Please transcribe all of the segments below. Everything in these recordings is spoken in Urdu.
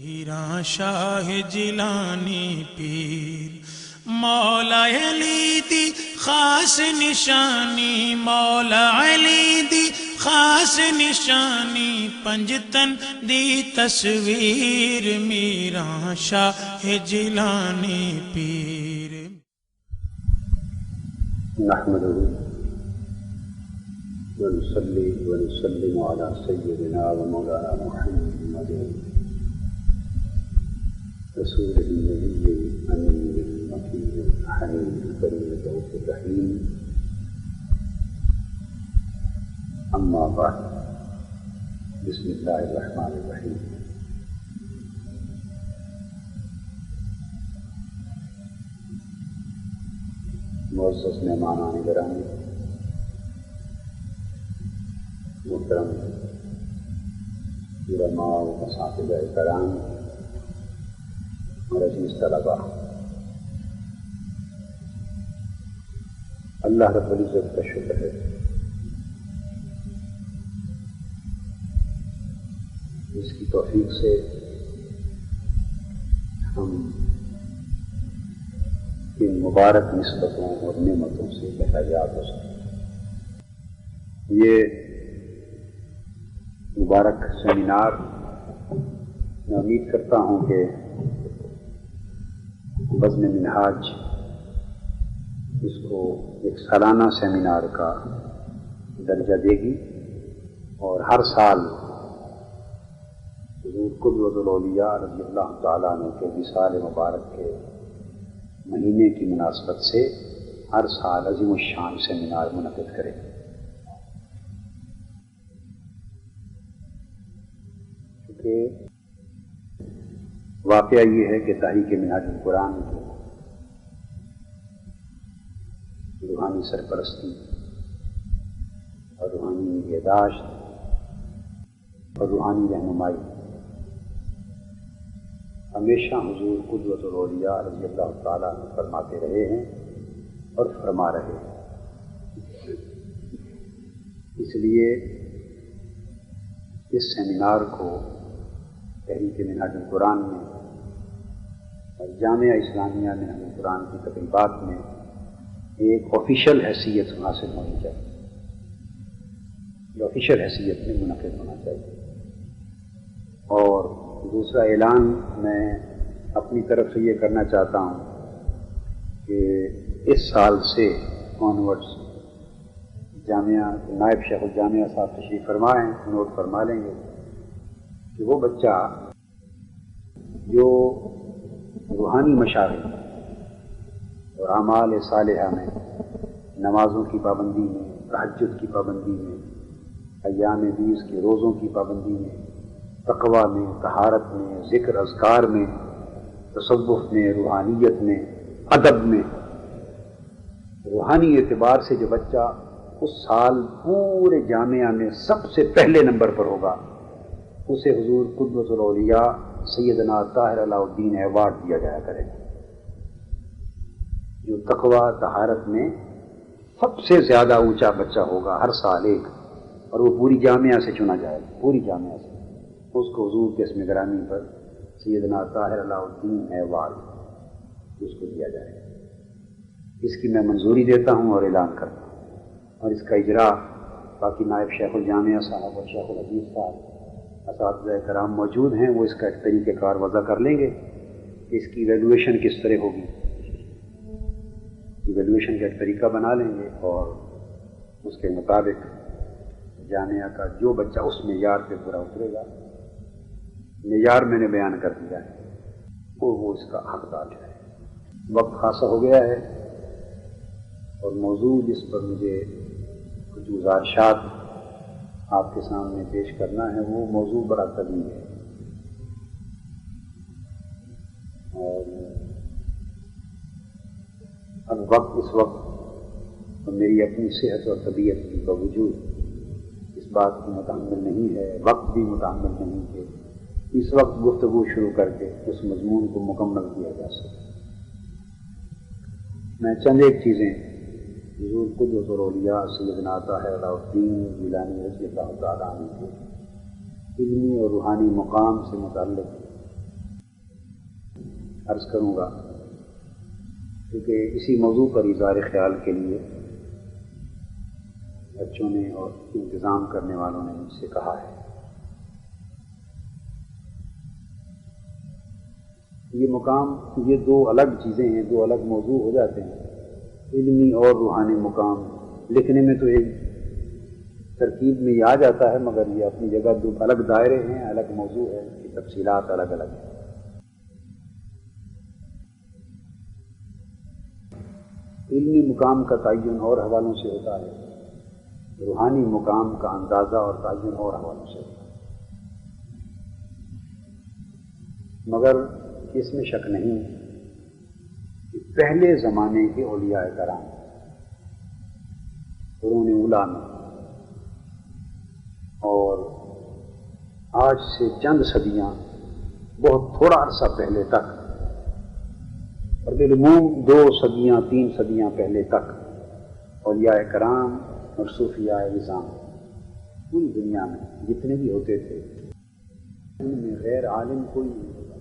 میرا شاہ جیلانی پیر مولا علی دی خاص نشانی، مولا علی دی خاص نشانی، پنجتن دی تصویر میرا شاہ جیلانی پیر۔ نحمده ونصلي ونسلم على سيدنا ومولانا محمد رسول النبي الأمين المكي الحنين الكريم الرؤوف الرحيم، أما بعد، بسم الله الرحمن الرحيم۔ معزز مہمانان گرامی، محترم علماء و اساتذہ کرام اور عزیز طلباء، اللہ رب العزت کا شکر ہے جس کی توفیق سے ہم ان مبارک نسبتوں اور نعمتوں سے بہتیاب ہو سکتے۔ یہ مبارک سیمینار میں امید کرتا ہوں کہ بزم منہاج اس کو ایک سالانہ سیمینار کا درجہ دے گی، اور ہر سال حضور قدوۃ الاولیاء رضی اللہ تعالیٰ عنہ کے وصال مبارک کے مہینے کی مناسبت سے ہر سال عظیم الشان سیمینار منعقد کرے۔ واقعہ یہ ہے کہ تحریک منہاج القرآن کو روحانی سرپرستی اور روحانی نگہداشت اور روحانی رہنمائی ہمیشہ حضور قدوۃ الاولیاء رضی اللہ تعالیٰ عنہ فرماتے رہے ہیں اور فرما رہے ہیں۔ اس لیے اس سیمینار کو تحریک منہاج القرآن میں اور جامعہ اسلامیہ منہاج القرآن کی تقریبات میں ایک آفیشیل حیثیت حاصل ہونی چاہیے، جو آفیشیل حیثیت میں منعقد ہونا چاہیے۔ اور دوسرا اعلان میں اپنی طرف سے یہ کرنا چاہتا ہوں کہ اس سال سے آنورڈس جامعہ نائب شیخ الجامعہ صاحب تشریف فرمائیں، نوٹ فرما لیں گے کہ وہ بچہ جو روحانی مشاغل اور اعمال صالحہ میں، نمازوں کی پابندی میں، تہجد کی پابندی میں، ایام بیس کے روزوں کی پابندی میں، تقویٰ میں، طہارت میں، ذکر اذکار میں، تصوف میں، روحانیت میں، ادب میں، روحانی اعتبار سے جو بچہ اس سال پورے جامعہ میں سب سے پہلے نمبر پر ہوگا، اسے حضور قدوۃ الاولیاء سیدنا طاہر علاء الدین ایوارڈ دیا جایا کرے، جو تقویٰ طہارت میں سب سے زیادہ اونچا بچہ ہوگا ہر سال ایک، اور وہ پوری جامعہ سے چنا جائے گا، پوری جامعہ سے اس کو حضور کے اسم گرامی پر سیدنا طاہر علاء الدین ایوارڈ اس کو دیا جائے گا۔ اس کی میں منظوری دیتا ہوں اور اعلان کرتا ہوں، اور اس کا اجرا باقی نائب شیخ الجامعہ صاحب اور شیخ الحدیث صاحب اساتذہ کرام موجود ہیں، وہ اس کا ایک طریقہ کار وضع کر لیں گے کہ اس کی ایویلویشن کس طرح ہوگی، ایویلویشن کا ایک طریقہ بنا لیں گے، اور اس کے مطابق جامعہ کا جو بچہ اس معیار پہ پورا اترے گا، معیار میں نے بیان کر دیا ہے، وہ اس کا حقدار ہے۔ وقت خاصا ہو گیا ہے، اور موضوع جس پر مجھے کچھ گزارشات آپ کے سامنے پیش کرنا ہے وہ موضوع بڑا طویل ہے، اور اب اس وقت میری اپنی صحت اور طبیعت کی باوجود اس بات کی متحمل نہیں ہے، وقت بھی متحمل نہیں کہ اس وقت گفتگو شروع کر کے اس مضمون کو مکمل کیا جا سکے۔ میں چند ایک چیزیں حضور قدوۃ الاولیاء سیدنا طاہر علاء الدین جیلانی رضی اللہ تعالیٰ عنہ کے علمی اور روحانی مقام سے متعلق عرض کروں گا، کیونکہ اسی موضوع پر اظہار خیال کے لیے بچوں نے اور انتظام کرنے والوں نے مجھ سے کہا ہے۔ یہ مقام، یہ دو الگ چیزیں ہیں، دو الگ موضوع ہو جاتے ہیں، علمی اور روحانی مقام۔ لکھنے میں تو ایک ترکیب میں یہ آ جاتا ہے، مگر یہ اپنی جگہ دو الگ دائرے ہیں، الگ موضوع ہے، اس کی تفصیلات الگ الگ ہیں۔ علمی مقام کا تعین اور حوالوں سے ہوتا ہے، روحانی مقام کا اندازہ اور تعین اور حوالوں سے ہوتا ہے۔ مگر اس میں شک نہیں کہ پہلے زمانے کے اولیاء کرام قرون اولیٰ میں اور آج سے چند صدیاں، بہت تھوڑا عرصہ پہلے تک، اور بالعموم 2 صدیاں 3 صدیاں پہلے تک اولیاء کرام اور صوفیاء نظام پوری دنیا میں جتنے بھی ہوتے تھے ان میں غیر عالم کوئی نہیں ہوتا۔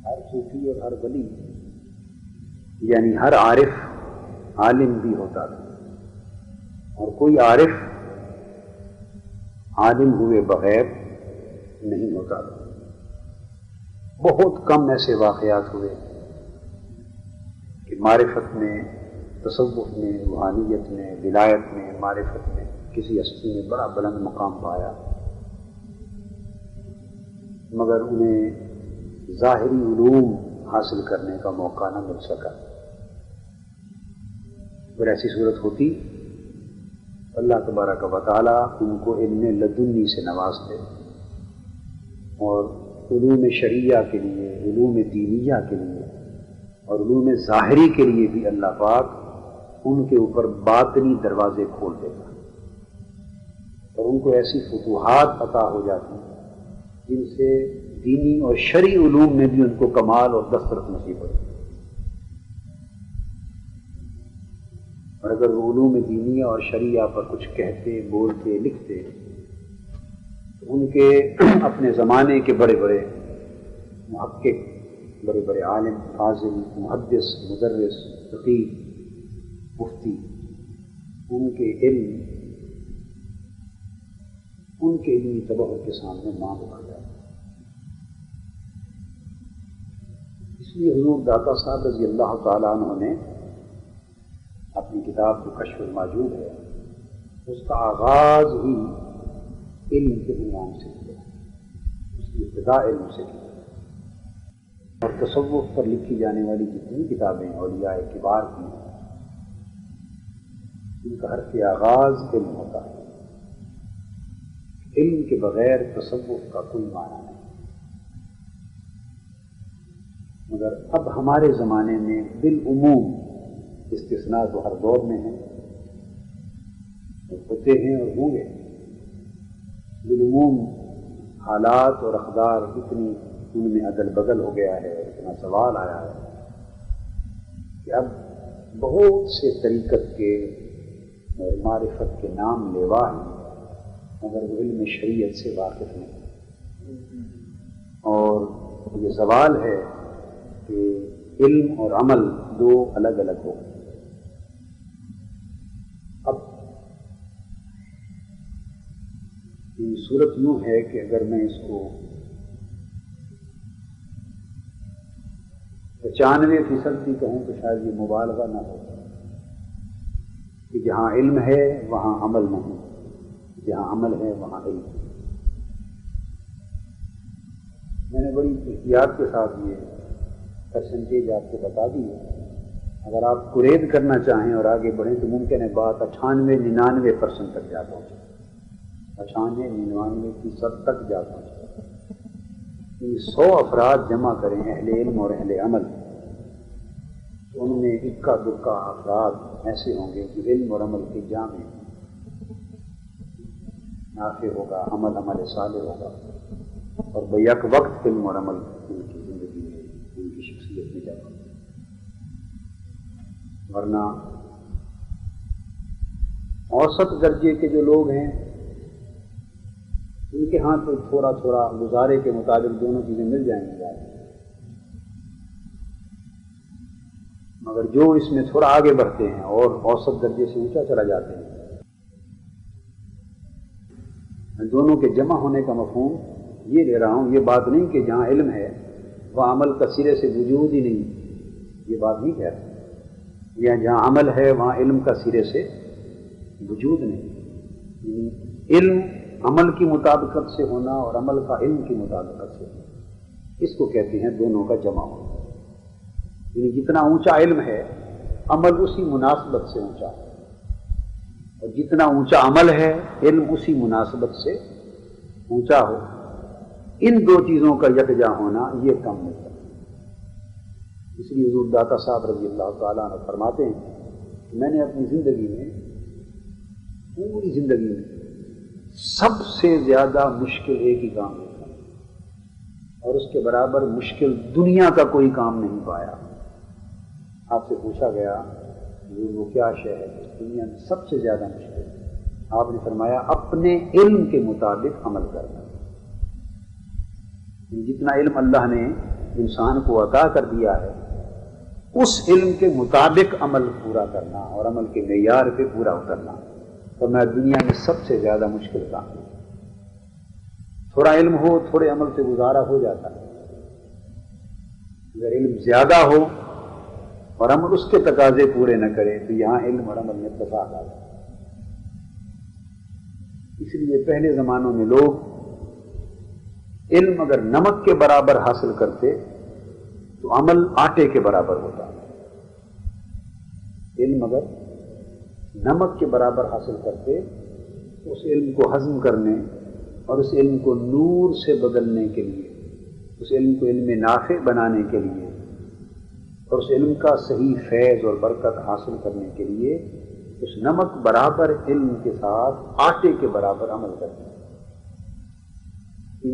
ہر صوفی اور ہر ولی، یعنی ہر عارف عالم بھی ہوتا تھا، اور کوئی عارف عالم ہوئے بغیر نہیں ہوتا تھا۔ بہت کم ایسے واقعات ہوئے کہ معرفت میں، تصوف میں، روحانیت میں، ولایت میں، معرفت میں کسی ہستی نے بڑا بلند مقام پایا، مگر انہیں ظاہری علوم حاصل کرنے کا موقع نہ مل سکا۔ اگر ایسی صورت ہوتی، اللہ تبارک و تعالیٰ ان کو علم لدنی سے نوازتے اور علوم شرعیہ کے لیے، علوم دینیہ کے لیے اور علوم ظاہری کے لیے بھی اللہ پاک ان کے اوپر باطنی دروازے کھول دیتا اور ان کو ایسی فتوحات عطا ہو جاتی جن سے دینی اور شرعی علوم میں بھی ان کو کمال اور دسترس نصیب ہوتی۔ اور اگر وہ علوم دینیہ اور شرعیہ پر کچھ کہتے، بولتے، لکھتے تو ان کے اپنے زمانے کے بڑے بڑے محقق، بڑے بڑے عالم، فاضل، محدث، مدرس، فقیہ، مفتی، ان کے علمی تبحر کے سامنے مانگ اٹھ جاتا۔ اس لیے حضور داتا صاحب رضی اللہ تعالیٰ عنہ نے اپنی کتاب جو کشف الماجوب ہے، اس کا آغاز ہی علم کے عنوان سے کیا، اس کی ابتدا علم سے کی، اور تصوف پر لکھی جانے والی جتنی کتابیں اولیاء کبار کی ان کا حرف آغاز علم ہوتا ہے۔ علم کے بغیر تصوف کا کوئی معنی نہیں۔ مگر اب ہمارے زمانے میں بالعموم، استثناء تو ہر دور میں ہیں، ہوتے ہیں اور ہوں گے، بالعموم حالات اور اقدار اتنی ان میں عدل بدل ہو گیا ہے، اتنا سوال آیا ہے کہ اب بہت سے طریقت کے اور معرفت کے نام لیوا ہیں، مگر وہ علم شریعت سے واقف نہیں، اور یہ سوال ہے کہ علم اور عمل دو الگ الگ ہو۔ اب یہ صورت یوں ہے کہ اگر میں اس کو 95% بھی کہوں تو شاید یہ مبالغہ نہ ہو کہ جہاں علم ہے وہاں عمل نہیں، جہاں عمل ہے وہاں علم۔ میں نے بڑی احتیاط کے ساتھ یہ پرسنٹیج آپ کو بتا دی ہے، اگر آپ قرید کرنا چاہیں اور آگے بڑھیں تو ممکن ہے بات 98-99% تک جا پہنچے، 98-99% تک جا پہنچے۔ 100 افراد جمع کریں اہل علم اور اہل عمل، تو ان میں اکا دکا افراد ایسے ہوں گے کہ علم اور عمل کے جامع نافع ہوگا، عمل صالح ہوگا، اور بیک وقت علم اور عمل ان کی زندگی میں، ان کی شخصیت میں جاتا ہے۔ ورنہ اوسط درجے کے جو لوگ ہیں ان کے ہاں تو تھوڑا تھوڑا گزارے کے مطابق دونوں چیزیں مل جائیں گی، مگر جو اس میں تھوڑا آگے بڑھتے ہیں اور اوسط درجے سے اونچا چلا جاتے ہیں، میں دونوں کے جمع ہونے کا مفہوم یہ لے رہا ہوں، یہ بات نہیں کہ جہاں علم ہے وہاں عمل کا سرے سے وجود ہی نہیں، یہ بات نہیں کہہ رہا، یا جہاں عمل ہے وہاں علم کا سرے سے وجود نہیں، علم عمل کی مطابقت سے ہونا اور عمل کا علم کی مطابقت سے ہونا، اس کو کہتے ہیں دونوں کا جمع ہونا۔ یعنی جتنا اونچا علم ہے عمل اسی مناسبت سے اونچا ہے، اور جتنا اونچا عمل ہے علم اسی مناسبت سے اونچا ہو، ان دو چیزوں کا یکجا ہونا یہ کم ملتا ہے۔ اس لیے حضور داتا صاحب رضی اللہ تعالیٰ عنہ فرماتے ہیں کہ میں نے اپنی زندگی میں، پوری زندگی میں سب سے زیادہ مشکل ایک ہی کام دیکھا، اور اس کے برابر مشکل دنیا کا کوئی کام نہیں پایا۔ آپ سے پوچھا گیا وہ کیا شے ہے دنیا میں سب سے زیادہ مشکل؟ آپ نے فرمایا اپنے علم کے مطابق عمل کرنا۔ جتنا علم اللہ نے انسان کو عطا کر دیا ہے اس علم کے مطابق عمل پورا کرنا اور عمل کے معیار پہ پورا اترنا، تو میں دنیا میں سب سے زیادہ مشکل کام ہے۔ تھوڑا علم ہو تھوڑے عمل سے گزارا ہو جاتا ہے، اگر علم زیادہ ہو اور عمل اس کے تقاضے پورے نہ کرے تو یہاں علم اور عمل میں اتفاق آ جاتا ہے۔ اس لیے پہلے زمانوں میں لوگ علم اگر نمک کے برابر حاصل کرتے تو عمل آٹے کے برابر ہوتا۔ علم اگر نمک کے برابر حاصل کرتے تو اس علم کو ہضم کرنے اور اس علم کو نور سے بدلنے کے لیے، اس علم کو علم نافع بنانے کے لیے اور اس علم کا صحیح فیض اور برکت حاصل کرنے کے لیے اس نمک برابر علم کے ساتھ آٹے کے برابر عمل کرتے ہیں۔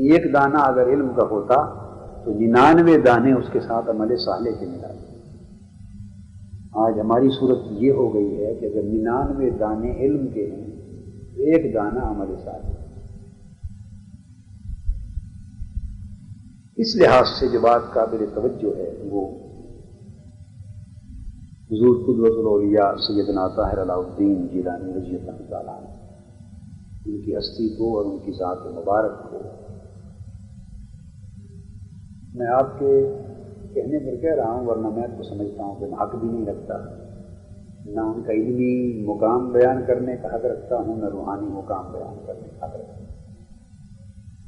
ایک دانہ اگر علم کا ہوتا تو 99 دانے اس کے ساتھ عمل صالح کے ملا۔ آج ہماری صورت یہ ہو گئی ہے کہ اگر 99 دانے علم کے ہیں تو ایک دانہ عمل صالح۔ اس لحاظ سے جو بات قابل توجہ ہے وہ حضور قدوۃ الاولیاء سیدنا طاہر علاء الدین جیلانی رضی اللہ تعالیٰ عنہ، ان کی ہستی کو اور ان کی ذات مبارک کو میں آپ کے کہنے پر کہہ رہا ہوں، ورنہ میں تو سمجھتا ہوں کہ میں حق بھی نہیں رکھتا، نہ ان کا علمی مقام بیان کرنے کا حق رکھتا ہوں، نہ روحانی مقام بیان کرنے کا حق رکھتا ہوں۔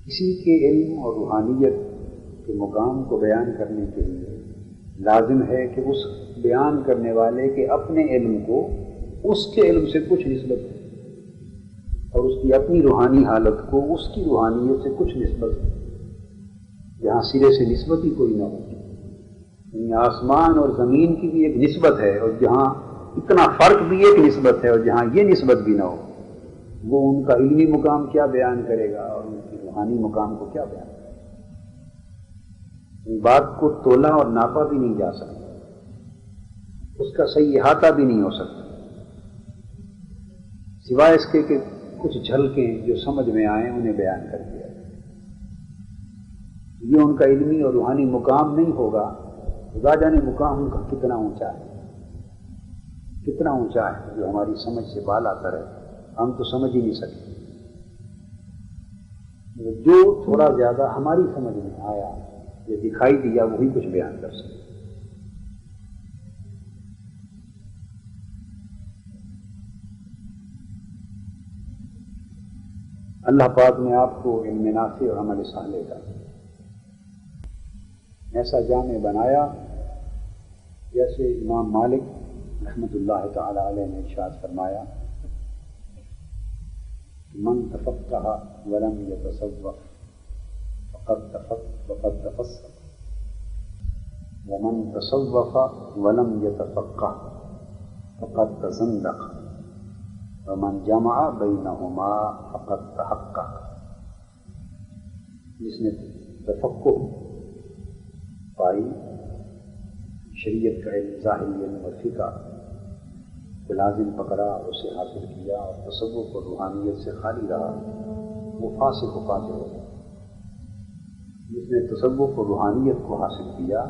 کسی کے علم اور روحانیت کے مقام کو بیان کرنے کے لیے لازم ہے کہ اس بیان کرنے والے کے اپنے علم کو اس کے علم سے کچھ نسبت ہو، اور اس کی اپنی روحانی حالت کو اس کی روحانیت سے کچھ نسبت ہو۔ جہاں سرے سے نسبت ہی کوئی نہ ہو، یعنی آسمان اور زمین کی بھی ایک نسبت ہے، اور جہاں اتنا فرق بھی ایک نسبت ہے، اور جہاں یہ نسبت بھی نہ ہو، وہ ان کا علمی مقام کیا بیان کرے گا اور ان کی روحانی مقام کو کیا بیان کرے گا۔ بات کو تولا اور ناپا بھی نہیں جا سکتا، اس کا صحیح احاطہ بھی نہیں ہو سکتا، سوائے اس کے کہ کچھ جھلکیں جو سمجھ میں آئیں انہیں بیان کر دیا۔ یہ ان کا علمی اور روحانی مقام نہیں ہوگا، خدا جانے مقام ان کا کتنا اونچا ہے، کتنا اونچا ہے جو ہماری سمجھ سے بالا تر ہے، ہم تو سمجھ ہی نہیں سکتے۔ جو تھوڑا زیادہ ہماری سمجھ میں آیا یا دکھائی دیا وہی کچھ بیان کر سکتے۔ اللہ پاک نے آپ کو علم نافع اور عمل صالح کا ایسا جامع بنایا جیسے امام مالک رحمۃ اللہ تعالی علیہ نے ارشاد فرمایا، من تفقہ ولم یتصوف فقد تفسق ومن تصوف ولم یتفقہ فقد تزندق ومن جمع بینہما فقد تحقق۔ جس نے تفقہ پائی، شریعت کا علم، ظاہری علم اور فقہ کو لازم پکڑا اور اسے حاصل کیا، اور تصوف اور روحانیت سے خالی رہا، وہ فاسق و فاجر ہو گیا۔ جس نے تصوف اور روحانیت کو حاصل کیا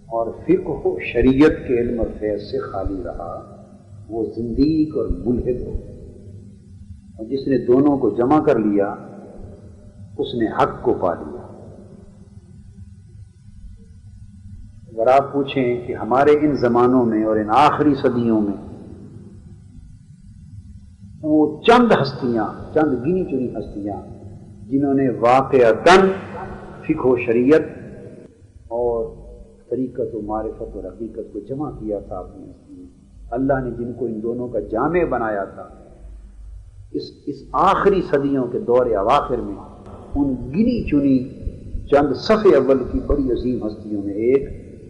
اور فقہ و شریعت کے علم اور فیض سے خالی رہا وہ زندیق اور ملحد ہو، اور جس نے دونوں کو جمع کر لیا اس نے حق کو پا لیا۔ اگر آپ پوچھیں کہ ہمارے ان زمانوں میں اور ان آخری صدیوں میں وہ چند ہستیاں، چند گنی چنی ہستیاں جنہوں نے واقعتاً فقہ و شریعت اور طریقت و معرفت اور حقیقت کو جمع کیا تھا اپنی ہستی میں، اللہ نے جن کو ان دونوں کا جامع بنایا تھا، اس آخری صدیوں کے دور اواخر میں ان گنی چنی چند صف اول کی بڑی عظیم ہستیوں میں ایک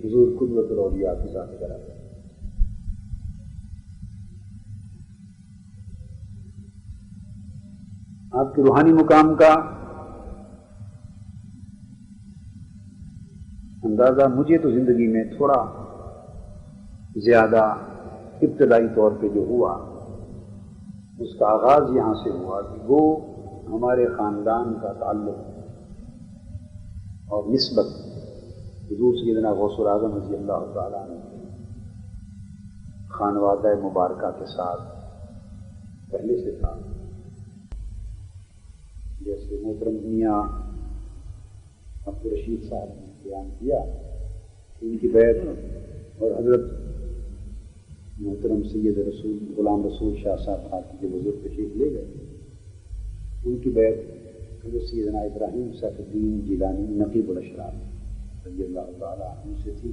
حضور قدوۃ الاولیاء کی ذات برابر ہے۔ آپ کے روحانی مقام کا اندازہ مجھے تو زندگی میں تھوڑا زیادہ ابتدائی طور پہ جو ہوا اس کا آغاز یہاں سے ہوا کہ وہ ہمارے خاندان کا تعلق اور نسبت حضور سیدنا غوث الاعظم رضی اللہ تعالیٰ عنہ خانوادہ مبارکہ کے ساتھ پہلے سے تھا۔ جیسے محترم میاں عبدالرشید صاحب نے بیان کیا ان کی بیعت اور حضرت محترم سید رسول غلام رسول شاہ صاحب آپ کے بزرگ تشریف لے گئے، ان کی بیعت حضرت سیدنا ابراہیم سیف الدین جیلانی نقیب الاشراف رضی اللہ تعالیٰ عنہ سے تھی۔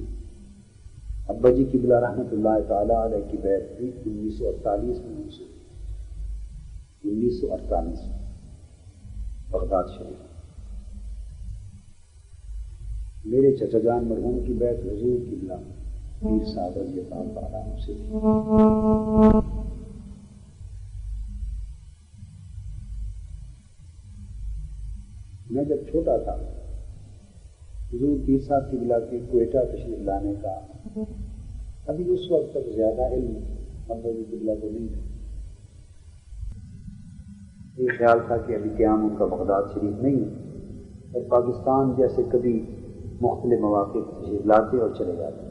ابا جی قبلہ رحمۃ اللہ تعالیٰ علیہ کی بیعت بھی 1948 میں ان سے 1948 میں بغداد شریف۔ میرے چچا جان مرحوم کی بیعت حضور قبلہ پیر صاحب رضی اللہ تعالیٰ عنہ سے تھی۔ میں جب چھوٹا تھا حضور پیر صاحب قبلہ کے کوئٹہ تشریف لانے کا ابھی اس وقت تک زیادہ علم ابا جی قبلہ کو نہیں تھا۔ یہ خیال تھا کہ ابھی قیام ان کا بغداد شریف نہیں ہے، اور پاکستان جیسے کبھی مختلف مواقع تشریف لاتے اور چلے جاتے،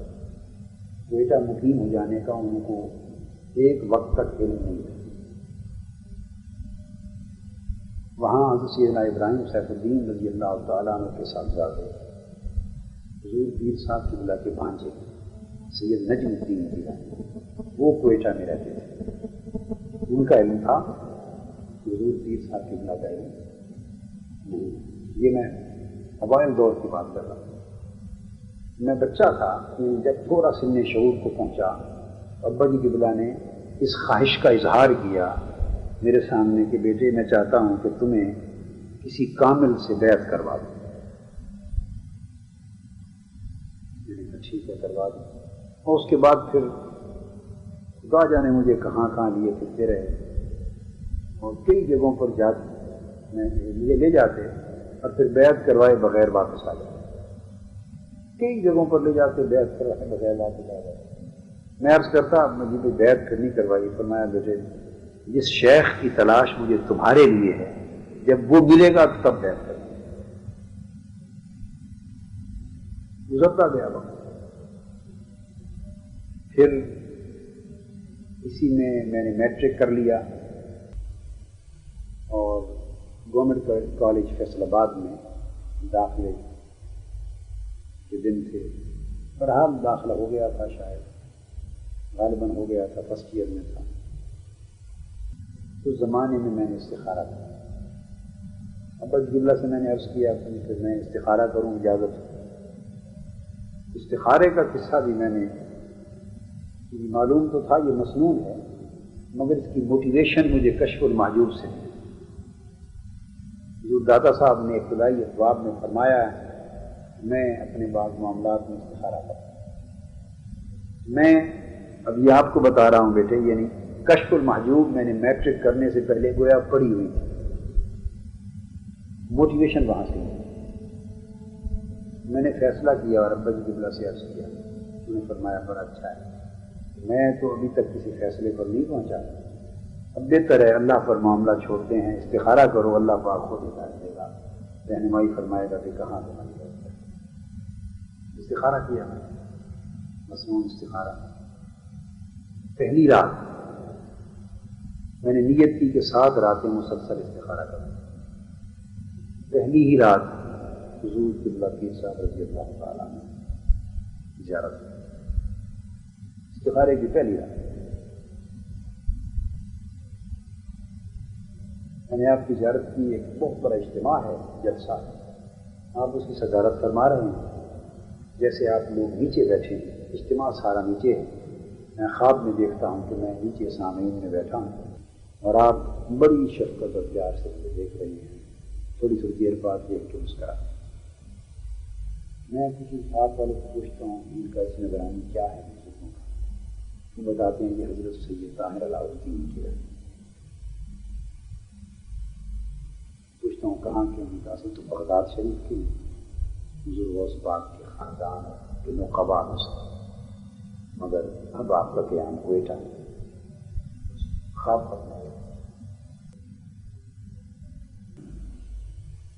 کوئٹہ مقیم ہو جانے کا ان کو ایک وقت تک علم نہیں تھا۔ وہاں حضرت سیدنا ابراہیم سیف الدین رضی اللہ تعالیٰ عنہ کے صاحبزادے حضور پیر صاحب قبلہ کے بھانجے سید نجم الدین جیلانی وہ کوئٹہ میں رہتے تھے، ان کا علم تھا، حضور پیر صاحب قبلہ کا علم نہیں۔ یہ میں اوائل دور کی بات کر رہا ہوں، میں بچہ تھا، جب تھوڑا سن شعور کو پہنچا ابا جی قبلہ نے اس خواہش کا اظہار کیا میرے سامنے کہ بیٹے میں چاہتا ہوں کہ تمہیں کسی کامل سے بیعت کروا دوں۔ میں نے کہا ٹھیک ہے کروا دوں، اور اس کے بعد پھر خدا جانے مجھے کہاں کہاں لیے پھرتے رہے، اور کئی جگہوں پر مجھے لے جاتے اور پھر بیعت کروائے بغیر واپس آ جاتے، کئی جگہوں پر لے جاتے بیعت کروائے بغیر واپس آ جاتے۔ میں عرض کرتا مجھے کوئی بیعت کرنی کروائی، فرمایا بیٹے جس شیخ کی تلاش مجھے تمہارے لیے ہے جب وہ ملے گا تو تب بیعت کرنا۔ گزرتا گیا وقت، پھر اسی میں نے میٹرک کر لیا اور گورنمنٹ کالج فیصل آباد میں داخلے کے دن تھے، بہرحال داخلہ ہو گیا تھا، شاید غالباً ہو گیا تھا، فرسٹ ایئر میں تھا۔ اس زمانے میں نے استخارہ کیا، ابا جی قبلہ سے میں نے عرض کیا کہ میں استخارہ کروں، اجازت۔ استخارے کا قصہ بھی میں نے معلوم تو تھا یہ مسنون ہے، مگر اس کی موٹیویشن مجھے کشف المحجوب سے ملی۔ حضور داتا صاحب نے ابتدائی ابواب میں فرمایا ہے میں اپنے بعض معاملات میں استخارہ کرتا ہوں۔ میں اب یہ آپ کو بتا رہا ہوں بیٹے، یعنی کشف المحجوب میں نے میٹرک کرنے سے پہلے گویا پڑھی ہوئی تھی، موٹیویشن وہاں سے ملی۔ میں نے فیصلہ کیا اور ابا جی قبلہ سے عرض کیا، انہوں نے فرمایا بڑا اچھا ہے، میں تو ابھی تک کسی فیصلے پر نہیں پہنچا، اب بہتر ہے اللہ پر معاملہ چھوڑتے ہیں، استخارہ کرو، اللہ پاک خود ہدایت دے گا، رہنمائی فرمائے گا کہ کہاں تمہاری بات ہے۔ استخارہ کیا میں، مصنون استخارہ. پہلی رات میں نے نیت کی کہ 7 راتیں مسلسل استخارہ کروں. پہلی ہی رات حضور قبلہ پیر صاحب رضی اللہ تعالیٰ نے زیارت کی. استخارے کی پہلی رات میں نے آپ کی زیارت کی. ایک بہت بڑا اجتماع ہے، جلسہ. آپ اس کی صدارت فرما رہے ہیں. جیسے آپ لوگ نیچے بیٹھے ہیں، اجتماع سارا نیچے ہے. میں خواب میں دیکھتا ہوں کہ میں نیچے سامعین میں بیٹھا ہوں اور آپ بڑی شفقت اور پیار سے مجھے دیکھ رہے ہیں. تھوڑی تھوڑی دیر بعد دیکھ کے مسکرا. میں کسی خواب والے کو پوچھتا ہوں ان کا اس نگرانی کیا ہے مسلموں کا. وہ بتاتے ہیں کہ حضرت سید طاہر علاؤ الدین کی ہے. پوچھتا ہوں کہاں کے ان کا؟ اصل تو بغداد شریف کی حضور غوث پاک کے خاندان کے نقبا میں سے، مگر اب آپ کا قیام کوئٹہ خواب کرنا ہے.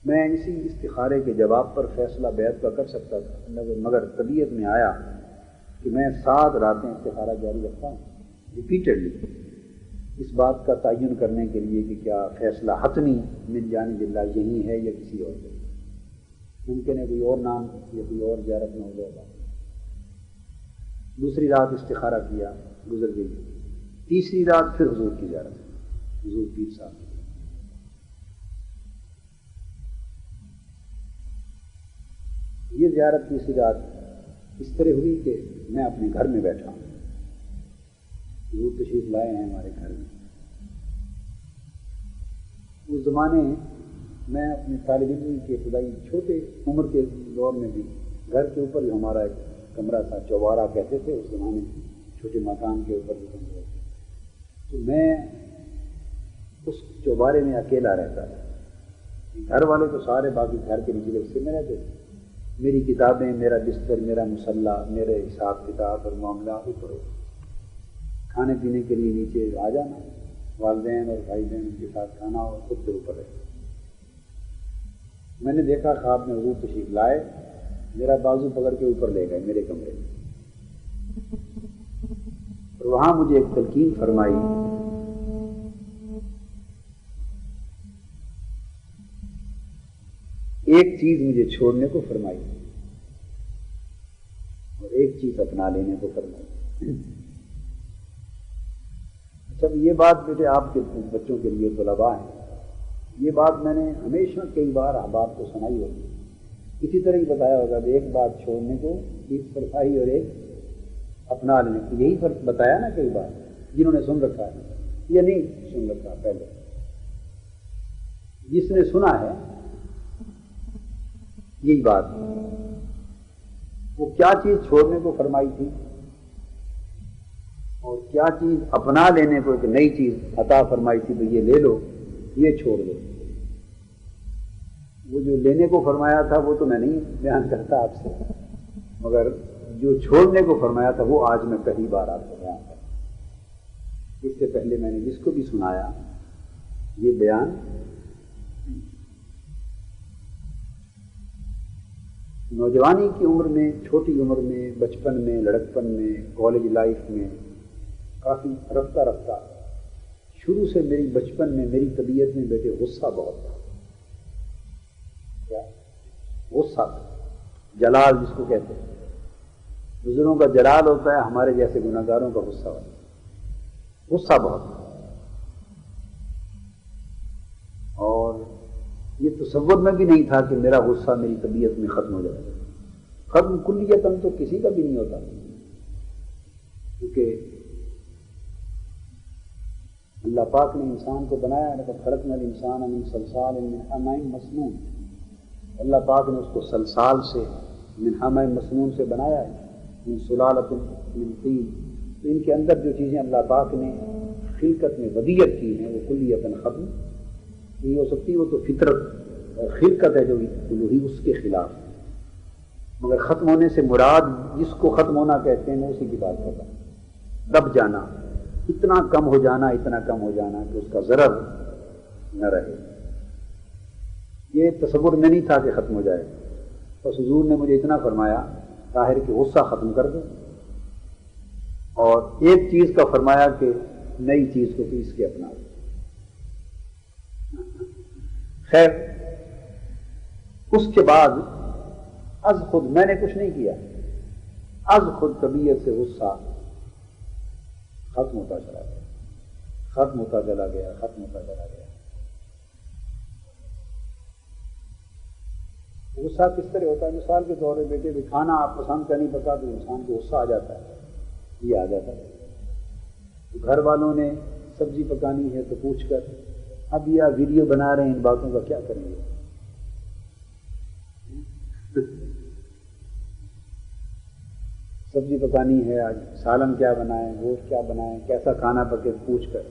میں اسی استخارے کے جواب پر فیصلہ بیعت کا کر سکتا تھا، مگر طبیعت میں آیا کہ میں 7 راتیں استخارہ جاری رکھتا ہوں ریپیٹڈلی، اس بات کا تعین کرنے کے لیے کہ کیا فیصلہ حتمی من جانب اللہ یہی ہے یا کسی اور سے. ممکن ہے کوئی اور نام یا کوئی اور زیارت نہ ہو جائے گا. دوسری رات استخارہ کیا، گزر گئی. تیسری رات پھر حضور کی زیارت، حضور پیر صاحب کی. یہ زیارت تیسری رات اس طرح ہوئی کہ میں اپنے گھر میں بیٹھا ہوں. حضور تشریف لائے ہیں ہمارے گھر میں. اس زمانے میں اپنے طالب علم کے ابتدائی چھوٹے عمر کے دور میں بھی گھر کے اوپر جو ہمارا ایک کمرہ تھا، چوبارہ کہتے تھے اس زمانے میں، چھوٹے مکان کے اوپر جو کمرے تھے، تو میں اس چوبارے میں اکیلا رہتا تھا. گھر والے تو سارے باقی گھر کے نچلے حصے میں رہتے تھے. میری کتابیں، میرا بستر، میرا مصلح، میرے حساب کتاب اور معاملات اوپر ہوتے. کھانے پینے کے لیے نیچے آ جانا، والدین اور بھائی بہن کے ساتھ کھانا اور خود کے اوپر رہے. میں نے دیکھا خواب میں حضور تشریف لائے، میرا بازو پکڑ کے اوپر لے گئے میرے کمرے میں، اور وہاں مجھے ایک تلقین فرمائی. ایک چیز مجھے چھوڑنے کو فرمائی اور ایک چیز اپنا لینے کو فرمائی. اچھا، یہ بات بیٹے آپ کے بچوں کے لیے طلباء ہیں. یہ بات میں نے ہمیشہ کئی بار احباب کو سنائی ہوگی. اسی طرح ہی بتایا ہوگا کہ ایک بات چھوڑنے کو چیز فرمائی اور ایک اپنا لینے کو. یہی فرق بتایا نا کئی بار، جنہوں نے سن رکھا ہے یا نہیں سن رکھا. پہلے جس نے سنا ہے یہی بات، وہ کیا چیز چھوڑنے کو فرمائی تھی اور کیا چیز اپنا لینے کو ایک نئی چیز عطا فرمائی تھی. تو یہ لے لو، یہ چھوڑ دو. وہ جو لینے کو فرمایا تھا وہ تو میں نہیں بیان کرتا آپ سے، مگر جو چھوڑنے کو فرمایا تھا وہ آج میں پہلی بار آپ کو بیان کرتا. اس سے پہلے میں نے جس کو بھی سنایا یہ بیان نوجوانی کی عمر میں، چھوٹی عمر میں، بچپن میں، لڑکپن میں، کالج لائف میں کافی رفتہ رفتہ شروع سے میری بچپن میں میری طبیعت میں بیٹے غصہ بہت تھا. کیا غصہ، جلال جس کو کہتے ہیں. بزرگوں کا جلال ہوتا ہے، ہمارے جیسے گناہگاروں کا غصہ ہوتا ہے. غصہ بہت تھا اور یہ تصور میں بھی نہیں تھا کہ میرا غصہ میری طبیعت میں ختم ہو جائے گا. ختم کلیتاً تو کسی کا بھی نہیں ہوتا، کیونکہ اللہ پاک نے انسان کو بنایا ہے. خلقنا الانسان من صلصال من حمأ مسنون. اللہ پاک نے اس کو صلصال سے، من حمأ مسنون سے بنایا ہے، من سلالۃ من طین. تو ان کے اندر جو چیزیں اللہ پاک نے خلقت میں ودیت کی ہیں وہ کلیتاً ختم نہیں ہو سکتی. وہ تو فطرت اور خلقت ہے جو الوہی اس کے خلاف. مگر ختم ہونے سے مراد جس کو ختم ہونا کہتے ہیں میں اسی کی بات کرتا ہوں. دب جانا، اتنا کم ہو جانا، اتنا کم ہو جانا کہ اس کا ضرر نہ رہے. یہ تصور میں نہیں تھا کہ ختم ہو جائے. بس حضور نے مجھے اتنا فرمایا طاہر کہ غصہ ختم کر دو. اور ایک چیز کا فرمایا کہ نئی چیز کو پیس کے اپنا. خیر اس کے بعد از خود میں نے کچھ نہیں کیا، از خود طبیعت سے غصہ ختم ہوتا چلا گیا، ختم ہوتا چلا گیا، ختم ہوتا چلا گیا. غصہ کس طرح ہوتا ہے؟ مثال کے طور پہ بیٹے بھی کھانا آپ پسند کا نہیں پکا تو انسان کو غصہ آ جاتا ہے، یہ آ جاتا ہے. گھر والوں نے سبزی پکانی ہے تو پوچھ کر اب یہ ویڈیو بنا رہے ہیں، ان باتوں کا کیا کریں گے؟ سبزی پکانی ہے آج، سالن کیا بنائیں، گوشت کیا بنائیں، کیسا کھانا پکے، پوچھ کر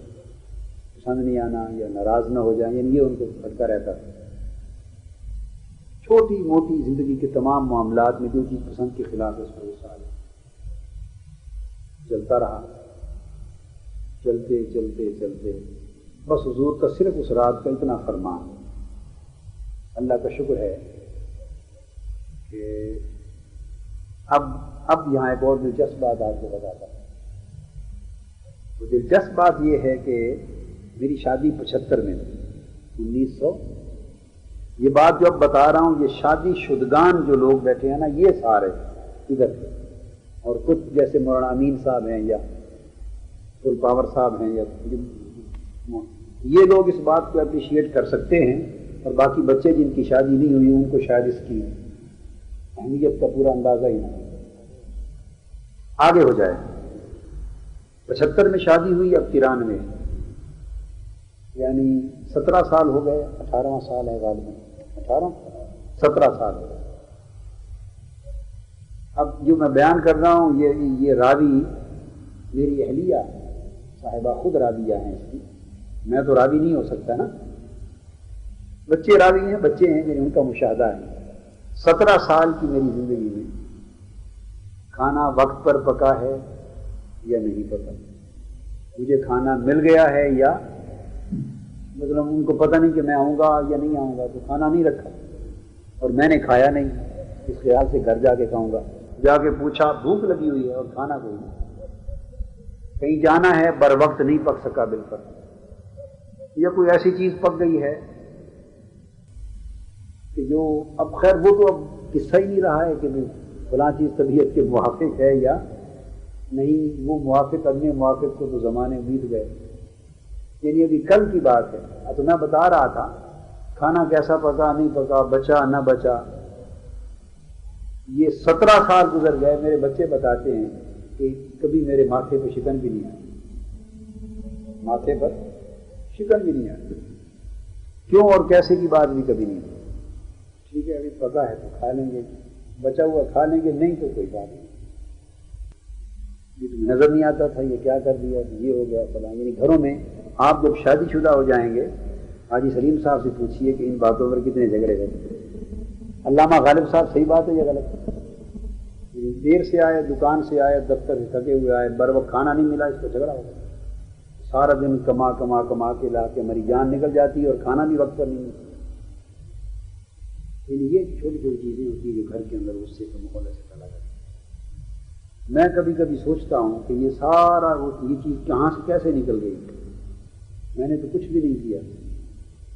پسند نہیں آنا یا ناراض نہ ہو جائیں، یعنی یہ ان کو بھٹکا رہتا تھا. چھوٹی موٹی زندگی کے تمام معاملات میں جو چیز پسند کے خلاف ہے اس پر غصہ آ جاتا. چلتا رہا، چلتے چلتے چلتے بس حضور کا صرف اس رات کا اتنا فرمان. اللہ کا شکر ہے کہ اب یہاں ایک اور دلچسپ بات آپ کو بتاتا ہوں. تو دلچسپ بات یہ ہے کہ میری شادی 75 میں تھی، 1900. یہ بات جو اب بتا رہا ہوں یہ شادی شدگان جو لوگ بیٹھے ہیں نا یہ سارے ادھر تھے، اور کچھ جیسے مولانا امین صاحب ہیں یا فل پاور صاحب ہیں یا یہ لوگ اس بات کو اپریشیٹ کر سکتے ہیں، اور باقی بچے جن کی شادی نہیں ہوئی ان کو شاید اس کی اہمیت کا پورا اندازہ ہی نہیں. آگے ہو جائے. 75 میں شادی ہوئی، اب 93، یعنی 17 سال ہو گئے. 18واں سال ہے غالباً، 17 سال ہو گئے. اب جو میں بیان کر رہا ہوں یہ راوی میری اہلیہ صاحبہ خود راویہ ہیں اس کی، میں تو راوی نہیں ہو سکتا نا. بچے راوی ہیں، بچے ہیں یعنی ان کا مشاہدہ ہے. 17 سال کی میری زندگی میں کھانا وقت پر پکا ہے یا نہیں پکا، مجھے کھانا مل گیا ہے یا مطلب ان کو پتہ نہیں کہ میں آؤں گا یا نہیں آؤں گا، تو کھانا نہیں رکھا اور میں نے کھایا نہیں، اس خیال سے گھر جا کے کھاؤں گا. جا کے پوچھا بھوک لگی ہوئی ہے اور کھانا کوئی نہیں، کہیں جانا ہے بر وقت نہیں پک سکا بالکل، یا کوئی ایسی چیز پک گئی ہے کہ جو اب خیر وہ تو اب قصہ ہی نہیں رہا ہے کہ فلاں چیز طبیعت کے موافق ہے یا نہیں، وہ موافق اپنے موافق کو تو زمانے بیت گئے. یعنی ابھی کل کی بات ہے. تو میں بتا رہا تھا کھانا کیسا پکا نہیں پکا، بچا نہ بچا. یہ 17 سال گزر گئے. میرے بچے بتاتے ہیں کہ کبھی میرے ماتھے پہ شکن بھی نہیں آئی، ماتھے پر شکن بھی نہیں آئی. کیوں اور کیسے کی بات بھی کبھی نہیں. ٹھیک ہے ابھی پکا ہے تو کھا لیں گے، بچا ہوا کھا لیں گے، نہیں تو کوئی بات نہیں. یہ تو نظر نہیں آتا تھا یہ کیا کر دیا، یہ ہو گیا فلاں. یعنی گھروں میں آپ جب شادی شدہ ہو جائیں گے، حاجی سلیم صاحب سے پوچھئے کہ ان باتوں پر کتنے جھگڑے ہوتے. علامہ غالب صاحب صحیح بات ہے یا غلط؟ دیر سے آئے، دکان سے آئے، دفتر سے تھکے ہوئے آئے، بر وقت کھانا نہیں ملا، اس کو جھگڑا ہو گیا. سارا دن کما کما کما کے لا کے ہماری جان نکل جاتی ہے اور کھانا بھی وقت پر نہیں ملتا. یعنی یہ چھوٹی چھوٹی چیزیں ہوتی ہیں جو گھر کے اندر غصے کا ماحول سے چلا جاتا ہے. میں کبھی کبھی سوچتا ہوں کہ یہ سارا یہ چیز کہاں سے کیسے نکل گئی. میں نے تو کچھ بھی نہیں کیا.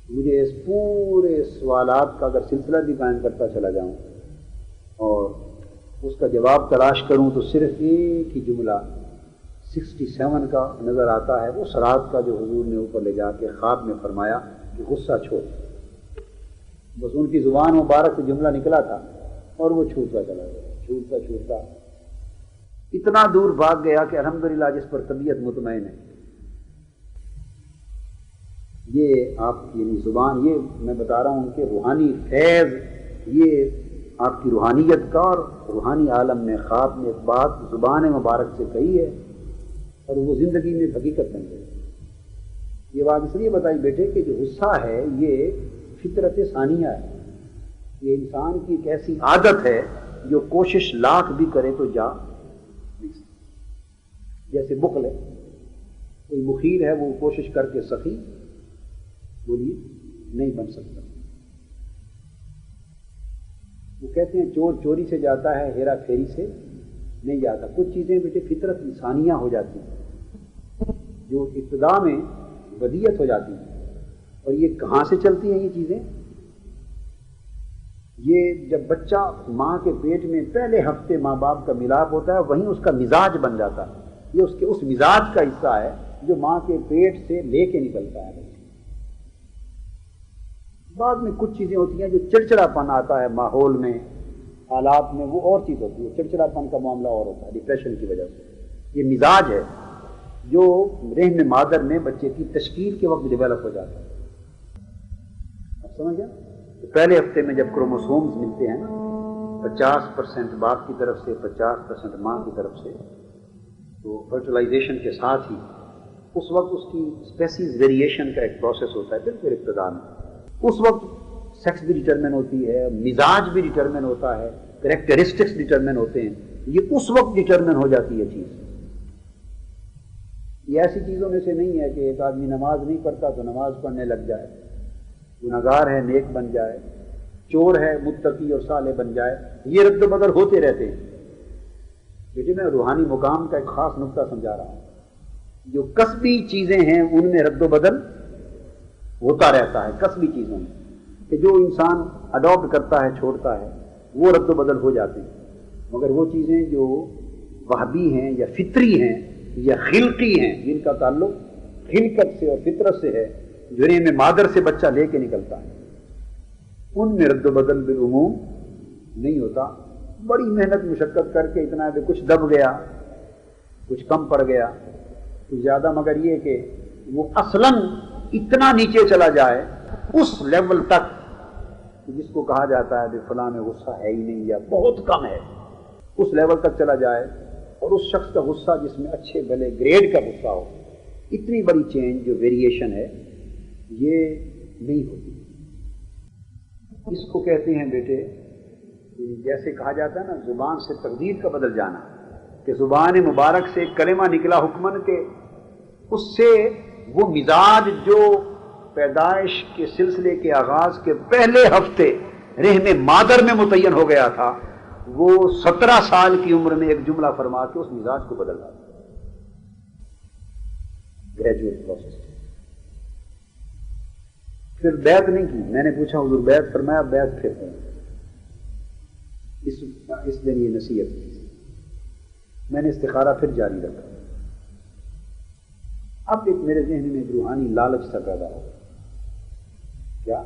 مجھے اس پورے سوالات کا اگر سلسلہ بھی قائم کرتا چلا جاؤں اور اس کا جواب تلاش کروں تو صرف ایک ہی جملہ 67 کا نظر آتا ہے، اس رات کا جو حضور نے اوپر لے جا کے خواب میں فرمایا کہ غصہ چھوڑ. بس ان کی زبان مبارک سے جملہ نکلا تھا اور وہ چھوٹتا چلا گیا، چھوٹتا چھوٹتا اتنا دور بھاگ گیا کہ الحمدللہ جس پر طبیعت مطمئن ہے. یہ آپ یعنی زبان، یہ میں بتا رہا ہوں ان کے روحانی فیض، یہ آپ کی روحانیت کا، اور روحانی عالم میں خواب میں ایک بات زبان مبارک سے کہی ہے اور وہ زندگی میں حقیقت بن گئی. یہ بات اس لیے بتائی بیٹے کہ جو غصہ ہے یہ فطرت ثانیہ ہے، یہ انسان کی ایک ایسی عادت ہے جو کوشش لاکھ بھی کرے تو جا نہیں سکتی. جیسے بخل ہے، کوئی بخیل ہے وہ کوشش کر کے سخی بولیے نہیں بن سکتا. وہ کہتے ہیں چور چوری سے جاتا ہے، ہیرا پھیری سے نہیں جاتا. کچھ چیزیں بیٹے فطرت انسانیہ ہو جاتی ہیں جو ابتدا میں بدیت ہو جاتی ہیں. اور یہ کہاں سے چلتی ہیں یہ چیزیں؟ یہ جب بچہ ماں کے پیٹ میں پہلے ہفتے ماں باپ کا ملاپ ہوتا ہے وہیں اس کا مزاج بن جاتا ہے. یہ اس مزاج کا حصہ ہے جو ماں کے پیٹ سے لے کے نکلتا ہے. بعد میں کچھ چیزیں ہوتی ہیں جو چڑچڑا پن آتا ہے ماحول میں، حالات میں، وہ اور چیز ہوتی ہے. چڑچڑا پن کا معاملہ اور ہوتا ہے ڈپریشن کی وجہ سے. یہ مزاج ہے جو رحم مادر میں بچے کی تشکیل کے وقت ڈیولپ ہو جاتا ہے. اب سمجھ گیا؟ پہلے ہفتے میں جب کروموسومز ملتے ہیں نا 50% باپ کی طرف سے 50% ماں کی طرف سے، تو فرٹیلائزیشن کے ساتھ ہی اس وقت اس کی اسپیسیز ویریشن کا ایک پروسیس ہوتا ہے. بالکل ابتدا میں اس وقت سیکس بھی ڈٹرمن ہوتی ہے، مزاج بھی ڈٹرمن ہوتا ہے، کریکٹرسٹکس ڈٹرمن ہوتے ہیں. یہ اس وقت ڈٹرمن ہو جاتی ہے چیز. یہ ایسی چیزوں میں سے نہیں ہے کہ ایک آدمی نماز نہیں پڑھتا تو نماز پڑھنے لگ جائے، گناہگار ہے نیک بن جائے، چور ہے متقی اور صالح بن جائے. یہ رد و بدل ہوتے رہتے ہیں. بیٹے میں روحانی مقام کا ایک خاص نقطہ سمجھا رہا ہوں. جو کسبی چیزیں ہیں ان میں رد و بدل ہوتا رہتا ہے. کسبی چیزوں میں کہ جو انسان اڈاپٹ کرتا ہے چھوڑتا ہے وہ رد و بدل ہو جاتے ہیں. مگر وہ چیزیں جو وہبی ہیں یا فطری ہیں یا خلقی ہیں جن کا تعلق خلقت سے اور فطرت سے ہے، جنہیں میں مادر سے بچہ لے کے نکلتا ہے، ان میں رد و بدل بالعموم نہیں ہوتا. بڑی محنت مشقت کر کے اتنا ہے کہ کچھ دب گیا، کچھ کم پڑ گیا، کچھ زیادہ، مگر یہ کہ وہ اصلاً اتنا نیچے چلا جائے اس لیول تک جس کو کہا جاتا ہے کہ فلاں میں غصہ ہے ہی نہیں یا بہت کم ہے، اس لیول تک چلا جائے اور اس شخص کا غصہ جس میں اچھے بھلے گریڈ کا غصہ ہو، اتنی بڑی چینج جو ویریشن ہے یہ نہیں ہوتی. اس کو کہتے ہیں بیٹے جیسے کہا جاتا ہے نا زبان سے تقدیر کا بدل جانا، کہ زبان مبارک سے کلمہ نکلا حکمن کے، اس سے وہ مزاج جو پیدائش کے سلسلے کے آغاز کے پہلے ہفتے رحم مادر میں متعین ہو گیا تھا، وہ 17 سال کی عمر میں ایک جملہ فرما کے اس مزاج کو بدل رہا. Graduate process. پھر بیعت نہیں کی. میں نے پوچھا حضور بیعت فرمایا، بیعت پھر اس دن یہ نصیحت کی. میں نے استخارہ پھر جاری رکھا. اب ایک میرے ذہن میں ایک روحانی لالچ سا پیدا ہو. کیا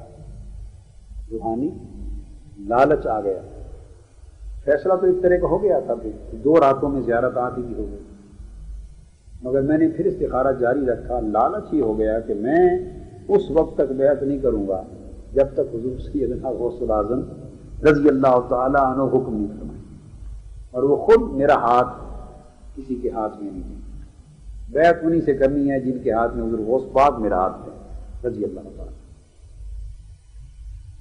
روحانی لالچ آ گیا. فیصلہ تو ایک طرح کا ہو گیا تھا کہ 2 راتوں میں زیارت آتی کی ہو گئی، مگر میں نے پھر استخارہ جاری رکھا. لالچ یہ ہو گیا کہ میں اس وقت تک بیعت نہیں کروں گا جب تک حضور سیدنا غوث الاعظم رضی اللہ تعالیٰ عنہ حکم نہیں فرمائے. اور وہ خود میرا ہاتھ کسی کے ہاتھ میں نہیں ہے. بیعت انہی سے کرنی ہے جن کے ہاتھ میں حضور غوث پاک میرا ہاتھ ہے رضی اللہ تعالیٰ.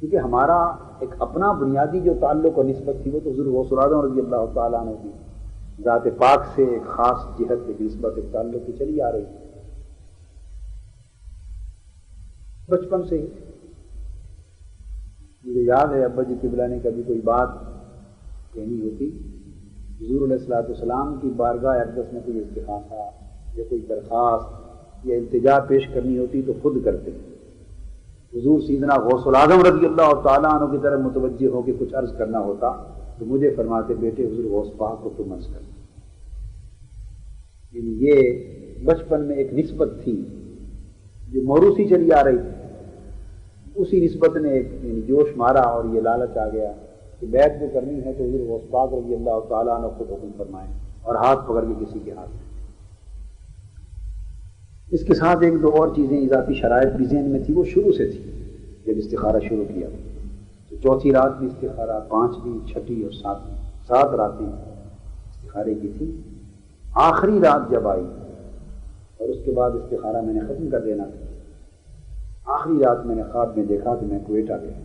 کیونکہ ہمارا ایک اپنا بنیادی جو تعلق اور نسبت تھی وہ تو حضور غوث الاعظم رضی اللہ تعالیٰ عنہ کی ذات پاک سے ایک خاص جہت ایک نسبت ایک تعلق کی چلی آ رہی تھی بچپن سے ہی. مجھے یاد ہے ابا جی قبلہ نے کبھی کوئی بات کہنی ہوتی، حضور علیہ الصلوۃ والسلام کی بارگاہ اقدس میں کوئی استغاثہ یا کوئی درخواست یا التجا پیش کرنی ہوتی تو خود کرتے. حضور سیدنا غوث الاعظم رضی اللہ تعالیٰ عنہ کی طرف متوجہ ہو کے کچھ عرض کرنا ہوتا تو مجھے فرماتے بیٹے حضور غوث پاک کو تم عرض کر. یہ بچپن میں ایک نسبت تھی جو موروثی چلی آ رہی تھی. اسی نسبت نے ایک جوش مارا اور یہ لالچ آ گیا کہ بیعت جو کرنی ہے تو حضور غوث پاک رضی اللہ تعالیٰ عنہ خود حکم فرمائیں اور ہاتھ پکڑ کے کسی کے ہاتھ میں. اس کے ساتھ 1-2 اور چیزیں اضافی شرائط بھی ذہن میں تھی، وہ شروع سے تھی. جب استخارہ شروع کیا تو 4تھی رات بھی استخارہ، 5ویں 6ٹھی اور 7ویں 7 راتیں استخارے کی تھی. آخری رات جب آئی اور اس کے بعد استخارہ میں نے ختم کر دینا تھا، آخری رات میں نے خواب میں دیکھا کہ میں کویٹ آ گیا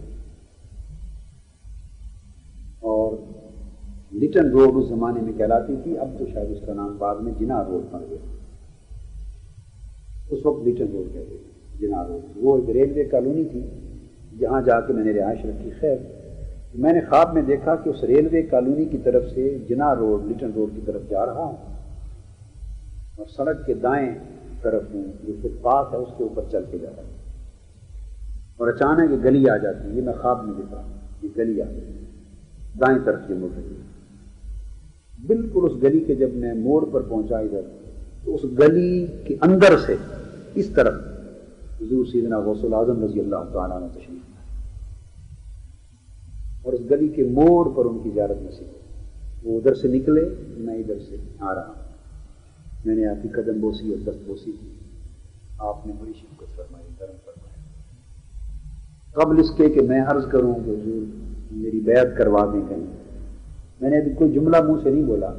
اور لٹن روڈ اس زمانے میں کہلاتی تھی، اب تو شاید اس کا نام بعد میں جناح روڈ پڑ گیا. اس وقت لٹن روڈ کہتے تھے، جناح روڈ. وہ ایک ریلوے کالونی تھی جہاں جا کے میں نے رہائش رکھی. خیر میں نے خواب میں دیکھا کہ اس ریلوے کالونی کی طرف سے جناح روڈ لٹن روڈ کی طرف جا رہا ہوں اور سڑک کے دائیں طرف ہوں جو فٹ پاتھ ہے اس کے اوپر چل کے جا رہا ہوں اور اچانک یہ گلی آ جاتی ہے. یہ میں خواب میں دیکھا یہ گلی آ گئی دائیں طرف یہ مڑ رہی ہے. بالکل اس گلی کے جب میں موڑ پر پہنچا ادھر تو اس گلی کے اندر سے اس طرف حضور سیدنا غوث الاعظم رضی اللہ تعالیٰ عنہ تشریف لائے اور اس گلی کے موڑ پر ان کی زیارت نصیب ہوئی. وہ ادھر سے نکلے میں ادھر سے آ رہا ہوں. میں نے آپ کی قدم بوسی اور دست بوسی کی. آپ نے بڑی شفقت فرمائی کرم فرمایا. قبل اس کے کہ میں عرض کروں کہ حضور میری بیعت کروا دیں کہیں. میں نے ابھی کوئی جملہ منہ سے نہیں بولا.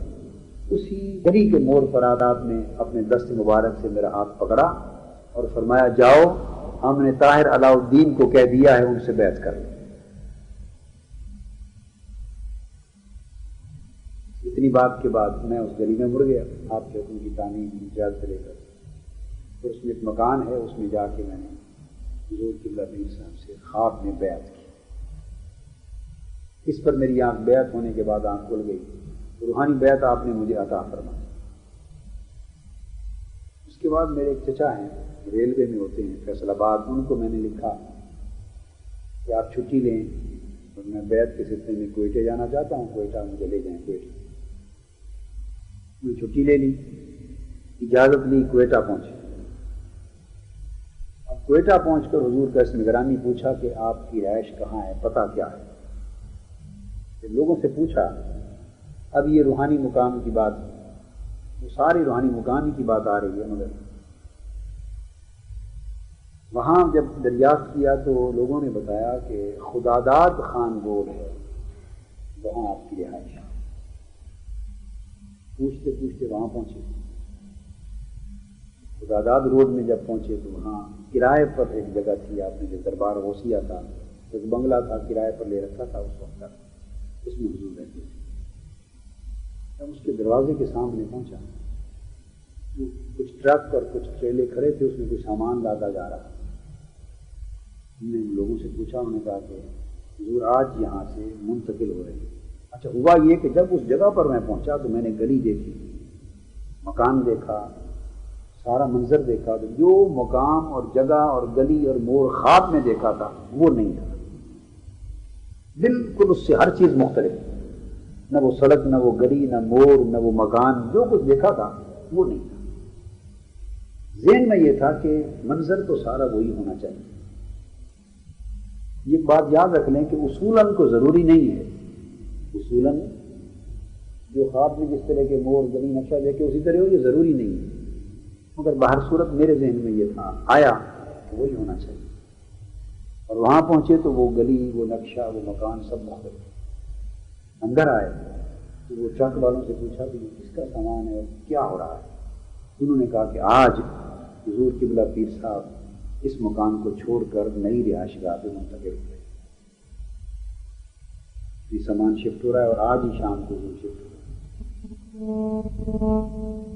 اسی گلی کے موڑ پر آپ نے اپنے دست مبارک سے میرا ہاتھ پکڑا اور فرمایا جاؤ ہم نے طاہر علاء الدین کو کہہ دیا ہے ان سے بیعت کر لیں. اتنی بات کے بعد میں اس گلی میں مڑ گیا آپ کے حکم کی تعمیر کی اجازت لے کر. پھر اس میں ایک مکان ہے اس میں جا کے میں نے حضور قبلہ پیر صاحب سے خواب میں بیعت کی. اس پر میری آنکھ بیعت ہونے کے بعد آنکھ کھل گئی. روحانی بیعت آپ نے مجھے عطا فرمائی. اس کے بعد میرے ایک چچا ہیں ریلوے میں ہوتے ہیں فیصل آباد. ان کو میں نے لکھا کہ آپ چھٹی لیں اور میں بیعت کے سلسلے میں کوئٹہ جانا چاہتا ہوں. کوئٹہ مجھے لے جائیں کوئٹہ. میں چھٹی لے لی اجازت لی کوئٹہ پہنچے. اب کوئٹہ پہنچ کر حضور کا اس نگرانی پوچھا کہ آپ کی رہائش کہاں ہے پتہ کیا ہے. جب لوگوں سے پوچھا اب یہ روحانی مقام کی بات وہ ساری روحانی مقام کی بات آ رہی ہے مگر وہاں جب دریافت کیا تو لوگوں نے بتایا کہ خداداد خان گول ہے وہاں آپ کی رہائش. پوچھتے پوچھتے وہاں پہنچے. خداداد روڈ میں جب پہنچے تو وہاں کرائے پر ایک جگہ تھی. آپ نے جو دربار غوثیہ تھا ایک بنگلہ تھا کرائے پر لے رکھا تھا اس وقت تک. اس میں حضور رہتے تھے. جب اس کے دروازے کے سامنے پہنچا کچھ ٹرک اور کچھ ٹریلے کھڑے تھے اس میں کچھ سامان لادا جا رہا. ہم نے لوگوں سے پوچھا انہوں نے کہا کہ حضور آج یہاں سے منتقل ہو رہے ہیں. اچھا ہوا یہ کہ جب اس جگہ پر میں پہنچا تو میں نے گلی دیکھی مکان دیکھا سارا منظر دیکھا تو جو مقام اور جگہ اور گلی اور موڑ خواب میں دیکھا تھا وہ نہیں تھا. بالکل اس سے ہر چیز مختلف. نہ وہ سڑک نہ وہ گلی نہ موڑ نہ وہ مکان جو کچھ دیکھا تھا وہ نہیں تھا. ذہن میں یہ تھا کہ منظر تو سارا وہی ہونا چاہیے. یہ بات یاد رکھ لیں کہ اصولاً کو ضروری نہیں ہے. اصولاً جو خواب میں جس طرح کے موڑ گلی نقشہ دیکھے اسی طرح ہو یہ ضروری نہیں ہے. مگر باہر صورت میرے ذہن میں یہ تھا آیا کہ وہی ہونا چاہیے. اور وہاں پہنچے تو وہ گلی وہ نقشہ وہ مکان سب مختلف. اندر آئے تو وہ ٹرک والوں سے پوچھا کہ کس کا سامان ہے اور کیا ہو رہا ہے. انہوں نے کہا کہ آج حضور قبلہ پیر صاحب اس مکان کو چھوڑ کر نئی رہائش گاہ پہ منتقل ہوئے. یہ سامان شفٹ ہو رہا ہے اور آج ہی شام کو حضور شفٹ ہو رہا ہے.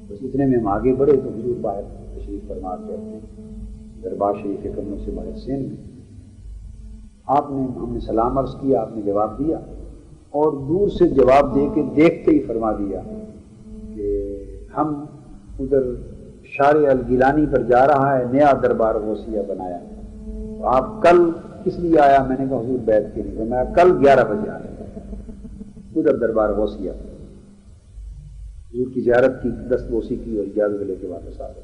بس اتنے میں ہم آگے بڑھے تو حضور باہر تشریف فرما کے اپنے دربار شریف کے کمروں سے باہر سین میں آپ نے ہم نے سلام عرض کیا. آپ نے جواب دیا اور دور سے جواب دے کے دیکھتے ہی فرما دیا کہ ہم ادھر شارع الگیلانی پر جا رہا ہے نیا دربار غوثیہ بنایا. تو آپ کل کس لیے آیا. میں نے کہا حضور بیعت کے لیے. میں کل 11 بجے آیا ادھر دربار غوثیہ حضور کی زیارت کی دست بوسی کی اور اجازت لے کے واپس آ گئے.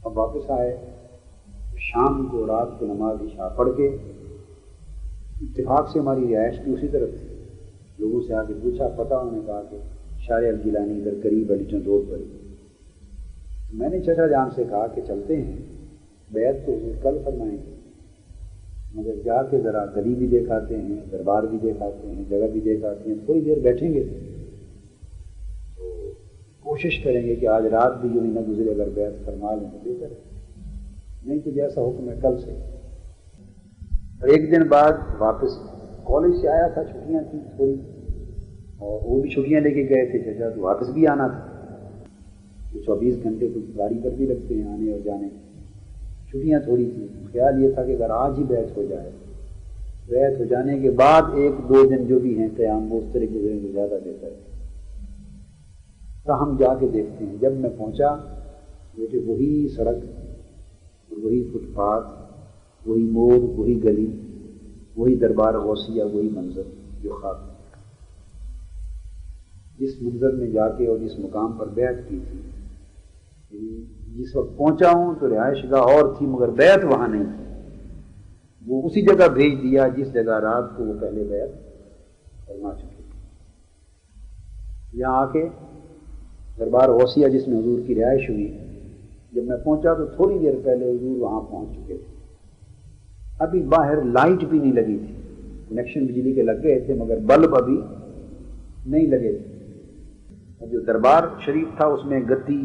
اب واپس آئے شام کو رات کو نماز عشاء پڑھ کے اتفاق سے ہماری رہائش کی اسی طرف تھی. لوگوں سے آ کے پوچھا پتہ. انہوں نے کہا کہ شارع الگیلانی ادھر قریب لٹن روڈ پر. میں نے چچا جان سے کہا کہ چلتے ہیں بیعت تو حضور کل فرمائیں گے مگر جا کے ذرا گلی بھی دیکھ آتے ہیں دربار بھی دیکھ آتے ہیں جگہ بھی دیکھ آتے ہیں. تھوڑی دیر بیٹھیں گے تو کوشش کریں گے کہ آج رات بھی یوں ہی نہ گزرے. اگر بیعت فرما لیں تو بہتر ہے. نہیں تو جیسا حکم ہے کل سے. اور ایک دن بعد واپس کالج سے آیا تھا. چھٹیاں تھیں تھوڑی اور وہ بھی چھٹیاں لے کے گئے تھے چچا تو واپس بھی آنا تھا. 24 گھنٹے تو گاڑی پر بھی رکھتے ہیں آنے اور جانے. چھٹیاں تھوڑی تھیں. خیال یہ تھا کہ اگر آج ہی بیعت ہو جائے بیعت ہو جانے کے بعد 1-2 دن جو بھی ہیں قیام وہ اس طرح گزریں گے زیادہ بہتر ہے۔ ہم جا کے دیکھتے ہیں، جب میں پہنچا بیٹے وہی سڑک، وہی فٹ پاتھ، وہی موڑ، وہی گلی، وہی دربار غوثیہ، وہی منظر جو خواب جس منظر میں جا کے اور جس مقام پر بیعت کی تھی، جس وقت پہنچا ہوں تو رہائش گاہ اور تھی مگر بیعت وہاں نہیں تھی، وہ اسی جگہ بھیج دیا جس جگہ رات کو وہ پہلے بیعت فرما چکے تھے۔ یہاں آ کے دربار غوثیہ جس میں حضور کی رہائش ہوئی، جب میں پہنچا تو تھوڑی دیر پہلے حضور وہاں پہنچ چکے تھے۔ ابھی باہر لائٹ بھی نہیں لگی تھی، کنیکشن بجلی کے لگ گئے تھے مگر بلب ابھی نہیں لگے تھے۔ اور جو دربار شریف تھا اس میں گدی،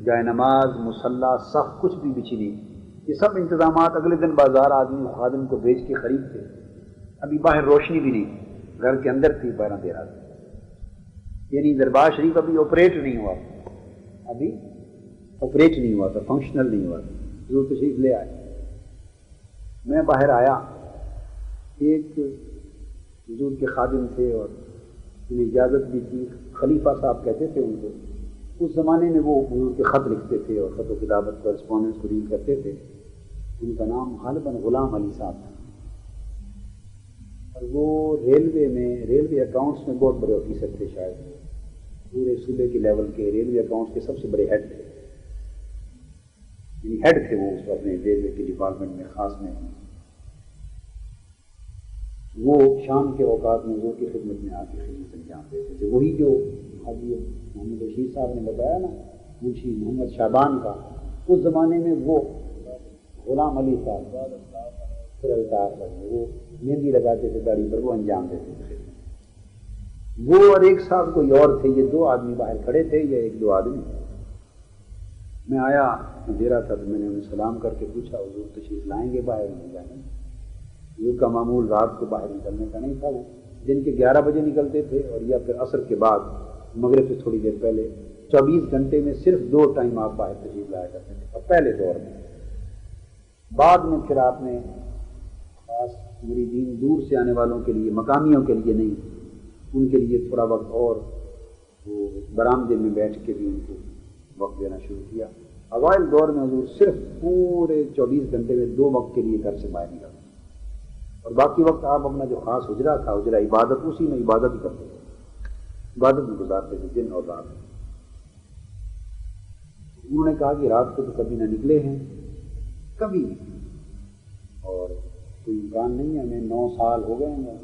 جائے نماز، مصلی، صف کچھ بھی بچھی نہیں، یہ سب انتظامات اگلے دن بازار آدمی خادم کو بھیج کے خریدتے۔ ابھی باہر روشنی بھی نہیں، گھر کے اندر تھی 12-13 دن، یعنی دربار شریف ابھی آپریٹ نہیں ہوا، ابھی آپریٹ نہیں ہوا تھا، فنکشنل نہیں ہوا تھا۔ حضور تشریف لے آئے، میں باہر آیا، ایک حضور کے خادم تھے اور انہیں اجازت بھی تھی، خلیفہ صاحب کہتے تھے ان کو، اس زمانے میں وہ حضور کے خط لکھتے تھے اور خط و کتابت کورسپونڈنس کو ڈیل کرتے تھے۔ ان کا نام غالباً غلام علی صاحب تھا، اور وہ ریلوے اکاؤنٹس میں بہت بڑے آفیسر تھے، شاید پورے صوبے کے لیول کے ریلوے اکاؤنٹس کے سب سے بڑے ہیڈ تھے، یعنی ہیڈ تھے وہ اس وقت اپنے ریلوے کے ڈپارٹمنٹ میں خاص میں۔ وہ شام کے اوقات میں حضور کی خدمت میں آ کے خدمت انجام دیتے تھے۔ وہی جو حاجی محمد رشید صاحب نے بتایا نا، منشی محمد شعبان کا، اس زمانے میں وہ غلام علی صاحب وہ مہندی لگاتے تھے داڑھی پر، وہ انجام دیتے تھے خدمت۔ وہ اور ایک صاحب کوئی اور تھے، یہ 2 آدمی باہر کھڑے تھے یا 1-2 آدمی۔ میں آیا، اندھیرا تھا، تو میں نے انہیں سلام کر کے پوچھا حضور تشریف لائیں گے باہر؟ نہیں جائیں گے۔ حضور کا معمول رات کو باہر نکلنے کا نہیں تھا، وہ دن کے 11 بجے نکلتے تھے، اور یا پھر عصر کے بعد مغرب سے تھوڑی دیر پہلے 24 گھنٹے میں صرف 2 ٹائم آپ باہر تشریف لایا کرتے تھے، اور پہلے دور میں۔ بعد میں پھر آپ نے خاص مریدین دور سے آنے والوں کے لیے، مقامیوں کے لیے نہیں، ان کے لیے تھوڑا وقت اور وہ برآمدے میں بیٹھ کے بھی ان کو وقت دینا شروع کیا۔ اوائل دور میں حضور صرف پورے 24 گھنٹے میں 2 وقت کے لیے گھر سے باہر نکلتے، اور باقی وقت آپ اپنا جو خاص حجرہ تھا، حجرہ عبادت، اسی میں عبادت ہی کرتے تھے، عبادت میں گزارتے تھے دن اور رات۔ انہوں نے کہا کہ رات کو تو کبھی نہ نکلے ہیں، کبھی نہیں، اور کوئی امکان نہیں ہے، ہمیں 9 سال ہو گئے ہیں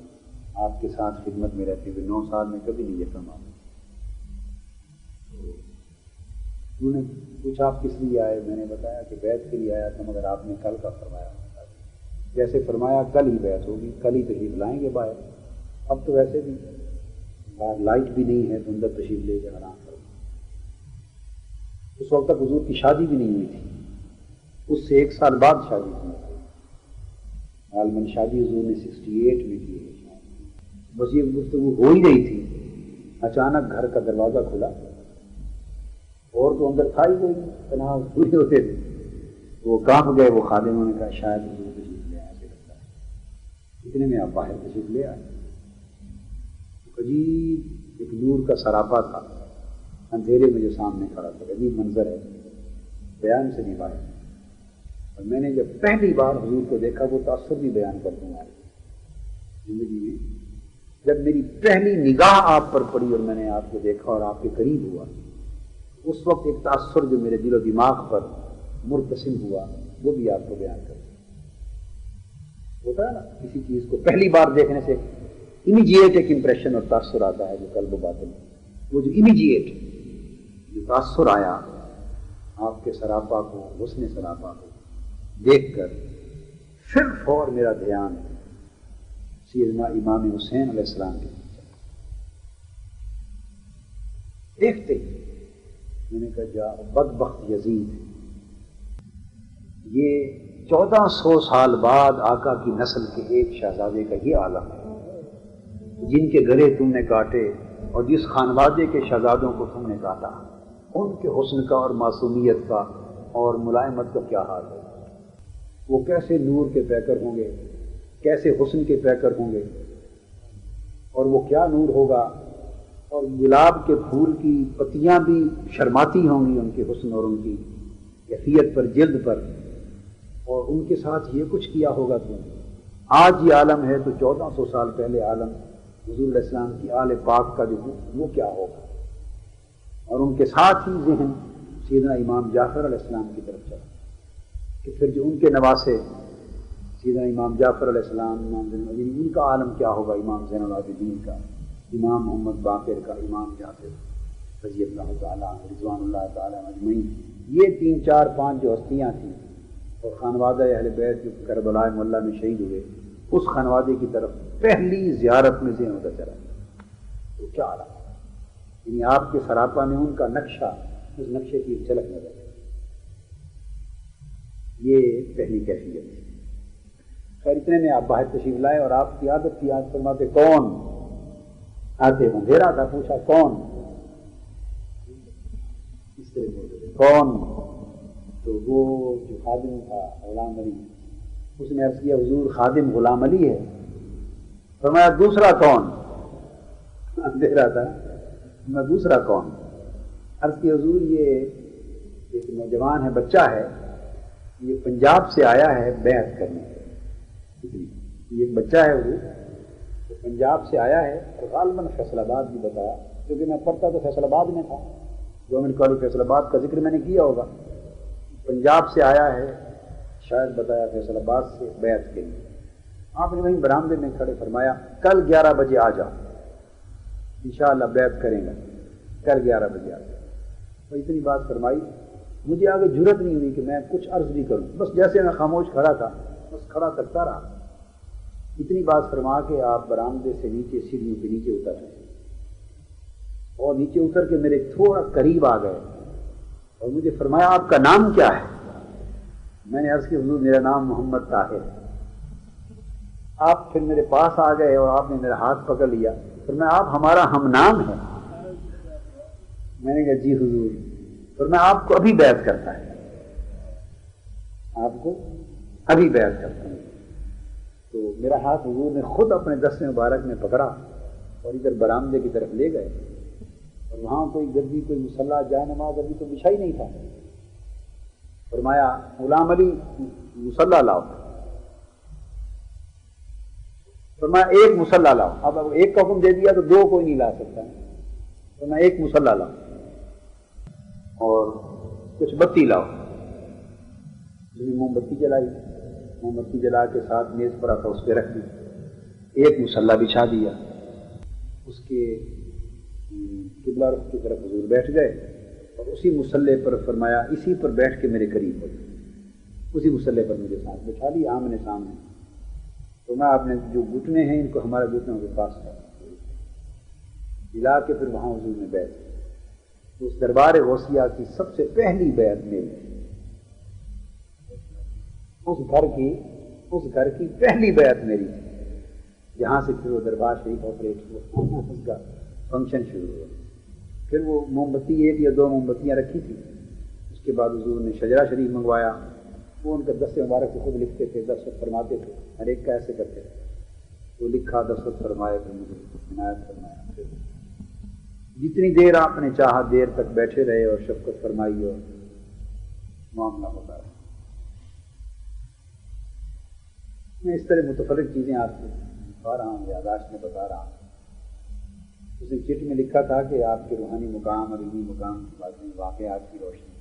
آپ کے ساتھ خدمت میں رہتے ہوئے، 9 سال میں کبھی نہیں یہ فرمایا۔ انہوں نے پوچھا آپ کس لیے آئے؟ میں نے بتایا کہ بیعت کے لیے آیا تھا، مگر آپ نے کل کا فرمایا، جیسے فرمایا کل ہی بیعت ہوگی، کل ہی تشریف لائیں گے باہر۔ اب تو ویسے بھی باہر لائٹ بھی نہیں ہے تو اندر تشریف لے کے آرام کرو۔ اس وقت تک حضور کی شادی بھی نہیں ہوئی تھی، اس سے 1 سال بعد شادی ہوئی تھی۔ غالباً شادی حضور نے 68 میں کی ہے، بس یہ گفتگو ہو ہی رہی تھی، اچانک گھر کا دروازہ کھلا، اور تو اندر تھا ہی کوئی، تنہا پورے ہوتے تھے، وہ کانپ گئے۔ وہ خادموں نے کہا شاید حضور تشریف لے آئے، ایسے لگتا ہے۔ اتنے میں آپ باہر تشریف لے آئے، عجیب ایک نور کا سراپا تھا اندھیرے میں جو سامنے کھڑا تھا، عجیب منظر ہے، بیان سے نہیں باہر۔ اور میں نے جب پہلی بار حضور کو دیکھا، وہ تاثر بھی بیان کر دوں آج زندگی میں، جب میری پہلی نگاہ آپ پر پڑی اور میں نے آپ کو دیکھا اور آپ کے قریب ہوا، اس وقت ایک تاثر جو میرے دل و دماغ پر مرتسم ہوا، وہ بھی آپ کو بیان کر دوں۔ ہوتا ہے نا کسی چیز کو پہلی بار دیکھنے سے امیجیٹ ایک امپریشن اور تاثر آتا ہے جو قلب و باطن میں، وہ جو امیجیٹ جو تاثر آیا آپ کے سراپا کو، حسن سراپا کو دیکھ کر، پھر فور میرا دھیان سیدنا امام حسین علیہ السلام کے دیکھتے ہی میں نے کہا جا بدبخت یزید، یہ 1400 سال بعد آقا کی نسل کے ایک شہزادے کا یہ عالم ہے، جن کے گلے تم نے کاٹے اور جس خانوادے کے شہزادوں کو تم نے کاٹا، ان کے حسن کا اور معصومیت کا اور ملائمت کا کیا حال ہے، وہ کیسے نور کے پیکر ہوں گے، کیسے حسن کے پیکر ہوں گے اور وہ کیا نور ہوگا، اور گلاب کے پھول کی پتیاں بھی شرماتی ہوں گی ان کے حسن اور ان کی کیفیت پر، جلد پر، اور ان کے ساتھ یہ کچھ کیا ہوگا تو آج یہ عالم ہے تو 1400 سال پہلے عالم حضور علیہ السلام کی آل پاک کا جو وہ کیا ہوگا، اور ان کے ساتھ ہی ذہن سیدنا امام جعفر علیہ السلام کی طرف چلا کہ پھر جو ان کے نواسے سیدنا امام جعفر علیہ السلام، امام زین العابدین، ان کا عالم کیا ہوگا، امام زین العابدین کا، امام محمد باقر کا، امام جعفر رضی اللہ تعالیٰ رضوان اللہ تعالیٰ اجمعین، یہ 3 4 5 جو ہستیاں تھیں، اور خانوادہ اہل بیت جو کربلا معلیٰ میں شہید ہوئے، اس خانوادے کی طرف پہلی زیارت میں ذہن ہوتا چلا، تو کیا عالم، یعنی آپ کے سراپا میں ان کا نقشہ، اس نقشے کی جھلک نظر ہے، یہ پہلی کیفیت ہے۔ خیر اتنے میں آپ باہر تشریف لائے اور آپ کی عادت کی، آج فرماتے کون آتے، اندھیرا تھا، پوچھا کون، اس طرح بولتے کون، تو وہ جو خادم تھا غلام علی، اس نے عرض کیا حضور خادم غلام علی ہے، فرمایا دوسرا کون، اندھیرا تھا، میں دوسرا کون، عرض کی حضور یہ ایک نوجوان ہے، بچہ ہے، یہ پنجاب سے آیا ہے بیعت کرنے، یہ ایک بچہ ہے حضور، تو پنجاب سے آیا ہے، اور غالباً فیصل آباد بھی بتایا، کیونکہ میں پڑھتا تو فیصل آباد میں تھا، گورنمنٹ کالج فیصل آباد کا ذکر میں نے کیا ہوگا، پنجاب سے آیا ہے، شاید بتایا فیصل آباد سے بیعت کے لیے۔ آپ نے وہیں برآمدے میں کھڑے فرمایا کل 11 بجے آ جاؤ، انشاءاللہ بیعت کریں گا، کل 11 بجے آ جاؤ۔ تو اتنی بات فرمائی، مجھے آگے جرت نہیں ہوئی کہ میں کچھ عرض بھی کروں، بس جیسے میں خاموش کھڑا تھا بس کھڑا کرتا رہا۔ اتنی بات فرما کے آپ برآمدے سے نیچے سیڑھیوں کے نیچے اتر رہے، اور نیچے اتر کے میرے تھوڑا قریب آ گئے اور مجھے فرمایا آپ کا نام کیا ہے؟ میں نے عرض کی حضور میرا نام محمد طاہر ہے۔ آپ پھر میرے پاس آ گئے اور آپ نے میرا ہاتھ پکڑ لیا، فرمایا آپ ہمارا ہم نام ہے؟ میں نے کہا جی حضور۔ فرمایا آپ کو ابھی بیعت کرتا ہے، آپ کو ابھی بیعت کرتا ہے۔ تو میرا ہاتھ حضور نے خود اپنے دست مبارک میں پکڑا اور ادھر برآمدے کی طرف لے گئے، اور وہاں کوئی گدی، کوئی مصلی، جائے نماز ابھی تو بچھا ہی نہیں تھا۔ فرمایا غلام علی مصلی لاؤ، فرمایا ایک مصلی لاؤ، اب ایک کا حکم دے دیا تو 2 کوئی نہیں لا سکتا، فرمایا ایک مصلی لاؤ اور کچھ بتی لاؤ۔ موم بتی جلائی، موم بتی جلا کے ساتھ میز پڑا تھا اس پہ رکھ دی، ایک مصلی بچھا دیا، اس کے قبلہ رخ کی طرف حضور بیٹھ گئے، اور اسی مصلی پر فرمایا اسی پر بیٹھ کے میرے قریب ہو جائے، اسی مصلی پر مجھے ساتھ بچھا لیا آمنے سامنے۔ تو میں آپ نے جو گھٹنے ہیں ان کو ہمارے گھٹنوں کے پاس ملا کے پھر وہاں حضور میں بیٹھ، اس دربار غوثیہ کی سب سے پہلی بیعت میری، اس گھر کی پہلی بیعت میری، جہاں سے پھر وہ دربار شریف آپریٹ ہوا، اس کا فنکشن شروع ہوا۔ پھر وہ موم بتی 1 یا 2 موم بتیاں رکھی تھی، اس کے بعد حضور نے شجرہ شریف منگوایا، وہ ان کا دست مبارک سے خود لکھتے تھے، دستخط فرماتے تھے، ہر ایک کا ایسے کرتے تھے، وہ لکھا، دستخط فرمایا، پھر مجھے عنایت فرمایا۔ پھر جتنی دیر آپ نے چاہا دیر تک بیٹھے رہے اور شفقت فرمائی اور معاملہ ہوتا رہا۔ میں اس طرح متفرق چیزیں آپ کو بتا رہا ہوں، یادداشت میں بتا رہا ہوں۔ اس نے چٹ میں لکھا تھا کہ آپ کے روحانی مقام اور علمی مقام کی باتیں، واقعات کی روشنی۔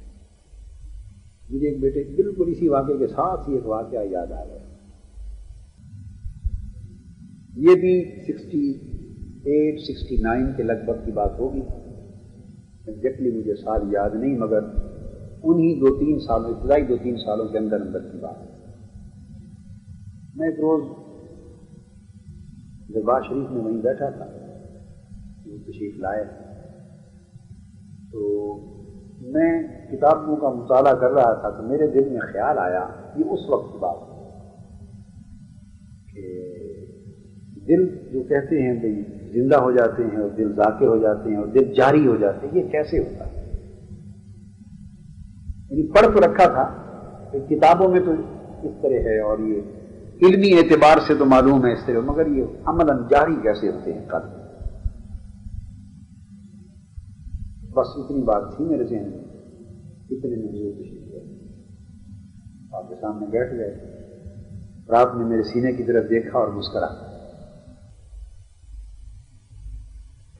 مجھے ایک بیٹے بالکل اسی واقعے کے ساتھ ہی ایک واقعہ یاد آ گیا، یہ بھی 68-69 کے لگ بھگ کی بات ہوگی، ایگزیکٹلی مجھے سال یاد نہیں، مگر انہی 2-3 سالوں، ابتدائی 2-3 سالوں کے اندر کی بات ہے۔ میں ایک روز دربار شریف میں وہیں بیٹھا تھا، وہ تشریف لائے، تو میں کتابوں کا مطالعہ کر رہا تھا، تو میرے دل میں خیال آیا، یہ اس وقت کی بات ہے کہ دل جو کہتے ہیں بھائی زندہ ہو جاتے ہیں اور دل ذاکر ہو جاتے ہیں اور دل جاری ہو جاتے ہیں، یہ کیسے ہوتا ہے؟ یعنی پڑھ تو رکھا تھا کہ کتابوں میں تو اس طرح ہے اور یہ علمی اعتبار سے تو معلوم ہے اس طرح، مگر یہ عملاً جاری کیسے ہوتے ہیں قلب؟ بس اتنی بات تھی میرے ذہن میں، اتنے میں حضور تشریف لے آپ کے سامنے بیٹھ گئے، رات نے میرے سینے کی طرف دیکھا اور مسکرا۔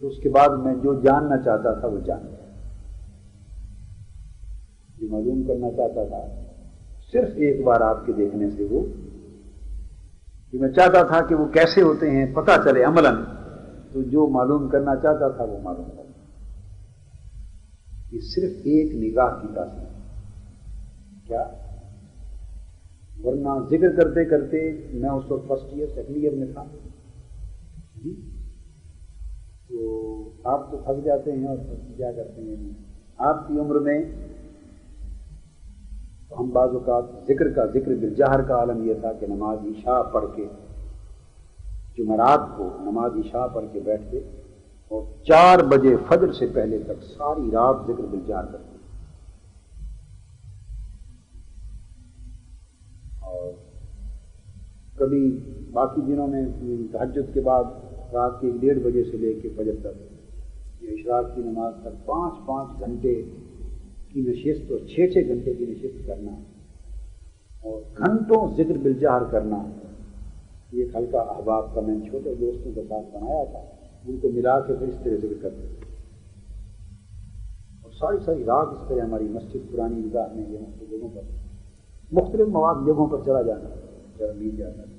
تو اس کے بعد میں جو جاننا چاہتا تھا وہ جان گیا، جو معلوم کرنا چاہتا تھا صرف ایک بار آپ کے دیکھنے سے وہ، جو میں چاہتا تھا کہ وہ کیسے ہوتے ہیں پتہ چلے عملاً، تو جو معلوم کرنا چاہتا تھا وہ معلوم کر، یہ صرف ایک نگاہ کی تاثیر کیا؟ ورنہ ذکر کرتے کرتے میں اس وقت فرسٹ ایئر سیکنڈ ایئر میں تھا، تو آپ تو تھک جاتے ہیں اور کیا کرتے ہیں آپ کی عمر میں، تو ہم بعض اوقات ذکر بالجہر کا عالم یہ تھا کہ نماز عشاء پڑھ کے جمعرات کو نماز عشاء پڑھ کے بیٹھتے اور 4 بجے فجر سے پہلے تک ساری رات ذکر بالجہر کرتے، اور کبھی باقی دنوں میں تہجد کے بعد رات کے 1-1:30 بجے سے لے کے فجر تک یہ اشراق کی نماز تک 5-5 گھنٹے کی نشست اور 6-6 گھنٹے کی نشست کرنا اور گھنٹوں ذکر بالجہر کرنا، یہ ہلکا احباب کا میں چھوٹے دوستوں کے ساتھ بنایا تھا، ان کو ملا کے پھر اس طرح ذکر کرتے تھے، اور ساری رات اس طرح ہماری مسجد پرانی عیدگاہ میں یہ مختلف جگہوں پر مختلف مواد جگہوں پر چلا جانا مل جاتا تھا،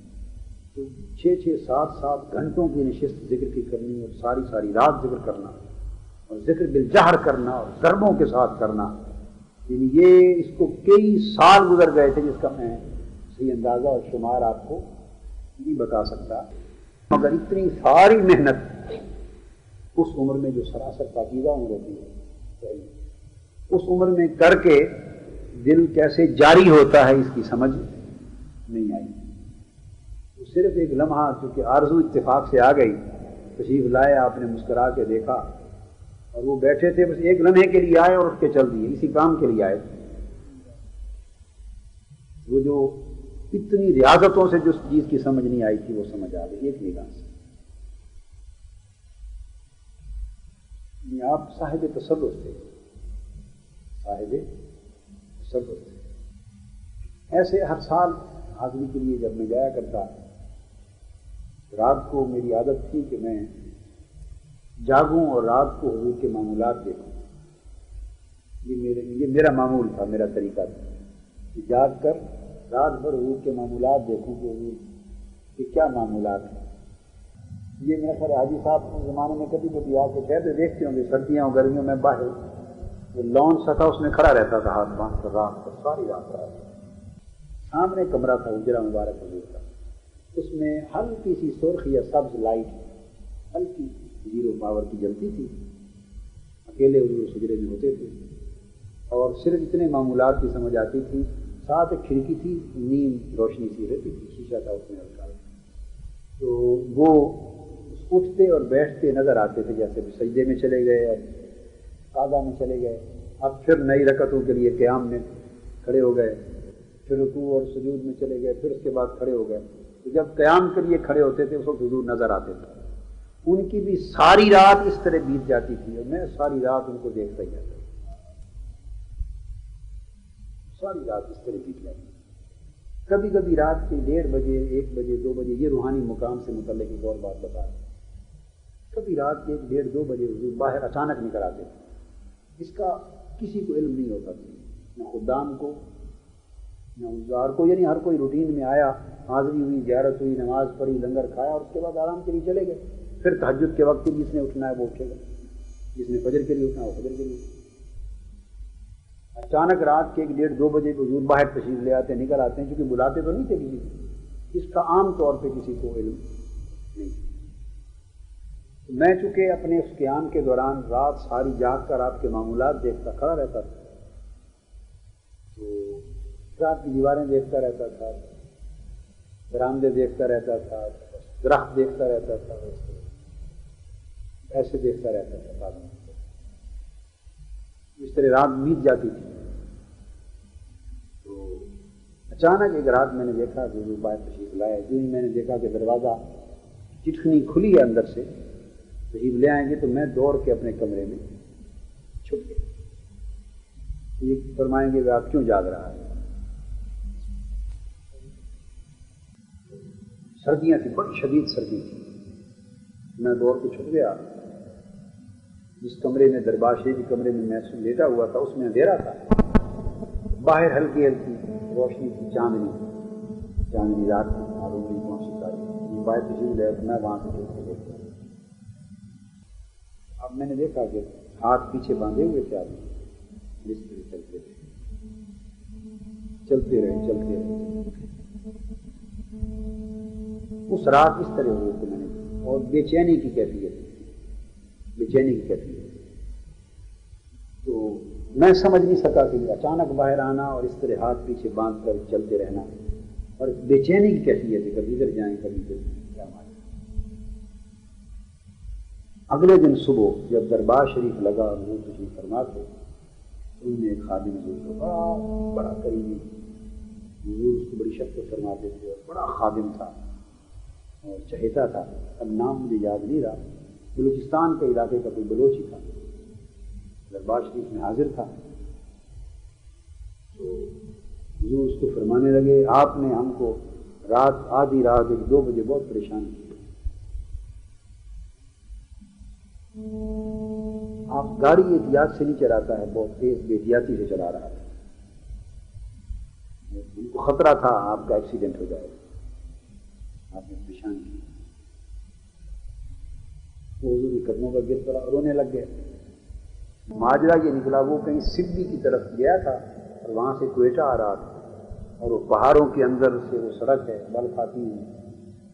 تو 6-7 گھنٹوں کی نشست ذکر کی کرنی اور ساری رات ذکر کرنا اور ذکر بالجہر کرنا اور ضربوں کے ساتھ کرنا، یعنی یہ اس کو کئی سال گزر گئے تھے جس کا میں صحیح اندازہ اور شمار آپ کو نہیں بتا سکتا، مگر اتنی ساری محنت اس عمر میں جو سراسر پاکیزہ عمر ہوتی ہے اس عمر میں کر کے دل کیسے جاری ہوتا ہے اس کی سمجھ نہیں آئی، صرف ایک لمحہ چونکہ آرزو اتفاق سے آ گئی، تشریف لائے، آپ نے مسکرا کے دیکھا اور وہ بیٹھے تھے، بس ایک لمحے کے لیے آئے اور اٹھ کے چل دیے، اسی کام کے لیے آئے، وہ جو اتنی ریاضتوں سے جس چیز کی سمجھ نہیں آئی تھی وہ سمجھ آ گئی ایک نگاہ سے۔ آپ صاحب تصرف تھے، ایسے ہر سال حاضری کے لیے جب میں جایا کرتا، رات کو میری عادت تھی کہ میں جاگوں اور رات کو حضور کے معمولات دیکھوں، یہ میرا معمول تھا، میرا طریقہ تھا کہ جاگ کر رات بھر حضور کے معمولات دیکھوں کہ حضور کے کیا معمولات ہیں۔ یہ میرا خیال حاجی صاحب کے زمانے میں کبھی آپ کو شہر دیکھتے ہوں گے، سردیاں اور گرمیوں میں باہر وہ لان سا تھا، اس میں کھڑا رہتا تھا ہاتھ باندھ کر رات کو، ساری رات رہا، سامنے کمرہ تھا اجرا مبارک حضور کا، اس میں ہلکی سی سرخ یا سبز لائٹ ہلکی 0 پاور کی جلتی تھی، اکیلے حضور سجرے میں ہوتے تھے اور صرف اتنے معمولات کی سمجھ آتی تھی، ساتھ ایک کھڑکی تھی، نیم روشنی سی رہتی تھی، شیشہ تھا اس میں ہلکا، تو وہ اٹھتے اور بیٹھتے نظر آتے تھے، جیسے سجدے میں چلے گئے اور قعدہ میں چلے گئے، اب پھر نئی رکعتوں کے لیے قیام میں کھڑے ہو گئے، پھر رکوع اور سجود میں چلے گئے، پھر اس کے بعد کھڑے ہو گئے، تو جب قیام کے لیے کھڑے ہوتے تھے اس وقت حضور نظر آتے تھے، ان کی بھی ساری رات اس طرح بیت جاتی تھی اور میں ساری رات ان کو دیکھتا ہی جاتا، ساری رات اس طرح بیت جاتی، کبھی کبھی رات کے 1:30 بجے 1 بجے 2 بجے، یہ روحانی مقام سے متعلق ایک اور بات بتا رہے، کبھی رات کے 1 1:30 2 بجے حضور باہر اچانک نکل آتے تھے، اس کا کسی کو علم نہیں ہوتا تھا، نہ خدام کو نہ حضار کو، یعنی ہر کوئی روٹین میں آیا، حاضری ہوئی، زیارت ہوئی، نماز پڑھی، لنگر کھایا اور اس کے بعد آرام کے لیے چلے گئے، پھر تہجد کے وقت جس نے اٹھنا ہے وہ اٹھے گا، جس نے فجر کے لیے اٹھنا ہے وہ فجر کے لیے۔ اچانک رات کے 1 1:30 2 بجے حضور باہر تشریف لے آتے، نکل آتے ہیں، کیونکہ بلاتے تو نہیں تھے کسی کو، اس کا عام طور پہ کسی کو علم نہیں۔ میں چونکہ اپنے اس قیام کے دوران رات ساری جاگ کر آپ کے معمولات دیکھتا کھڑا رہتا تھا، تو رات کی دیواریں دیکھتا رہتا تھا، برآمدے دیکھتا رہتا تھا، درخت دیکھتا رہتا تھا، ایسے دیکھتا رہتا تھا، اس طرح رات بیت جاتی تھی۔ تو اچانک ایک رات میں نے دیکھا کہ وہ باہر تشریف لائے، جو ہی میں نے دیکھا کہ دروازہ چٹکنی کھلی ہے اندر سے، تشریف لے آئیں گے، تو میں دوڑ کے اپنے کمرے میں چھپ گیا۔ یہ فرمائیں گے کہ آپ کیوں جاگ رہا ہے؟ سردیاں تھیں، بڑی شدید سردی تھی، میں دوڑ کے چھپ گیا۔ جس کمرے میں دربار شریف کے کمرے میں میں لیٹا ہوا تھا اس میں اندھیرا تھا، باہر ہلکی ہلکی روشنی تھی، چاندنی رات کی معلوم نہیں کون سی تاریخ، باہر تشریف لے میں وہاں سے دیکھ کے دیکھتا۔ اب میں نے دیکھا کہ ہاتھ پیچھے باندھے ہوئے تھے آدمی، بستر چلتے رہے۔ اس رات اس طرح ہوئے کہ میں نے، اور بے چینی کی کیفیت، تو میں سمجھ نہیں سکا کہ اچانک باہر آنا اور اس طرح ہاتھ پیچھے باندھ کر چلتے رہنا، اور بے چینی کی کیفیت ہے، کبھی ادھر جائیں کبھی ادھر کیا مانے۔ اگلے دن صبح جب دربار شریف لگا اور وہ تشریف فرما تھے، انہوں نے ایک خادم حضور کو بڑا قریبی، حضور اس کو بڑی شفقت فرماتے تھے اور بڑا خادم تھا اور چہیتا تھا، اب نام مجھے یاد نہیں رہا، بلوچستان کے علاقے کا کوئی بلوچ ہی تھا، دربار شریف میں حاضر تھا۔ تو حضور اس کو فرمانے لگے، آپ نے ہم کو رات آدھی رات 1-2 بجے بہت پریشان کیا، آپ گاڑی احتیاط سے نہیں چلاتا ہے، بہت تیز بے احتیاطی سے چلا رہا تھا، ان کو خطرہ تھا آپ کا ایکسیڈنٹ ہو جائے، آپ نے پریشان کیا۔ وہ حضور کے قدموں پر گر پڑا، رونے لگ گئے۔ ماجرا یہ نکلا، وہ کہیں سدھی کی طرف گیا تھا اور وہاں سے کوئٹہ آ رہا تھا، اور وہ پہاڑوں کے اندر سے وہ سڑک ہے، بل کھاتی ہوئی،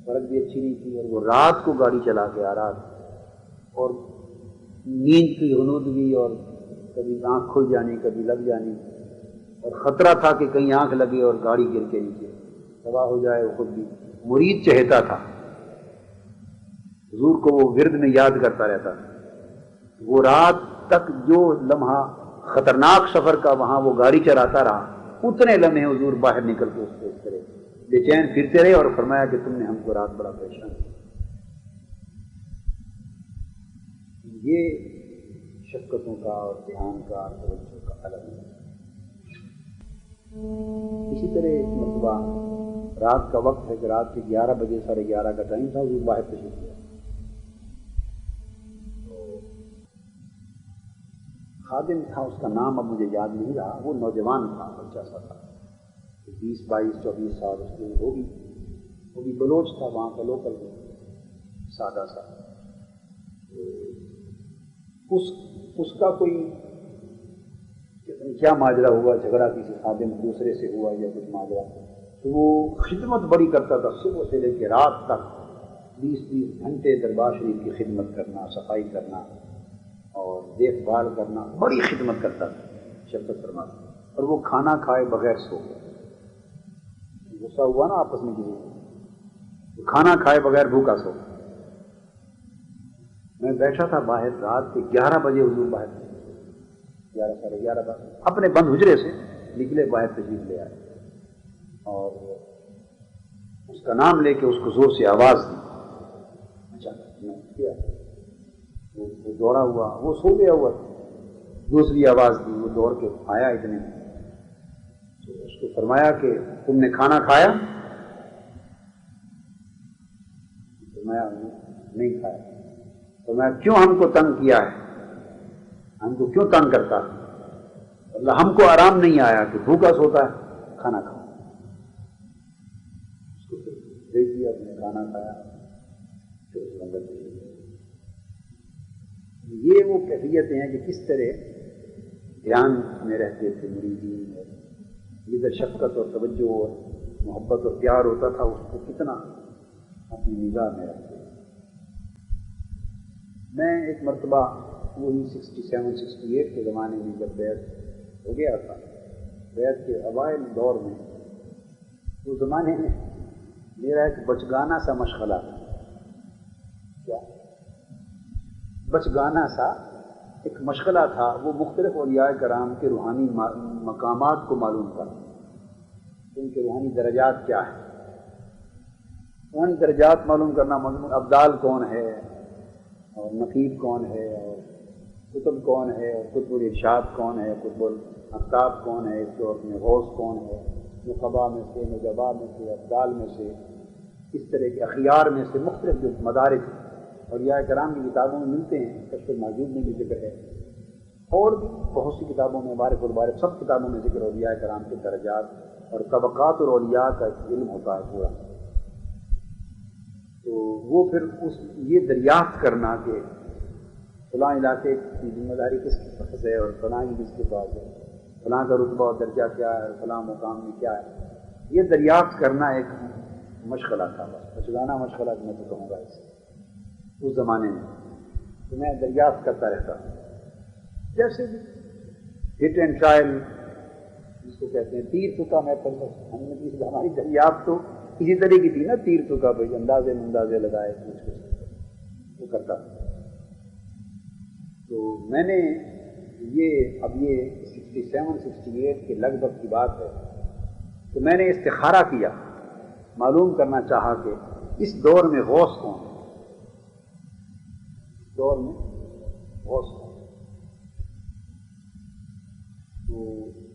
سڑک بھی اچھی نہیں تھی، اور وہ رات کو گاڑی چلا کے آ رہا تھا، اور نیند کی غنودگی، اور کبھی آنکھ کھل جانی کبھی لگ جانی، اور خطرہ تھا کہ کہیں آنکھ لگے اور گاڑی گر کے نیچے تباہ ہو جائے۔ وہ خود بھی مرید چہتا تھا، حضور کو وہ ورد میں یاد کرتا رہتا تھا۔ وہ رات تک جو لمحہ خطرناک سفر کا وہاں وہ گاڑی چلاتا رہا، اتنے لمحے حضور باہر نکل کے اس کو اس طرح بے چین پھرتے رہے اور فرمایا کہ تم نے ہم کو رات بڑا پریشان کیا۔ یہ شفقتوں کا اور دھیان کا اور توجہ کا الگ ہے۔ اسی طرح ایک مرتبہ رات کا وقت ہے کہ رات کے 11 بجے 11:30 کا ٹائم تھا، حضور باہر تشریف لے آئے۔ خادم تھا، اس کا نام اب مجھے یاد نہیں رہا، وہ نوجوان تھا، بچہ سا تھا، 20 22 24 سال اس کی ہوگی، وہ بھی بلوچ تھا، وہاں کا لوکل سادہ سا۔ اس کا کوئی کیا ماجرا ہوا، جھگڑا کسی خادم دوسرے سے ہوا یا کچھ ماجرا، تو وہ خدمت بڑی کرتا تھا، صبح سے لے کے رات تک 20 گھنٹے دربار شریف کی خدمت کرنا، صفائی کرنا اور دیکھ بھال کرنا، بڑی خدمت کرتا تھا، شفقت فرماتا، اور وہ کھانا کھائے بغیر سو گیا۔ غصہ ہوا نا آپس میں کسی کو، کھانا کھائے بغیر بھوکا سو۔ میں بیٹھا تھا باہر، رات کے 11 بجے حضور باہر، 11 ساڑھے 11 بجے اپنے بند حجرے سے نکلے، باہر تشریف لے آئے، اور اس کا نام لے کے اس کو زور سے آواز دی۔ وہ دوڑا ہوا، وہ سو گیا ہوا، دوسری آواز دی، وہ دوڑ کے آیا اتنے میں، تو اس کو فرمایا کہ تم نے کھانا کھایا؟ فرمایا نہیں کھایا۔ فرمایا کیوں ہم کو تنگ کیا ہے، ہم کو کیوں تنگ کرتا؟ اللہ ہم کو آرام نہیں آیا کہ بھوکا سوتا ہے، کھانا کھا۔ اس کو دے دیا، اپنے کھانا کھایا، پھر اس کو اندر دے۔ یہ وہ کیفیتیں ہیں کہ کس طرح دھیان میں رہتے تھے مریدین، اور ادھر شفقت اور توجہ اور محبت اور پیار ہوتا تھا، اس کو کتنا اپنی نگاہ میں رکھتے۔ میں ایک مرتبہ وہی 67-68 کے زمانے میں جب بیعت ہو گیا تھا، بیعت کے اوائل دور میں، اس زمانے میں میرا ایک بچگانہ سا مشغلہ تھا۔ کیا بچگانہ سا ایک مشغلہ تھا، وہ مختلف اولیاء کرام کے روحانی مقامات کو معلوم کرنا۔ ان کے روحانی درجات کیا ہیں. روحانی درجات معلوم کرنا مضمون ابدال کون ہے اور نقیب کون ہے اور قطب کون ہے اور قطب الارشاد کون ہے، قطب الاقطاب کون ہے، اس دور میں غوث کون ہے، نقبا میں سے، نجبا میں سے، ابدال میں سے، اس طرح کے اخیار میں سے مختلف جو مدارک اولیاء کرام کی کتابوں میں ملتے ہیں. کشف المحجوب میں بھی ذکر ہے اور بھی بہت سی کتابوں میں، معارف البارف سب کتابوں میں ذکر اولیاء کرام کے درجات اور طبقات اور اولیاء کا علم ہوتا ہے پورا. تو وہ پھر یہ دریافت کرنا کہ فلاں علاقے کی ذمہ داری کس کے پاس ہے اور فلاں کی کس کے پاس ہے، فلاں کا رتبہ اور درجہ کیا ہے، فلاں مقام میں کیا ہے، یہ دریافت کرنا ایک مشغلہ تھا، بچگانہ مشغلہ میں تو کہوں گا. اس زمانے میں تو میں دریافت کرتا رہتا ہوں. جیسے بھی ہٹ اینڈ ٹرائل جس کو کہتے ہیں، تیر چکا میں ہماری دریافت تو اسی طرح کی تھی نا، تیر چکا بھائی اندازے مندازے لگائے وہ کرتا. تو میں نے اب یہ 67-68 کے لگ بھگ کی بات ہے، تو میں نے استخارہ کیا، معلوم کرنا چاہا کہ اس دور میں غوث کون ہے، اس دور میں غوث کون ہے. تو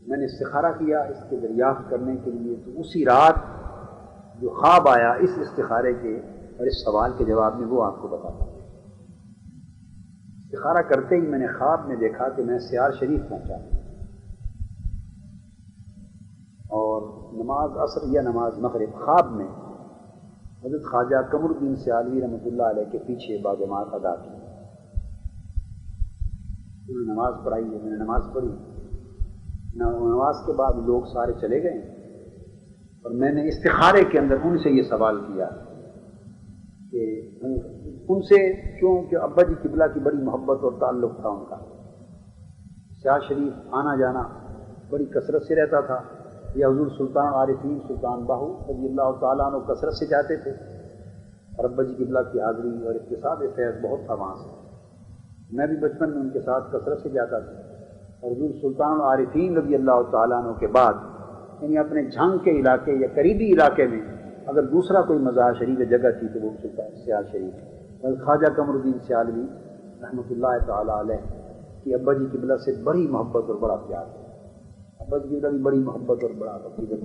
میں نے استخارہ کیا اس کے دریافت کرنے کے لیے. تو اسی رات جو خواب آیا اس استخارے کے اور اس سوال کے جواب میں وہ آپ کو بتاتا ہوں. استخارہ کرتے ہی میں نے خواب میں دیکھا کہ میں سیار شریف پہنچا اور نماز عصر یا نماز مغرب خواب میں حضرت خواجہ قمر الدین سیالوی رحمۃ اللہ علیہ کے پیچھے باجماعت ادا کی. انہوں نے نماز پڑھائی ہے، میں نے نماز پڑھی. نماز کے بعد لوگ سارے چلے گئے اور میں نے استخارے کے اندر ان سے یہ سوال کیا کہ ان سے کیونکہ ابا جی قبلہ کی بڑی محبت اور تعلق تھا ان کا. سیاح شریف آنا جانا بڑی کثرت سے رہتا تھا. یا حضور سلطان عارفین سلطان باہو رضی اللہ تعالیٰ عنہ کثرت سے جاتے تھے اور ابا جی قبلہ کی حاضری اور اقتصاد فیض بہت تھا وہاں سے. میں بھی بچپن میں ان کے ساتھ کثرت سے جاتا تھا. اور حضور سلطان عارفین رضی اللہ تعالیٰ عنہ کے بعد یعنی اپنے جھنگ کے علاقے یا قریبی علاقے میں اگر دوسرا کوئی مزار شریف جگہ تھی تو وہ سیال شریف. خواجہ قمر الدین سیالوی رحمۃ اللہ تعالیٰ علیہ کی ابا جی قبلہ سے بڑی محبت اور بڑا پیار ہے. ابا جی قبلہ بھی بڑی محبت اور بڑا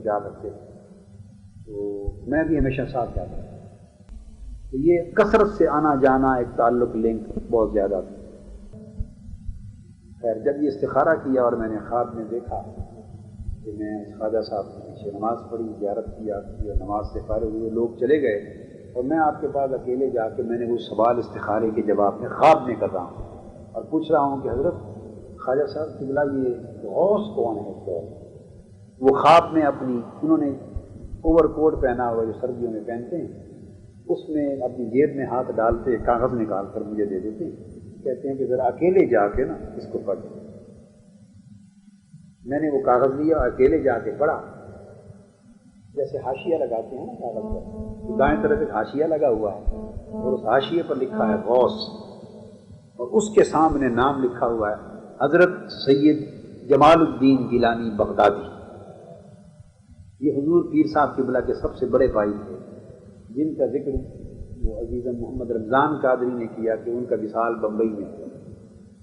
پیار رکھتے تھے. تو میں بھی ہمیشہ ساتھ جاتا تھا. تو یہ کثرت سے آنا جانا ایک تعلق لنک بہت زیادہ تھا. خیر جب یہ استخارہ کیا اور میں نے خواب میں دیکھا کہ میں خواجہ صاحب کے پیچھے نماز پڑھی، زیارت کی آپ کی اور نماز سے فارغ ہوئے لوگ چلے گئے اور میں آپ کے پاس اکیلے جا کے میں نے وہ سوال استخارے کے جواب میں خواب میں کر رہا ہوں اور پوچھ رہا ہوں کہ حضرت خواجہ صاحب قبلہ یہ غوث کون ہے اس دور؟ وہ خواب میں انہوں نے اوور کوٹ پہنا ہوا جو سردیوں میں پہنتے ہیں، اس میں اپنی جیب میں ہاتھ ڈالتے کاغذ نکال کر مجھے دے دیتے ہیں، کہتے ہیں کہ ذرا اکیلے جا کے نا اس کو پڑھ. میں نے وہ کاغذ لیا اور اکیلے جا کے پڑھا. جیسے حاشیہ لگاتے ہیں نا کاغذ پر، دائیں طرف ایک حاشیہ لگا ہوا ہے اور اس حاشیے پر لکھا ہے غوث اور اس کے سامنے نام لکھا ہوا ہے حضرت سید جمال الدین گیلانی بغدادی. یہ حضور پیر صاحب قبلہ کے سب سے بڑے بھائی تھے جن کا ذکر وہ عزیز محمد رمضان قادری نے کیا کہ ان کا وصال بمبئی میں تھا.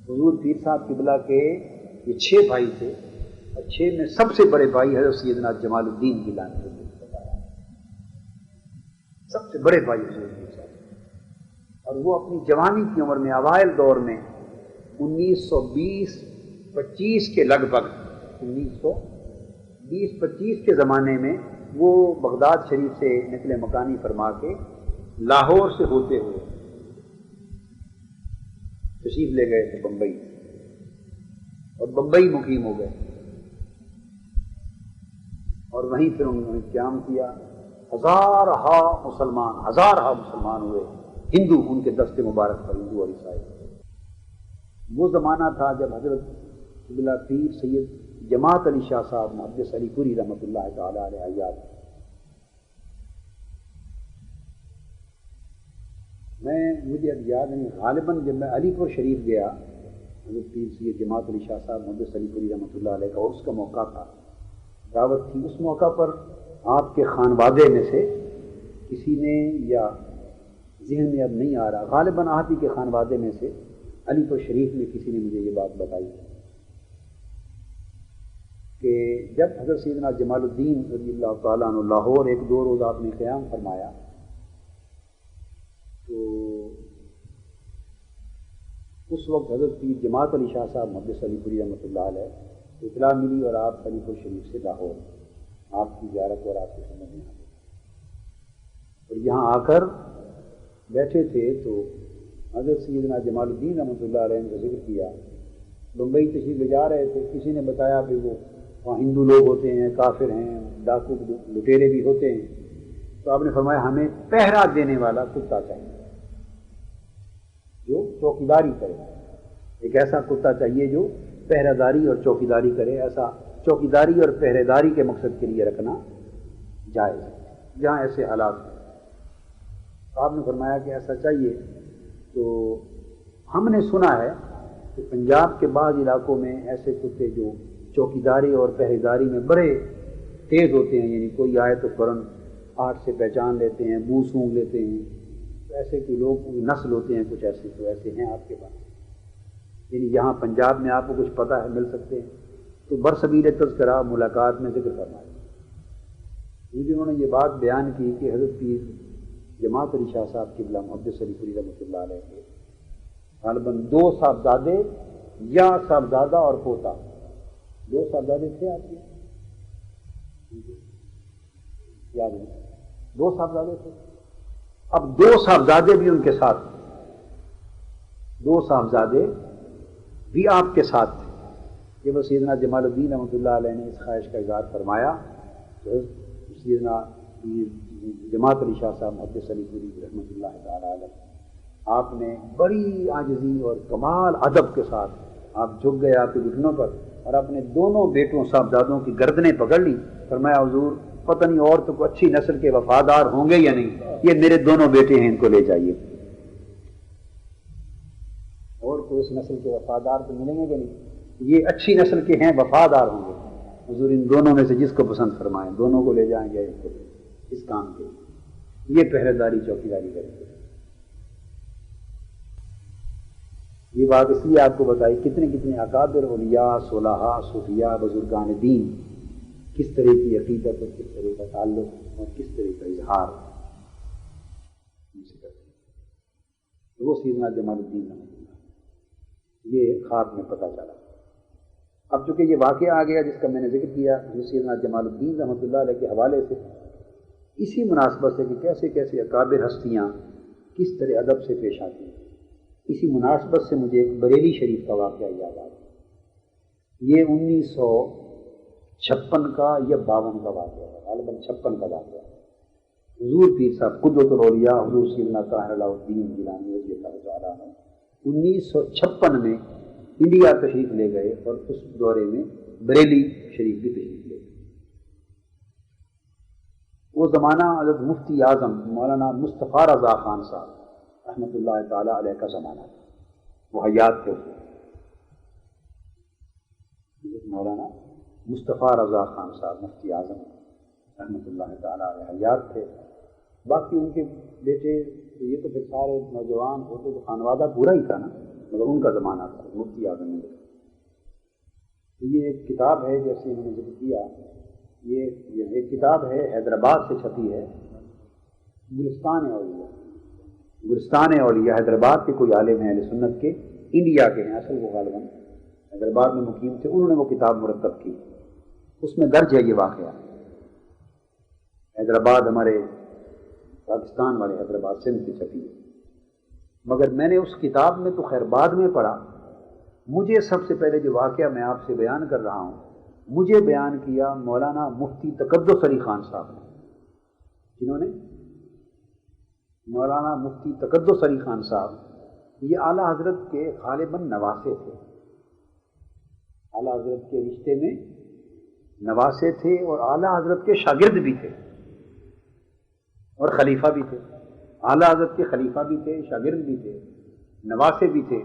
حضور پیر صاحب قبلہ کے یہ 6 بھائی تھے اور 6 میں سب سے بڑے بھائی حضرت سیدنا جمال الدین گیلانی نے بتایا، سب سے بڑے بھائی حضور پیر صاحب. اور وہ اپنی جوانی کی عمر میں اوائل دور میں 1920-25 کے لگ بھگ 1920-25 کے زمانے میں وہ بغداد شریف سے نقل مکانی فرما کے لاہور سے ہوتے ہوئے تشریف لے گئے تھے بمبئی اور بمبئی مقیم ہو گئے اور وہیں پھر انہوں نے قیام کیا. ہزارہا مسلمان ہوئے ہندو ان کے دست مبارک پر، ہندو اور عیسائی. وہ زمانہ تھا جب حضرت قبلہ پیر سید جماعت علی شاہ صاحب محدث علی پوری رحمۃ اللہ تعالیٰ علیہ حیات. مجھے اب یاد نہیں، غالباً جب میں علی پور شریف گیا حضرت پیر سید جماعت علی شاہ صاحب محدث علی پوری رحمۃ اللہ علیہ کا عرس کا موقع تھا، دعوت تھی، اس موقع پر آپ کے خانوادے میں سے کسی نے، یا ذہن میں اب نہیں آ رہا، غالباً آپ ہی کے خانوادے میں سے علی پور شریف میں کسی نے مجھے یہ بات بتائی کہ جب حضرت سیدنا جمال الدین رضی اللہ تعالیٰ عنہ لاہور 1-2 روز آپ نے قیام فرمایا، تو اس وقت حضرت پیر جماعت علی شاہ صاحب محدث علی پوری رحمۃ اللہ علیہ اطلاع ملی، اور آپ علی پور شریف سے لاہور آپ کی زیارت اور آپ کی سمجھ میں آ گئی، اور یہاں آ کر بیٹھے تھے تو حضرت سیدنا جمال الدین رحمۃ اللہ علیہ نے ذکر کیا، بمبئی تشریف لے جا رہے تھے، کسی نے بتایا کہ وہ وہاں ہندو لوگ ہوتے ہیں، کافر ہیں، ڈاکو لٹیرے بھی ہوتے ہیں، تو آپ نے فرمایا ہمیں پہرا دینے والا کتا چاہیے جو چوکیداری کرے، ایک ایسا کتا چاہیے جو پہرہ داری اور چوکیداری کرے، ایسا چوکیداری اور پہرے داری کے مقصد کے لیے رکھنا جائز ہے جہاں ایسے حالات ہیں۔ آپ نے فرمایا کہ ایسا چاہیے، تو ہم نے سنا ہے کہ پنجاب کے بعض علاقوں میں ایسے کتے جو چوکیداری اور پہرے داری میں بڑے تیز ہوتے ہیں، یعنی کوئی آئے تو فوراً آٹھ سے پہچان لیتے ہیں، بو سونگھ لیتے ہیں، تو ایسے کوئی لوگ نسل ہوتے ہیں کچھ ایسے، تو ایسے ہیں آپ کے پاس، یعنی یہاں پنجاب میں آپ کو کچھ پتہ ہے، مل سکتے ہیں، تو برسبیل تذکرہ ملاقات میں ذکر فرمایا۔ مجھے انہوں نے یہ بات بیان کی کہ حضرت پیر جماعت علی شاہ صاحب قبلہ محدث علی پوری رحمۃ اللہ علیہ کے غالباً 2 صاحبزادے یا صاحبزادہ اور پوتا، 2 صاحبزادے تھے آپ کے یاد ہے؟ 2 صاحبزادے تھے، اب 2 صاحبزادے بھی ان کے ساتھ، 2 صاحبزادے بھی آپ کے ساتھ تھے کہ وہ سیدنا جمال الدین رحمۃ اللہ علیہ نے اس خواہش کا اظہار فرمایا، تو سیدنا جماعت علی شاہ صاحب محدث علی پوری رحمۃ اللہ تعالیٰ علیہ آپ نے بڑی عاجزی اور کمال ادب کے ساتھ آپ جھک گئے آپ کے گھٹنوں پر، اور اپنے دونوں بیٹوں صاحبزادوں کی گردنیں پکڑ لی، فرمایا حضور پتہ نہیں اور تو کوئی اچھی نسل کے وفادار ہوں گے یا نہیں، یہ میرے دونوں بیٹے ہیں، ان کو لے جائیے، اور کوئی اس نسل کے وفادار تو ملیں گے کہ نہیں، یہ اچھی نسل کے ہیں، وفادار ہوں گے، حضور ان دونوں میں سے جس کو پسند فرمائیں، دونوں کو لے جائیں گے اس کام کے، یہ پہرے داری چوکیداری کریں گے۔ یہ بات اس لیے آپ کو بتائی کتنے کتنے اکابر اولیاء، صلحاء، صوفیاء، بزرگان دین کس طرح کی عقیدت اور کس طرح کا تعلق اور کس طرح کا اظہار ان سے کرتے ہیں، وہ سیدنا جمال الدین رحمۃ اللہ یہ خواب میں پتہ چلا۔ اب چونکہ یہ واقعہ آ گیا جس کا میں نے ذکر کیا سیدنا جمال الدین رحمۃ اللہ علیہ کے حوالے سے، اسی مناسبت سے کہ کیسے کیسے اکابر ہستیاں کس طرح ادب سے پیش آتی ہیں، اسی مناسبت سے مجھے ایک بریلی شریف کا واقعہ یاد آ گیا۔ یہ 1956 کا یا 52 کا واقعہ ہے، غالباً 56 کا واقعہ ہے۔ حضور پیر صاحب قدوۃ الاولیاء حضور سیدنا طاہر علاء الدین گیلانی رضی اللہ تعالیٰ عنہ 1956 میں انڈیا تشریف لے گئے، اور اس دورے میں بریلی شریف بھی تشریف لے گئے۔ وہ زمانہ حضرت مفتی اعظم مولانا مصطفیٰ رضا خان صاحب رحمۃ اللہ تعالیٰ علیہ کا زمانہ تھا، وہ حیات تھے، مولانا مصطفیٰ رضا خان صاحب مفتی اعظم رحمۃ اللہ تعالیٰ علیہ حیات تھے، باقی ان کے بیٹے یہ تو پھر سارے نوجوان ہوتے تو خانوادہ پورا ہی تھا نا، مگر ان کا زمانہ تھا مفتی اعظم نے۔ تو یہ ایک کتاب ہے جیسے انہوں نے ذکر کیا، یہ ایک کتاب ہے حیدرآباد سے چھپی ہے، گلستان اولیاء حیدرآباد کے کوئی عالم ہیں اہل سنت کے، انڈیا کے ہیں، اصل وہ غالباً حیدرآباد میں مقیم تھے، انہوں نے وہ کتاب مرتب کی، اس میں درج ہے یہ واقعہ۔ حیدرآباد ہمارے پاکستان والے حیدرآباد سندھ سے چھپی ہے، مگر میں نے اس کتاب میں تو خیر بعد میں پڑھا، مجھے سب سے پہلے جو واقعہ میں آپ سے بیان کر رہا ہوں مجھے بیان کیا مولانا مفتی تقدس علی خان صاحب نے، جنہوں نے مولانا مفتی تقدس علی خان صاحب یہ اعلیٰ حضرت کے غالباً نواسے تھے، اعلیٰ حضرت کے رشتے میں نواسے تھے، اور اعلیٰ حضرت کے شاگرد بھی تھے اور خلیفہ بھی تھے، اعلیٰ حضرت کے خلیفہ بھی تھے، شاگرد بھی تھے، نواسے بھی تھے۔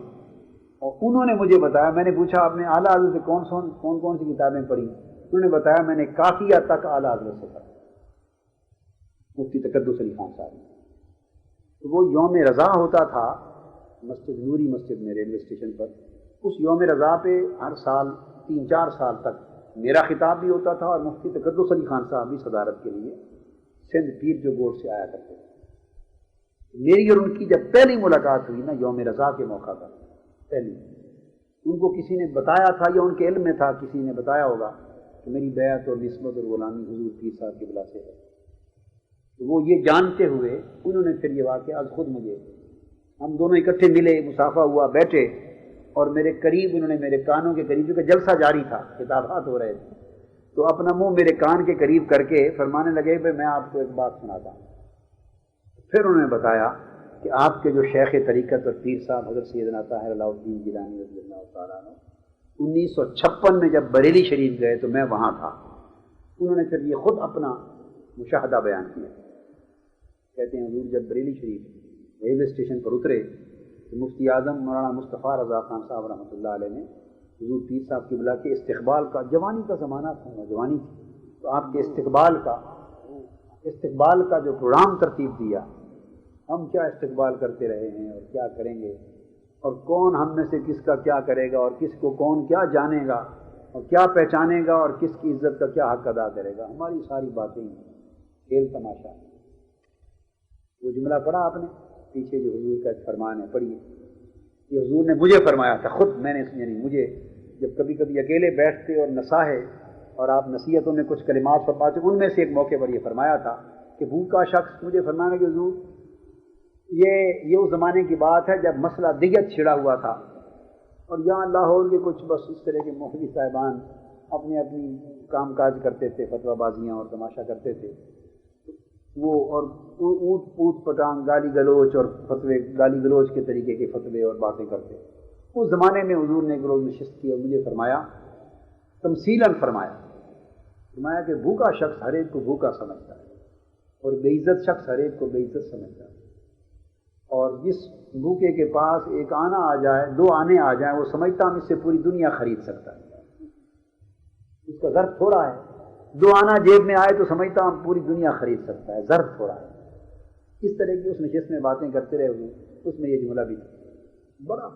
اور انہوں نے مجھے بتایا، میں نے پوچھا آپ نے اعلیٰ حضرت سے کون کون سی کتابیں پڑھی؟ انہوں نے بتایا میں نے کافیہ تک اعلیٰ حضرت سے پڑھا، مفتی تقدس علی خان صاحب۔ تو وہ یوم رضا ہوتا تھا مسجد نوری مسجد میں ریلوے اسٹیشن پر، اس یوم رضا پہ ہر سال 3-4 سال تک میرا خطاب بھی ہوتا تھا، اور مفتی تقدس علی خان صاحب بھی صدارت کے لیے سندھ پیر جو گوٹ سے آیا کرتے تھے۔ میری اور ان کی جب پہلی ملاقات ہوئی نا یوم رضا کے موقع پر، پہلی، ان کو کسی نے بتایا تھا یا ان کے علم میں تھا، کسی نے بتایا ہوگا کہ میری بیعت اور نسبت اور غلامی حضور پیر صاحب کی بلا سے ہے، تو وہ یہ جانتے ہوئے انہوں نے پھر یہ واقعہ از خود مجھے، ہم دونوں اکٹھے ملے، مصافحہ ہوا، بیٹھے، اور میرے قریب انہوں نے میرے کانوں کے قریب، کیونکہ جلسہ جاری تھا، خطابات ہو رہے تھے، تو اپنا منہ میرے کان کے قریب کر کے فرمانے لگے کہ میں آپ کو ایک بات سناتا ہوں۔ پھر انہوں نے بتایا کہ آپ کے جو شیخ طریقت اور پیر صاحب حضرت سیدنا طاہر علاء الدین گیلانی رضی اللہ تعالیٰ عنہ 1956 میں جب بریلی شریف گئے تو میں وہاں تھا۔ انہوں نے پھر یہ خود اپنا مشاہدہ بیان کیا، کہتے ہیں حضور جب بریلی شریف ریلوے اسٹیشن پر اترے تو مفتی اعظم مولانا مصطفیٰ رضا خان صاحب رحمۃ اللہ علیہ نے حضور پیر صاحب کی بلا کے استقبال کا، جوانی کا زمانہ تھا، نوجوانی تھی، تو آپ کے استقبال کا جو پروگرام ترتیب دیا، ہم کیا استقبال کرتے رہے ہیں اور کیا کریں گے، اور کون ہم میں سے کس کا کیا کرے گا، اور کس کو کون کیا جانے گا اور کیا پہچانے گا، اور کس کی عزت کا کیا حق ادا کرے گا، ہماری ساری باتیں کھیل تماشا۔ وہ جملہ پڑھا آپ نے پیچھے جو حضور کا فرمان ہے، پڑھیے، یہ حضور نے مجھے فرمایا تھا، خود میں نے، یعنی مجھے جب کبھی کبھی اکیلے بیٹھتے اور نصاحے اور آپ نصیحتوں میں کچھ کلمات فرماتے، ان میں سے ایک موقع پر یہ فرمایا تھا کہ بھوکا شخص مجھے فرمانا کہ حضور یہ اس زمانے کی بات ہے جب مسئلہ دیت چھڑا ہوا تھا، اور یہاں لاہور کے کچھ بس اس طرح کے مولوی صاحبان اپنی کام کاج کرتے تھے، فتویٰ بازیاں اور تماشا کرتے تھے، وہ اور اونٹ پوت پٹانگ گالی گلوچ اور فتوے، گالی گلوچ کے طریقے کے فتوے اور باتیں کرتے۔ اس زمانے میں حضور نے ایک روز نشست کی اور مجھے فرمایا، تمثیلاً فرمایا کہ بھوکا شخص ہر ایک کو بھوکا سمجھتا ہے، اور بے عزت شخص ہر ایک کو بے عزت سمجھتا ہے، اور جس بھوکے کے پاس ایک آنا آ جائے، 2 آنے آ جائیں، وہ سمجھتا ہم اس سے پوری دنیا خرید سکتا ہے، اس کا ظرف تھوڑا ہے، 2 آنا جیب میں آئے تو سمجھتا ہم پوری دنیا خرید سکتا ہے، ظرف تھوڑا ہے۔ اس طرح کی اس نشست میں باتیں کرتے رہے ہوئے، اس میں یہ جملہ بھی تھا بڑا۔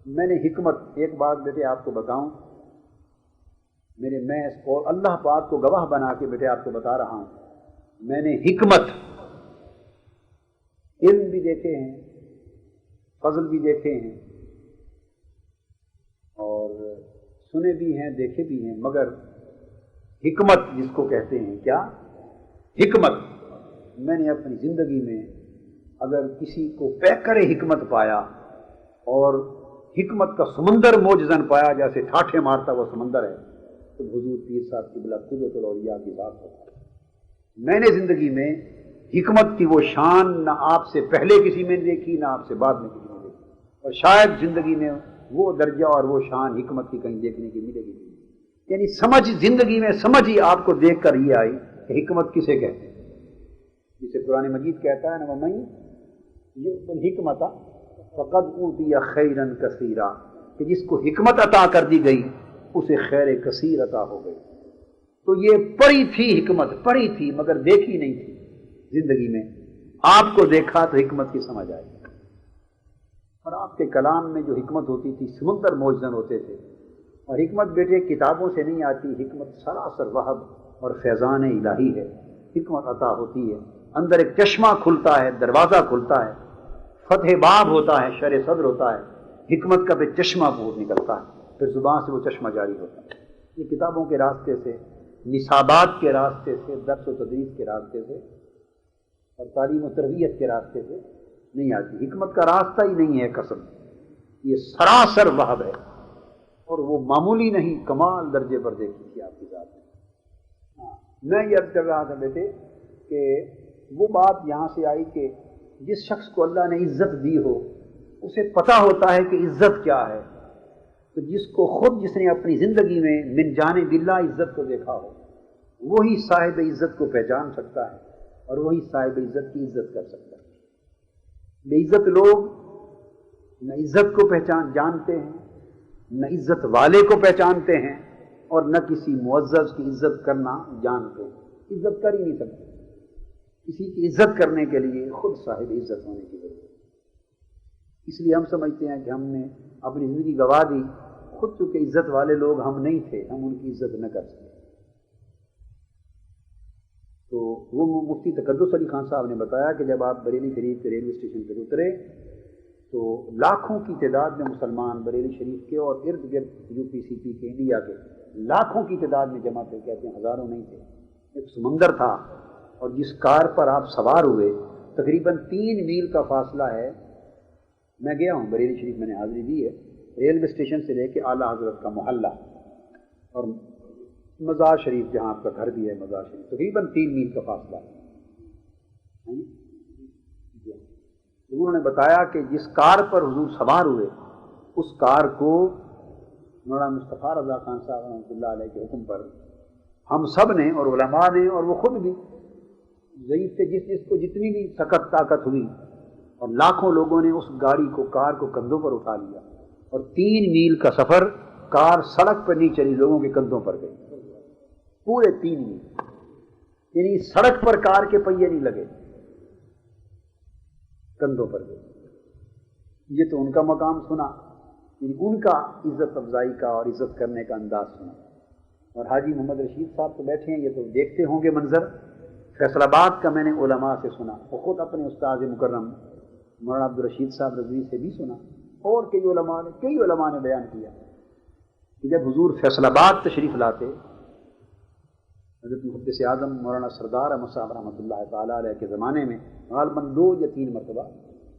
میں نے حکمت، ایک بات بیٹے آپ کو بتاؤں، میں اس کو اللہ پاک کو گواہ بنا کے بیٹے آپ کو بتا رہا ہوں، میں نے حکمت، علم بھی دیکھے ہیں، فضل بھی دیکھے ہیں، اور سنے بھی ہیں، دیکھے بھی ہیں، مگر حکمت جس کو کہتے ہیں، کیا حکمت، میں نے اپنی زندگی میں اگر کسی کو پیکر حکمت پایا اور حکمت کا سمندر موجزن پایا، جیسے ٹھاٹھے مارتا وہ سمندر ہے، تو حضور پیر صاحب کی بلا قدرت الاولیاء کی ذات ہوتا ہے۔ میں نے زندگی میں حکمت کی وہ شان نہ آپ سے پہلے کسی میں دیکھی، نہ آپ سے بعد میں کسی میں دیکھی، اور شاید زندگی میں وہ درجہ اور وہ شان حکمت کی کہیں دیکھنے کی ملے گی نہیں۔ یعنی سمجھ، زندگی میں سمجھ ہی آپ کو دیکھ کر یہ آئی کہ حکمت کسے کہتے ہیں، جسے قرآن مجید کہتا ہے نا وَمَن یُؤْتَ الْحِکْمَةَ فَقَدْ أُوتِیَ خَیْرًا کَثِیرًا، کہ جس کو حکمت عطا کر دی گئی اسے خیر کثیر عطا ہو گئی۔ تو یہ پڑھی تھی حکمت، پڑھی تھی مگر دیکھی نہیں تھی زندگی میں، آپ کو دیکھا تو حکمت کی سمجھ آئی، اور آپ کے کلام میں جو حکمت ہوتی تھی سمندر موجزن ہوتے تھے۔ اور حکمت بیٹے کتابوں سے نہیں آتی، حکمت سراسر وہب اور فیضان الہی ہے، حکمت عطا ہوتی ہے، اندر ایک چشمہ کھلتا ہے، دروازہ کھلتا ہے، فتح باب ہوتا ہے، شرح صدر ہوتا ہے، حکمت کا پھر چشمہ بہت نکلتا ہے، پھر زبان سے وہ چشمہ جاری ہوتا ہے۔ یہ کتابوں کے راستے سے، نصابات کے راستے سے، درس و تدریس کے راستے سے اور تعلیم و تربیت کے راستے سے نہیں آتی، حکمت کا راستہ ہی نہیں ہے قسم، یہ سراسر وہب ہے، اور وہ معمولی نہیں، کمال درجے پر دیکھی تھی آپ کی ذات میں۔ میں یہ عرض کر رہا تھا بیٹے کہ وہ بات یہاں سے آئی کہ جس شخص کو اللہ نے عزت دی ہو اسے پتہ ہوتا ہے کہ عزت کیا ہے، تو جس کو خود جس نے اپنی زندگی میں من جانب اللہ عزت کو دیکھا ہو وہی صاحب عزت کو پہچان سکتا ہے، اور وہی صاحب عزت کی عزت کر سکتا ہے۔ بے عزت لوگ نہ عزت کو جانتے ہیں، نہ عزت والے کو پہچانتے ہیں، اور نہ کسی معزز کی عزت کرنا جانتے ہیں، عزت کر ہی نہیں سکتے۔ کسی کی عزت کرنے کے لیے خود صاحب عزت ہونے کی ضرورت ہے۔ اس لیے ہم سمجھتے ہیں کہ ہم نے اپنی زندگی گنوا دی، خود چونکہ عزت والے لوگ ہم نہیں تھے، ہم ان کی عزت نہ کر سکے۔ تو وہ مفتی تقدس علی خان صاحب نے بتایا کہ جب آپ بریلی شریف کے ریلوے اسٹیشن پر اترے تو لاکھوں کی تعداد میں مسلمان بریلی شریف کے اور ارد گرد یو پی سی پی کے انڈیا کے لاکھوں کی تعداد میں جمع تھے، کہتے ہیں ہزاروں نہیں تھے، ایک سمندر تھا، اور جس کار پر آپ سوار ہوئے تقریباً 3 میل کا فاصلہ ہے۔ میں گیا ہوں بریلی شریف، میں نے حاضری دی ہے، ریلوے اسٹیشن سے لے کے اعلیٰ حضرت کا محلہ اور مزار شریف جہاں آپ کا گھر بھی ہے، مزار شریف تقریباً 3 میل کا فاصلہ ہے۔ انہوں نے بتایا کہ جس کار پر حضور سوار ہوئے اس کار کو مولانا مصطفیٰ رضا خان صاحب رحمۃ اللہ علیہ کے حکم پر ہم سب نے اور علماء نے اور وہ خود بھی ضعیف تھے، جس کو جتنی بھی سخت طاقت ہوئی، اور لاکھوں لوگوں نے اس گاڑی کو، کار کو کندھوں پر اٹھا لیا، اور 3 میل کا سفر کار سڑک پر نہیں چلی، لوگوں کے کندھوں پر گئی، پورے 3 میل، یعنی سڑک پر کار کے پہیے نہیں لگے، کندھوں پر گئی۔ یہ تو ان کا مقام سنا، یعنی ان کا عزت افزائی کا اور عزت کرنے کا انداز سنا۔ اور حاجی محمد رشید صاحب تو بیٹھے ہیں، یہ تو دیکھتے ہوں گے منظر۔ فیصل آباد کا میں نے علماء سے سنا، وہ خود اپنے استاد مکرم مولانا عبدالرشید صاحب رضوی سے بھی سنا، اور کئی علماء نے بیان کیا کہ جب حضور فیصل آباد تشریف لاتے، حضرت محدث اعظم مولانا سردار احمد صاحب رحمۃ اللہ تعالیٰ علیہ کے زمانے میں غالباً 2 یا 3 مرتبہ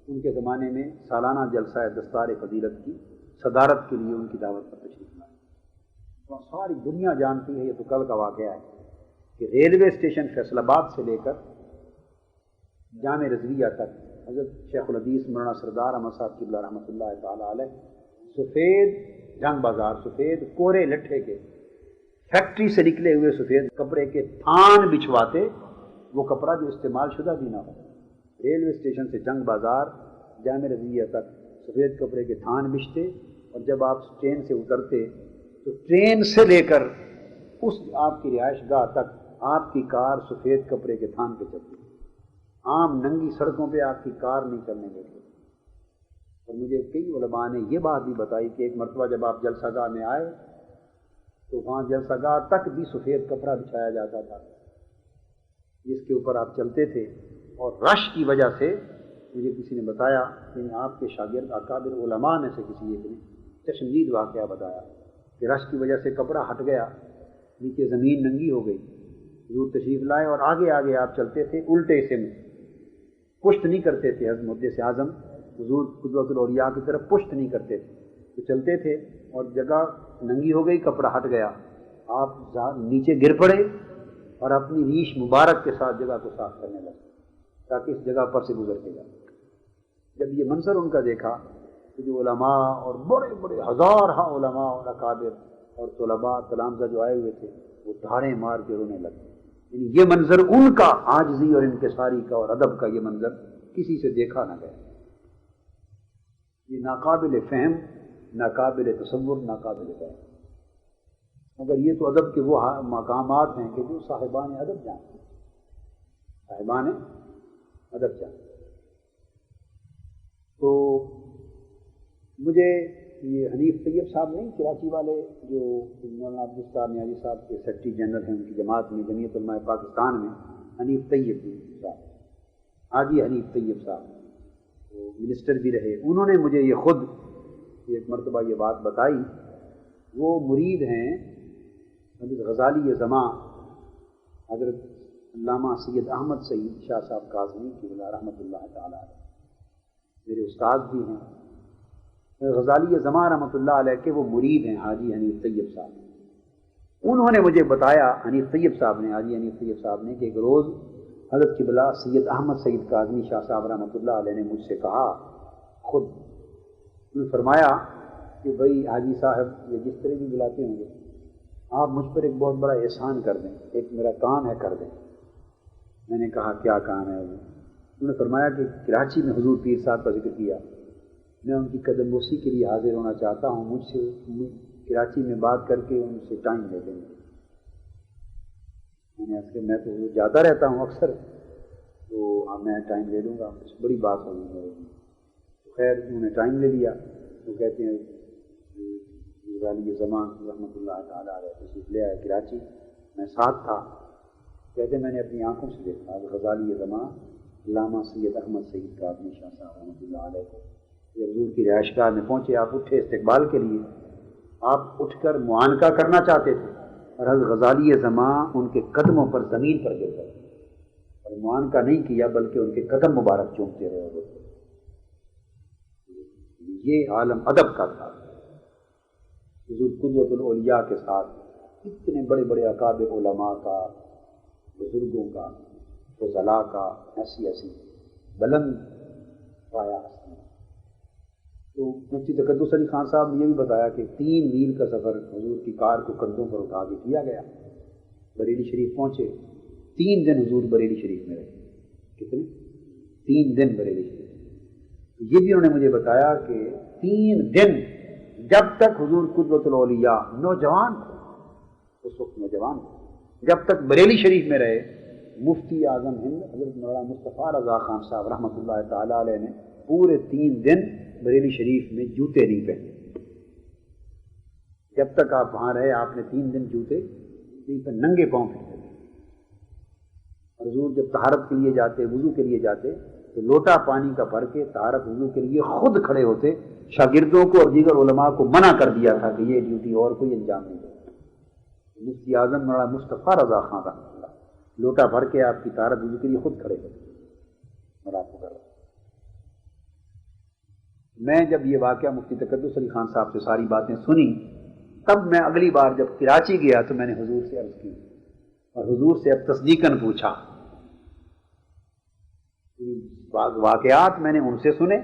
ان کے زمانے میں سالانہ جلسہ دستار فضیلت کی صدارت کے لیے ان کی دعوت پر تشریف لائے۔ تو ساری دنیا جانتی ہے، یہ تو کل کا واقعہ ہے کہ ریلوے اسٹیشن فیصل آباد سے لے کر جامع رضویہ تک حضرت شیخ الحدیث مولانا سردار احمد صاحب قبلہ رحمۃ اللہ تعالیٰ علیہ سفید جنگ بازار، سفید کورے لٹھے کے فیکٹری سے نکلے ہوئے سفید کپڑے کے تھان بچھواتے، وہ کپڑا جو استعمال شدہ بھی نہ ہو، ریلوے اسٹیشن سے جنگ بازار جامع رضویہ تک سفید کپڑے کے تھان بچھتے، اور جب آپ ٹرین سے اترتے تو ٹرین سے لے کر اس آپ کی رہائش گاہ تک آپ کی کار سفید کپڑے کے تھان پہ چلتی، عام ننگی سڑکوں پہ آپ کی کار نہیں چلنے دیتے۔ اور مجھے کئی علماء نے یہ بات بھی بتائی کہ ایک مرتبہ جب آپ جلسہ گاہ میں آئے تو وہاں جلسہ گاہ تک بھی سفید کپڑا بچھایا جاتا تھا جس کے اوپر آپ چلتے تھے، اور رش کی وجہ سے مجھے کسی نے بتایا کہ آپ کے شاگرد اکابر علماء میں سے کسی ایک نے چشمدید واقعہ بتایا کہ رش کی وجہ سے کپڑا ہٹ گیا، نیچے زمین ننگی ہو گئی، حضور تشریف لائے اور آگے آگے آپ چلتے تھے الٹے سے، پشت نہیں کرتے تھے، حضرت محدث اعظم حضور قدوۃ الاولیاء کی طرف پشت نہیں کرتے تھے، تو چلتے تھے اور جگہ ننگی ہو گئی، کپڑا ہٹ گیا، آپ نیچے گر پڑے اور اپنی ریش مبارک کے ساتھ جگہ کو صاف کرنے لگے تاکہ اس جگہ پر سے گزر کے جائے۔ جب یہ منظر ان کا دیکھا تو جو علماء اور بڑے بڑے ہزارہ علماء اور اکابر اور طلباء تلامذہ جو آئے ہوئے تھے وہ دھاڑیں مار کے رونے لگے، یعنی یہ منظر ان کا عاجزی اور انکساری کا اور ادب کا یہ منظر کسی سے دیکھا نہ گیا۔ یہ ناقابل فہم، ناقابل تصور، ناقابل فہم، مگر یہ تو ادب کے وہ مقامات ہیں کہ جو صاحبان ادب جانتے ہیں، صاحبان ادب جانتے ہیں۔ تو مجھے یہ حنیف طیب صاحب نہیں، کراچی والے جو مولانا عبدالستار نیازی صاحب کے سیکرٹری جنرل ہیں ان کی جماعت میں، جمعیت علماء پاکستان میں، حنیف طیب صاحب، حاجی حنیف طیب صاحب، وہ منسٹر بھی رہے، انہوں نے مجھے یہ خود ایک مرتبہ یہ بات بتائی۔ وہ مرید ہیں حضرت غزالی زماں حضرت علامہ سید احمد سعید شاہ صاحب کاظمی کی رحمۃ اللہ تعالیٰ علیہ، میرے استاد بھی ہیں، غزالی زماں رحمۃ اللہ علیہ کے وہ مرید ہیں حاجی حنیف طیب صاحب۔ انہوں نے مجھے بتایا، حنیف طیب صاحب نے، حاجی حنیف طیب صاحب نے، کہ ایک روز حضرت قبلہ سید احمد سعید کاظمی شاہ صاحب رحمۃ اللہ علیہ نے مجھ سے کہا، خود انہوں نے فرمایا کہ بھائی حاجی صاحب، یہ جس طرح بھی بلاتے ہوں گے، آپ مجھ پر ایک بہت بڑا احسان کر دیں، ایک میرا کام ہے، کر دیں۔ میں نے کہا کیا کام ہے؟ انہوں نے فرمایا کہ کراچی میں حضور پیر صاحب کا ذکر کیا، میں ان کی قدم بوسی کے لیے حاضر ہونا چاہتا ہوں، مجھ سے کراچی میں بات کر کے ان سے ٹائم لے لیں گے. میں تو جاتا رہتا ہوں اکثر، تو میں ٹائم لے لوں گا، بڑی بات ہوگی میرے لیے. خیر انہوں نے ٹائم لے لیا. تو کہتے ہیں غزالی زمان رحمۃ اللہ تعالیٰ علیہ تشریف لے آئے کراچی، میں ساتھ تھا. کہتے ہیں میں نے اپنی آنکھوں سے دیکھا غزالی زمان علامہ سید احمد سعید کاظمی شاہ صاحب رحمۃ اللہ علیہ کو یہ حضور کی رہائش گاہ میں پہنچے. آپ اٹھے استقبال کے لیے، آپ اٹھ کر معانقہ کرنا چاہتے تھے، اور حضرت غزالی زمان ان کے قدموں پر زمین پر گر گئے اور معانقہ نہیں کیا بلکہ ان کے قدم مبارک چومتے رہے. یہ عالم ادب کا تھا. حضور قدوۃ الاولیاء کے ساتھ اتنے بڑے بڑے اکابر علماء کا، بزرگوں کا، فضلاء کا ایسی ایسی بلند پایا. تو مفتی تقدس علی خان صاحب نے یہ بھی بتایا کہ 3 میل کا سفر حضور کی کار کو کندھوں پر اٹھا کے کیا گیا. بریلی شریف پہنچے، 3 دن حضور بریلی شریف میں رہے. کتنے؟ 3 دن بریلی شریف. یہ بھی انہوں نے مجھے بتایا کہ 3 دن جب تک حضور قدوۃ الاولیاء نوجوان تھے، اس وقت نوجوان تھے، جب تک بریلی شریف میں رہے، مفتی اعظم ہند حضرت مولانا مصطفیٰ رضا خان صاحب رحمۃ اللہ تعالیٰ علیہ نے پورے 3 دن بریلی شریف میں جوتے نہیں پہنے. جب تک آپ وہاں رہے آپ نے 3 دن جوتے نہیں پہنے، ننگے پاؤں پھرتے تھے. حضور جب طہارت کے لیے جاتے، وضو کے لیے جاتے، تو لوٹا پانی کا بھر کے طہارت وضو کے لیے خود کھڑے ہوتے. شاگردوں کو اور دیگر علماء کو منع کر دیا تھا کہ یہ ڈیوٹی اور کوئی انجام نہیں دے. مفتی اعظم مولانا مصطفیٰ رضا خان رحمۃ اللہ لوٹا بھر کے آپ کی طہارت وضو کے لیے خود کھڑے ہوتے اور آپ کو کر رہے. میں جب یہ واقعہ مفتی تقدس علی خان صاحب سے ساری باتیں سنی، تب میں اگلی بار جب کراچی گیا تو میں نے حضور سے عرض کی اور حضور سے اب تصدیقاً پوچھا. واقعات میں نے ان سے سنے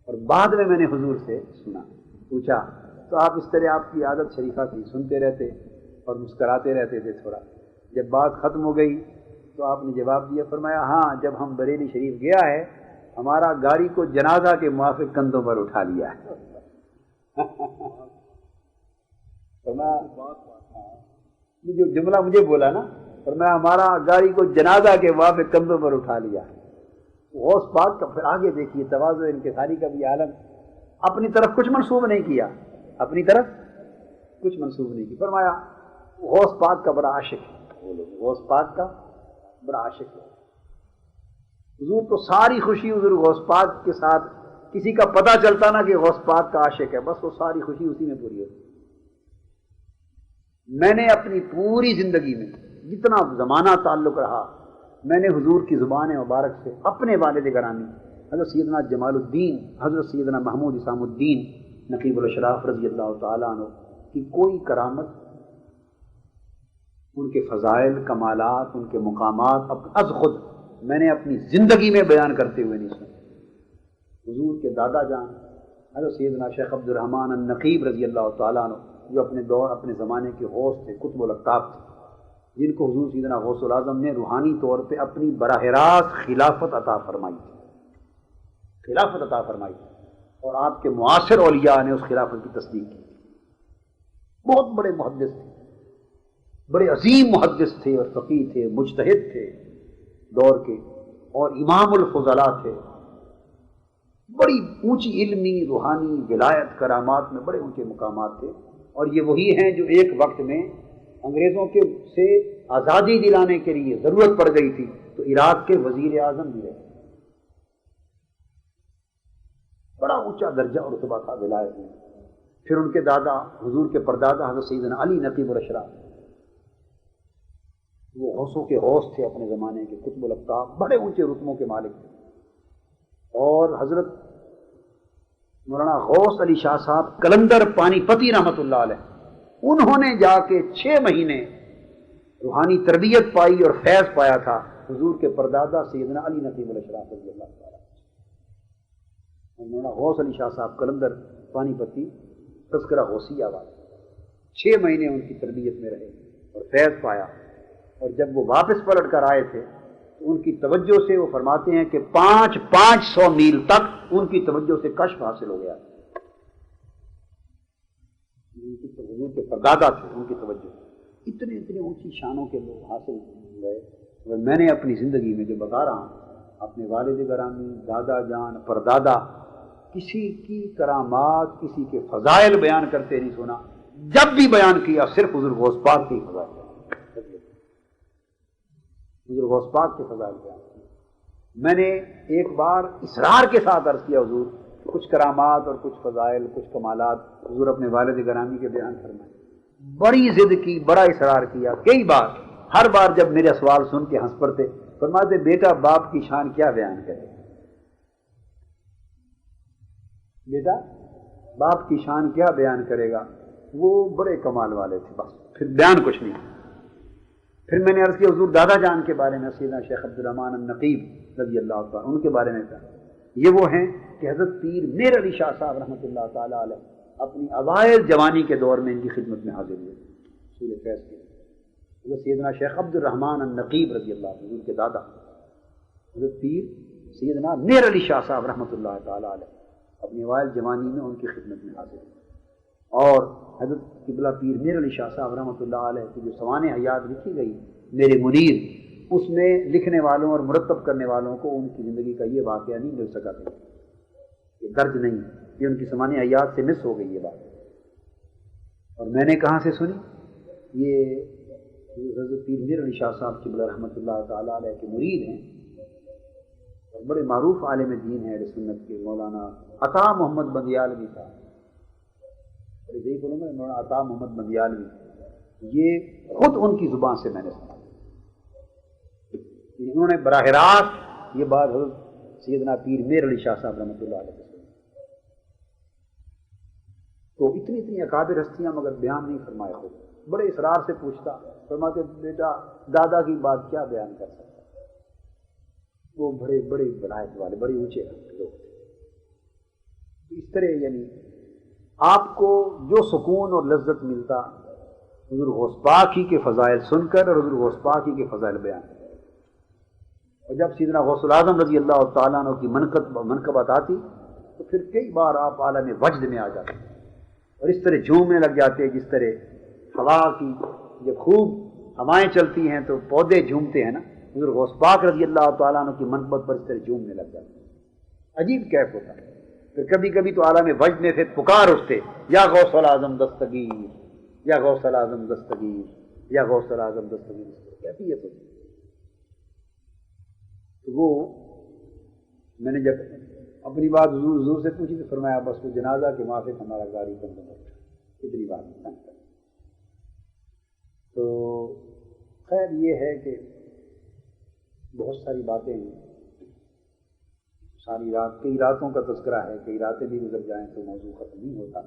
اور بعد میں نے حضور سے سنا. پوچھا تو آپ اس طرح، آپ کی عادت شریفہ تھی، سنتے رہتے اور مسکراتے رہتے تھے. تھوڑا جب بات ختم ہو گئی تو آپ نے جواب دیا، فرمایا ہاں جب ہم بریلی شریف گیا ہے ہمارا گاڑی کو جنازہ کے موافق کندھوں پر اٹھا لیا ہے. جو جملہ مجھے بولا نا، فرمایا ہمارا گاڑی کو جنازہ کے موافق کندھوں پر اٹھا لیا ہے. غوث پاک کا پھر آگے دیکھیے تواضع انکساری کا بھی عالم. اپنی طرف کچھ منسوب نہیں کیا، اپنی طرف کچھ منسوب نہیں کیا. فرمایا غوث پاک کا بڑا عاشق ہے، غوث پاک کا بڑا عاشق ہے. حضور تو ساری خوشی حضور غوث پاک کے ساتھ، کسی کا پتہ چلتا نا کہ غوث پاک کا عاشق ہے، بس وہ ساری خوشی اسی میں پوری ہوتی. میں نے اپنی پوری زندگی میں جتنا زمانہ تعلق رہا، میں نے حضور کی زبان مبارک سے اپنے والد گرامی حضرت سیدنا جمال الدین، حضرت سیدنا محمود اسام الدین نقیب الاشراف رضی اللہ تعالیٰ عنہ کی کوئی کرامت، ان کے فضائل، کمالات، ان کے مقامات از خود میں نے اپنی زندگی میں بیان کرتے ہوئے نہیں سنا. حضور کے دادا جان حضرت سیدنا شیخ عبد الرحمن النقیب رضی اللہ تعالیٰ عنہ، جو اپنے دور اپنے زمانے کے غوث تھے، قطب الاقطاب تھے، جن کو حضور سیدنا غوث العظم نے روحانی طور پہ اپنی براہ راست خلافت عطا فرمائی تھی، خلافت عطا فرمائی تھی، اور آپ کے معاصر اولیاء نے اس خلافت کی تصدیق کی. بہت بڑے محدث تھے، بڑے عظیم محدث تھے اور فقیہ تھے، مجتہد تھے دور کے، اور امام الفضلاء تھے. بڑی اونچی علمی، روحانی، ولایت، کرامات میں بڑے اونچے مقامات تھے. اور یہ وہی ہیں جو ایک وقت میں انگریزوں کے سے آزادی دلانے کے لیے ضرورت پڑ گئی تھی تو عراق کے وزیر اعظم بھی رہے. بڑا اونچا درجہ اور رتبہ تھا ولایت میں. پھر ان کے دادا حضور کے پردادا حضرت سیدنا علی نقیب الاشراف، وہ غوثوں کے غوث تھے اپنے زمانے کے، قطب الاقطاب، بڑے اونچے رتبوں کے مالک تھے. اور حضرت مولانا غوث علی شاہ صاحب کلندر پانی پتی رحمۃ اللہ علیہ، انہوں نے جا کے 6 مہینے روحانی تربیت پائی اور فیض پایا تھا حضور کے پردادا سیدنا علی نقیب الاشراف رضی اللہ تعالیٰ. مولانا غوث علی شاہ صاحب کلندر پانی پتی تذکرہ غوثیہ والے 6 مہینے ان کی تربیت میں رہے اور فیض پایا. اور جب وہ واپس پلٹ کر آئے تھے تو ان کی توجہ سے وہ فرماتے ہیں کہ 500 میل تک ان کی توجہ سے کشف حاصل ہو گیا. حضور کے پردادا تھے، ان کی توجہ اتنے اونچی شانوں کے لوگ حاصل گئے. اور میں نے اپنی زندگی میں جو بتا رہا ہوں اپنے والد گرامی، دادا جان، پردادا، کسی کی کرامات، کسی کے فضائل بیان کرتے نہیں سنا. جب بھی بیان کیا صرف حضور غوث پاک کے فضائل، حضور غوث پاک کے فضائل بیان کیے. میں نے ایک بار اصرار کے ساتھ عرض کیا حضور کچھ کرامات اور کچھ فضائل، کچھ کمالات حضور اپنے والد گرامی کے بیان فرمائیں. بڑی ضد کی، بڑا اصرار کیا کئی بار. ہر بار جب میرے سوال سن کے ہنس پڑتے، فرماتے بیٹا باپ کی شان کیا بیان کرے، بیٹا باپ کی شان کیا بیان کرے گا، وہ بڑے کمال والے تھے، بس پھر بیان کچھ نہیں. پھر میں نے عرض کیا حضور دادا جان کے بارے میں سیدنا شیخ عبدالرحمن النقیب رضی اللہ تعالیٰ ان کے بارے میں کہا. یہ وہ ہیں کہ حضرت پیر میر علی شاہ صاحب رحمۃ اللہ تعالیٰ علیہ اپنی اوائل جوانی کے دور میں ان کی خدمت میں حاضر ہوئے. سورہ فیض کے حضرت سیدنا شیخ عبدالرحمن النقیب رضی اللہ عنہ کے دادا حضرت پیر سیدنا میر علی شاہ صاحب رحمۃ اللہ تعالیٰ علیہ اپنی اوائل جوانی میں ان کی خدمت میں حاضر ہوئے. اور حضرت قبلہ پیر میر علی شاہ صاحب رحمۃ اللہ علیہ کی جو سوانح حیات لکھی گئی میرے منیر، اس میں لکھنے والوں اور مرتب کرنے والوں کو ان کی زندگی کا یہ واقعہ نہیں مل سکا تھا، یہ درج نہیں، یہ ان کی سوانح حیات سے مس ہو گئی یہ بات. اور میں نے کہاں سے سنی؟ یہ حضرت پیر میر علی شاہ صاحب قبلہ رحمۃ اللہ تعالیٰ علیہ کے مرید ہیں اور بڑے معروف عالم دین ہیں اہل سنت کے، مولانا عطا محمد بندیالوی صاحب. مولانا عطا محمد بندیالوی، یہ خود ان کی زبان سے میں نے سنا. انہوں نے براہ راست یہ بات حضرت سیدنا پیر میر علی شاہ صاحب رحمۃ اللہ علیہ سے. تو اتنی اکابر ہستیاں مگر بیان نہیں فرمائے. خود بڑے اصرار سے پوچھتا، فرماتے بیٹا دادا کی بات کیا بیان کر سکتا. وہ بڑے ولایت والے، بڑے اونچے لوگ تھے. اس طرح یعنی آپ کو جو سکون اور لذت ملتا حضور غوث پاک ہی کے فضائل سن کر اور حضور غوث پاک ہی کے فضائل بیان کر. اور جب سیدنا غوث العظم رضی اللہ تعالیٰ عنہ کی منقبت آتی تو پھر کئی بار آپ عالم وجد میں آ جاتے اور اس طرح جھومنے لگ جاتے جس طرح ہوا کی جب خوب ہوائیں چلتی ہیں تو پودے جھومتے ہیں نا، حضور غوث پاک رضی اللہ تعالیٰ عنہ کی منقبت پر اس طرح جھومنے لگ جاتے. عجیب کیف ہوتا ہے. پھر کبھی کبھی تو عالم وجد میں پھر پکار اٹھتے، یا غوث العظم دستگیر، یا غوث العظم دستگیر، یا غوث العظم دستگیر. کیفیت ہوتی. تو وہ میں نے جب اپنی بات حضور سے پوچھی تو فرمایا بس وہ جنازہ کے موافق ہمارا گاڑی بند ہو گیا. اتنی بات. تو خیر یہ ہے کہ بہت ساری باتیں ہیں، ساری رات کئی راتوں کا تذکرہ ہے، کئی راتیں بھی گزر جائیں تو موضوع ختم نہیں ہوتا.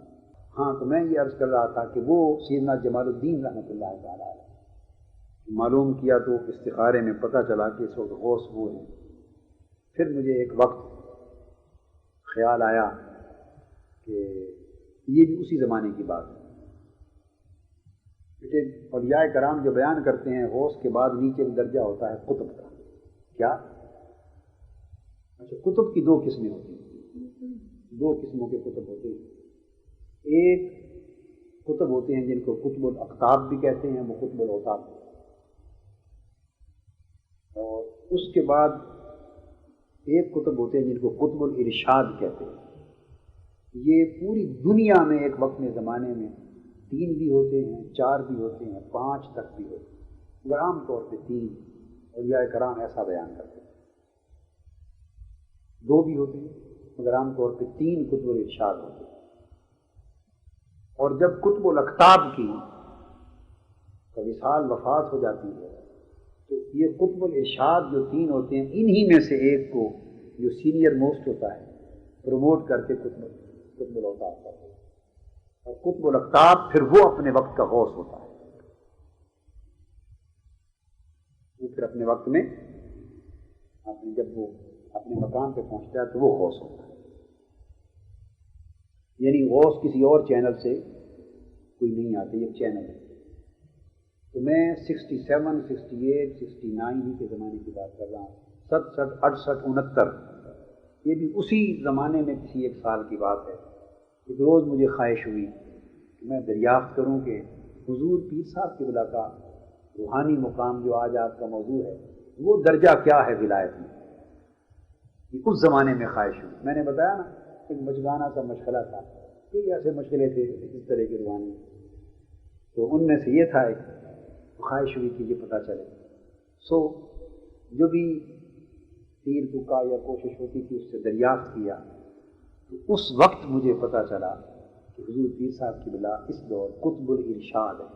ہاں تو میں یہ عرض کر رہا تھا کہ وہ سیدنا جمال الدین رحمۃ اللہ تعالیٰ علیہ معلوم کیا تو استخارے میں پتہ چلا کہ اس وقت غوث وہ ہیں. پھر مجھے ایک وقت خیال آیا کہ یہ بھی اسی زمانے کی بات ہے. اولیاء کرام جو بیان کرتے ہیں غوث کے بعد نیچے درجہ ہوتا ہے قطب کا. کیا؟ اچھا، قطب کی دو قسمیں ہوتی ہیں، دو قسموں کے قطب ہوتے ہیں. ایک قطب ہوتے ہیں جن کو قطب الاقطاب بھی کہتے ہیں، وہ قطب الاوتاد. اور اس کے بعد ایک قطب ہوتے ہیں جن کو قطب الارشاد کہتے ہیں. یہ پوری دنیا میں ایک وقت میں زمانے میں 3 بھی ہوتے ہیں، 4 بھی ہوتے ہیں، 5 تک بھی ہوتے ہیں، مگر عام طور پہ 3 اولیاء کرام ایسا بیان کرتے ہیں. 2 بھی ہوتے ہیں مگر عام طور پہ 3 قطب الارشاد ہوتے ہیں. اور جب قطب الاقطاب کی وصال وفات ہو جاتی ہے تو یہ قطب الارشاد جو 3 ہوتے ہیں انہی میں سے ایک کو جو سینئر موسٹ ہوتا ہے پروموٹ کر کے قطب الاوتاد کرتے ہیں. اور قطب الاقطاب پھر وہ اپنے وقت کا غوث ہوتا ہے. وہ پھر اپنے وقت میں جب وہ اپنے مقام پہ پہنچتا ہے تو وہ غوث ہوتا ہے. یعنی غوث کسی اور چینل سے کوئی نہیں آتے، یہ چینل ہے. تو میں 67 68 69 ہی کے زمانے کی بات کر رہا ہوں. 67 68 69 یہ بھی اسی زمانے میں کسی ایک سال کی بات ہے. ایک روز مجھے خواہش ہوئی کہ میں دریافت کروں کہ حضور پیر صاحب قبلہ کا روحانی مقام جو آج آپ کا موضوع ہے وہ درجہ کیا ہے ولایت میں. یہ اس زمانے میں خواہش ہوئی. میں نے بتایا نا ایک مشغانہ سا مشغلہ تھا، کئی ایسے مشغلے تھے اس طرح کے روحانی، تو ان میں سے یہ تھا ایک خواہش ہوئی کہ یہ پتہ چلے. سو جو بھی تیر تکا یا کوشش ہوتی تھی اس سے دریافت کیا، تو اس وقت مجھے پتہ چلا کہ حضور پیر صاحب قبلہ اس دور قطب الارشاد ہے.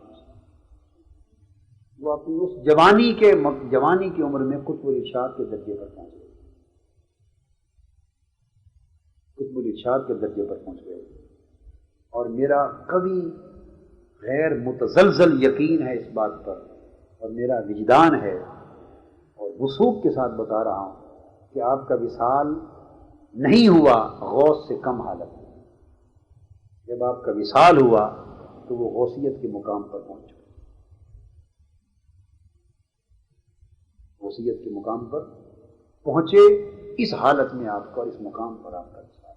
وہ اپنی اس جوانی کی عمر میں قطب الارشاد کے درجے پر پہنچ گئے. قطب الارشاد کے درجے پر پہنچ گئے. اور میرا کبھی غیر متزلزل یقین ہے اس بات پر، اور میرا وجدان ہے اور وثوق کے ساتھ بتا رہا ہوں کہ آپ کا وصال نہیں ہوا غوث سے کم حالت میں. جب آپ کا وصال ہوا تو وہ غوثیت کے مقام پر پہنچ گئے. غوثیت کے مقام پر پہنچے اس حالت میں آپ کا، اور اس مقام پر آپ کا وصال.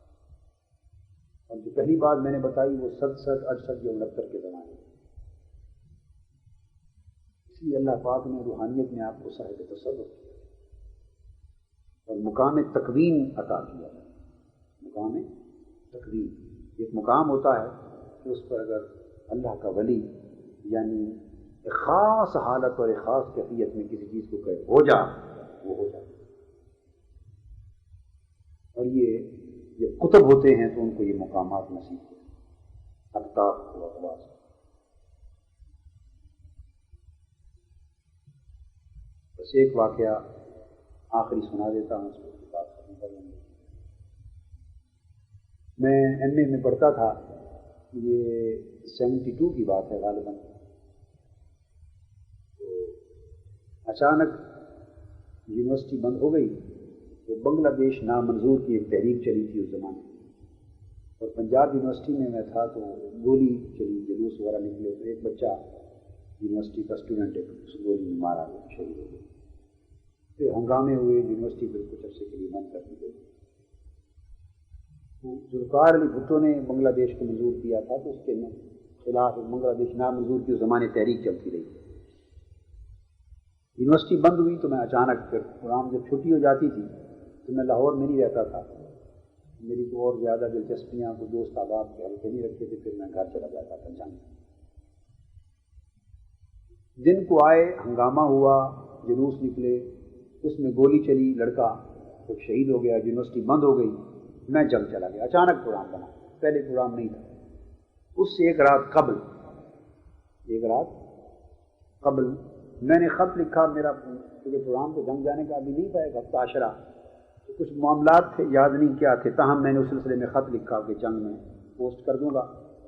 اور جو پہلی بات میں نے بتائی وہ 67 68 یا 69 کے زمانے میں. اس لیے اللہ پاک نے روحانیت میں آپ کو صاحب تصرف کیا اور مقام تکوین عطا کیا. مقام تکوین ایک مقام ہوتا ہے کہ اس پر اگر اللہ کا ولی یعنی ایک خاص حالت اور ایک خاص کیفیت میں کسی چیز کو کہ ہو جا، وہ ہو جائے. اور یہ جب قطب ہوتے ہیں تو ان کو یہ مقامات نصیب ہوتے ہیں اقطاب کو اقواس. بس ایک واقعہ آخری سنا دیتا ہوں، اس کی بات ختم کر لیں گے. میں ایم اے میں پڑھتا تھا، یہ 72 کی بات ہے غالباً. تو اچانک یونیورسٹی بند ہو گئی. تو بنگلہ دیش نامنظور کی ایک تحریک چلی تھی اس زمانے میں، اور پنجاب یونیورسٹی میں تھا تو گولی چلی، جلوس وغیرہ نکلے. تو ایک بچہ یونیورسٹی کا اسٹوڈنٹ اس گولی میں مارا گیا، شہید ہو گیا. پھر ہنگامے ہوئے، یونیورسٹی بالکل عرصے کے لیے بند کر دی گئی. ذوالفقار علی بھٹو نے بنگلہ دیش کو منظور کیا تھا، تو اس کے خلاف بنگلہ دیش نامنظور کی اس زمانے تحریک چلتی رہی. یونیورسٹی بند ہوئی تو میں اچانک پھر قرآن جب چھٹی ہو جاتی تھی تو میں لاہور میں نہیں رہتا تھا. میری تو اور زیادہ دلچسپیاں کو دوست احباب کے ہلکے نہیں رکھتے تھے. پھر میں گھر چلا جاتا تھا جنگ. دن کو آئے، ہنگامہ ہوا، جلوس نکلے، اس میں گولی چلی، لڑکا تو شہید ہو گیا، یونیورسٹی بند ہو گئی. میں جنگ چلا گیا. اچانک پروگرام بنا، پہلے پروگرام نہیں تھا. اس سے ایک رات قبل میں نے خط لکھا. میرا کیونکہ پروگرام تو جنگ جانے کا ابھی نہیں تھا، ایک ہفتہ عشرہ، تو کچھ معاملات تھے، یاد نہیں کیا تھے. تاہم میں نے اس سلسلے میں خط لکھا کہ جنگ میں پوسٹ کر دوں گا.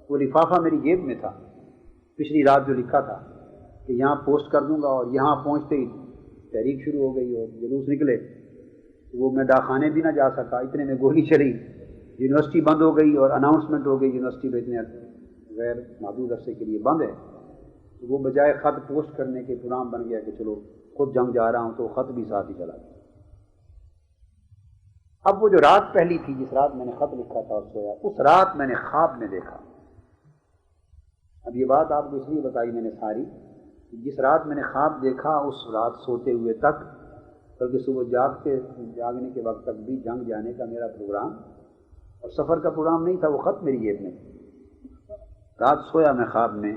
وہ لفافہ میری جیب میں تھا، پچھلی رات جو لکھا تھا کہ یہاں پوسٹ کر دوں گا. اور یہاں پہنچتے ہی تحریک شروع ہو گئی اور جلوس نکلے. وہ میں داخانے بھی نہ جا سکا، اتنے میں گولی چلی، یونیورسٹی بند ہو گئی اور اناؤنسمنٹ ہو گئی یونیورسٹی میں اتنے غیر محدود عرصے کے لیے بند ہے. تو وہ بجائے خط پوسٹ کرنے کے پروگرام بن گیا کہ چلو خود جنگ جا رہا ہوں، تو خط بھی ساتھ ہی چلا گیا. اب وہ جو رات پہلی تھی جس رات میں نے خط لکھا تھا اور سویا، اس رات میں نے خواب میں دیکھا. اب یہ بات آپ کو اس لیے بتائی میں نے ساری، جس رات میں نے خواب دیکھا اس رات سوتے ہوئے تک، بلکہ صبح جاگنے کے وقت تک بھی جنگ جانے کا میرا پروگرام اور سفر کا پروگرام نہیں تھا. وہ خط میری جیب میں. رات سویا میں خواب میں،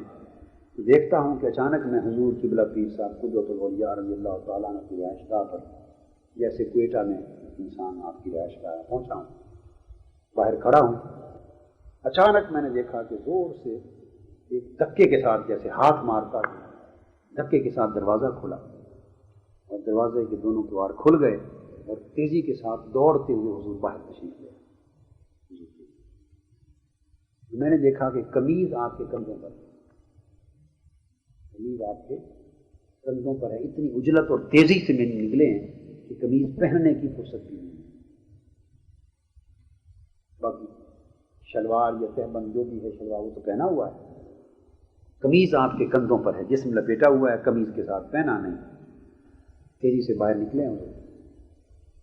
تو دیکھتا ہوں کہ اچانک میں حضور قبلہ پیر صاحب قدوۃ الاولیاء رضی اللہ تعالیٰ عنہ کی رہائش گاہ پر، جیسے کوئٹہ میں انسان آپ کی رہائش گاہ پہنچا ہوں، باہر کھڑا ہوں. اچانک میں نے دیکھا کہ زور سے ایک دھکے کے ساتھ، جیسے ہاتھ مارتا ہے، دھکے کے ساتھ دروازہ کھلا اور دروازے کے دونوں کیوار کھل گئے اور تیزی کے ساتھ دوڑتے ہوئے حضور باہر تشریف لے. میں نے دیکھا کہ قمیض آپ کے کندھوں پر، قمیض آپ کے کندھوں پر ہے. اتنی اجلت اور تیزی سے میں نکلے ہیں کہ قمیض پہننے کی فرصت بھی نہیں. باقی شلوار یا تہبند جو بھی ہے شلوار وہ تو پہنا ہوا ہے، قمیض آپ کے کندھوں پر ہے، جسم لپیٹا ہوا ہے، قمیض کے ساتھ پہنا نہیں. تیزی سے باہر نکلے ہیں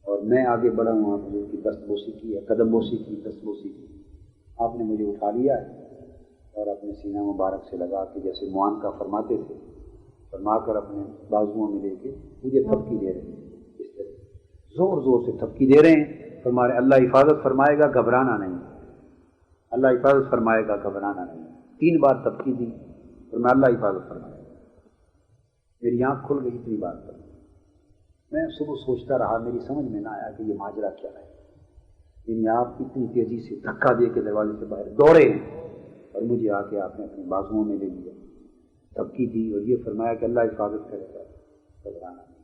اور میں آگے بڑھا ہوں. آپ حضور کی دست بوسی کی ہے، قدم بوسی کی، دست بوسی کی. آپ نے مجھے اٹھا لیا ہے اور اپنے سینہ مبارک سے لگا کے جیسے معانقہ فرماتے تھے، فرما کر اپنے بازوؤں میں لے کے مجھے تھپکی دے رہے ہیں، اس طرح زور زور سے تھپکی دے رہے ہیں، فرما رہے اللہ حفاظت فرمائے گا، گھبرانا نہیں، اللہ حفاظت فرمائے گا، گھبرانا نہیں۔ 3 بار تھپکی دی، فرمایا اللہ حفاظت فرمائے گا۔ میری آنکھ کھل گئی اتنی بات پر۔ میں صبح سوچتا رہا، میری سمجھ میں نہ آیا کہ یہ ماجرا کیا ہے، یعنی آپ اتنی تیزی سے دھکا دے کے دروازے سے باہر دوڑے ہیں اور مجھے آ کے آپ نے اپنے بازوؤں میں لے لیا، تھپکی دی اور یہ فرمایا کہ اللہ حفاظت کرے گا، گھبرانا نہیں۔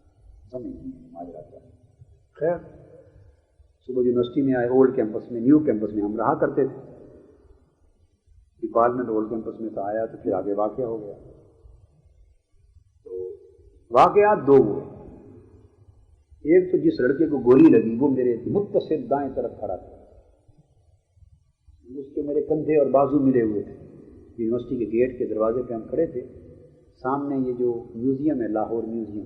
سمجھ نہیں ماجرا کیا ہے۔ خیر صبح یونیورسٹی میں آئے، اولڈ کیمپس میں، نیو کیمپس میں ہم رہا کرتے تھے، ڈپارٹمنٹ اولڈ کیمپس میں تو آیا تو پھر آگے واقعہ ہو گیا۔ تو واقعات 2 ہوئے، ایک تو جس لڑکے کو گولی لگی وہ میرے متصل دائیں طرف کھڑا تھا، اس کے میرے کندھے اور بازو ملے ہوئے تھے۔ یونیورسٹی کے گیٹ کے دروازے پہ ہم کھڑے تھے، سامنے یہ جو میوزیم ہے لاہور میوزیم،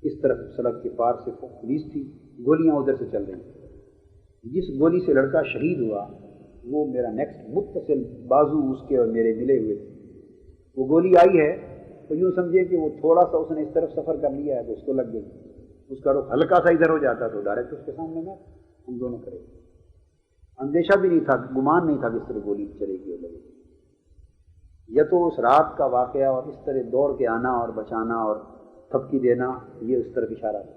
اس طرف سڑک کے پار سے پولیس تھی، گولیاں ادھر سے چل رہی تھیں۔ جس گولی سے لڑکا شہید ہوا وہ میرا نیکسٹ متصل بازو اس کے اور میرے ملے ہوئے تھے۔ وہ گولی آئی ہے تو یوں سمجھے کہ وہ تھوڑا سا اس نے اس طرف سفر کر لیا ہے تو اس کو لگ گئی، اس کا رخ ہلکا سا ادھر ہو جاتا تو ڈائریکٹ اس کے سامنے میں ہم دونوں کھڑے۔ اندیشہ بھی نہیں تھا، گمان نہیں تھا کہ اس طرح گولی چلے گی اور لگے گی۔ یا تو اس رات کا واقعہ اور اس طرح دوڑ کے آنا اور بچانا اور تھپکی دینا، یہ اس طرف اشارہ تھا۔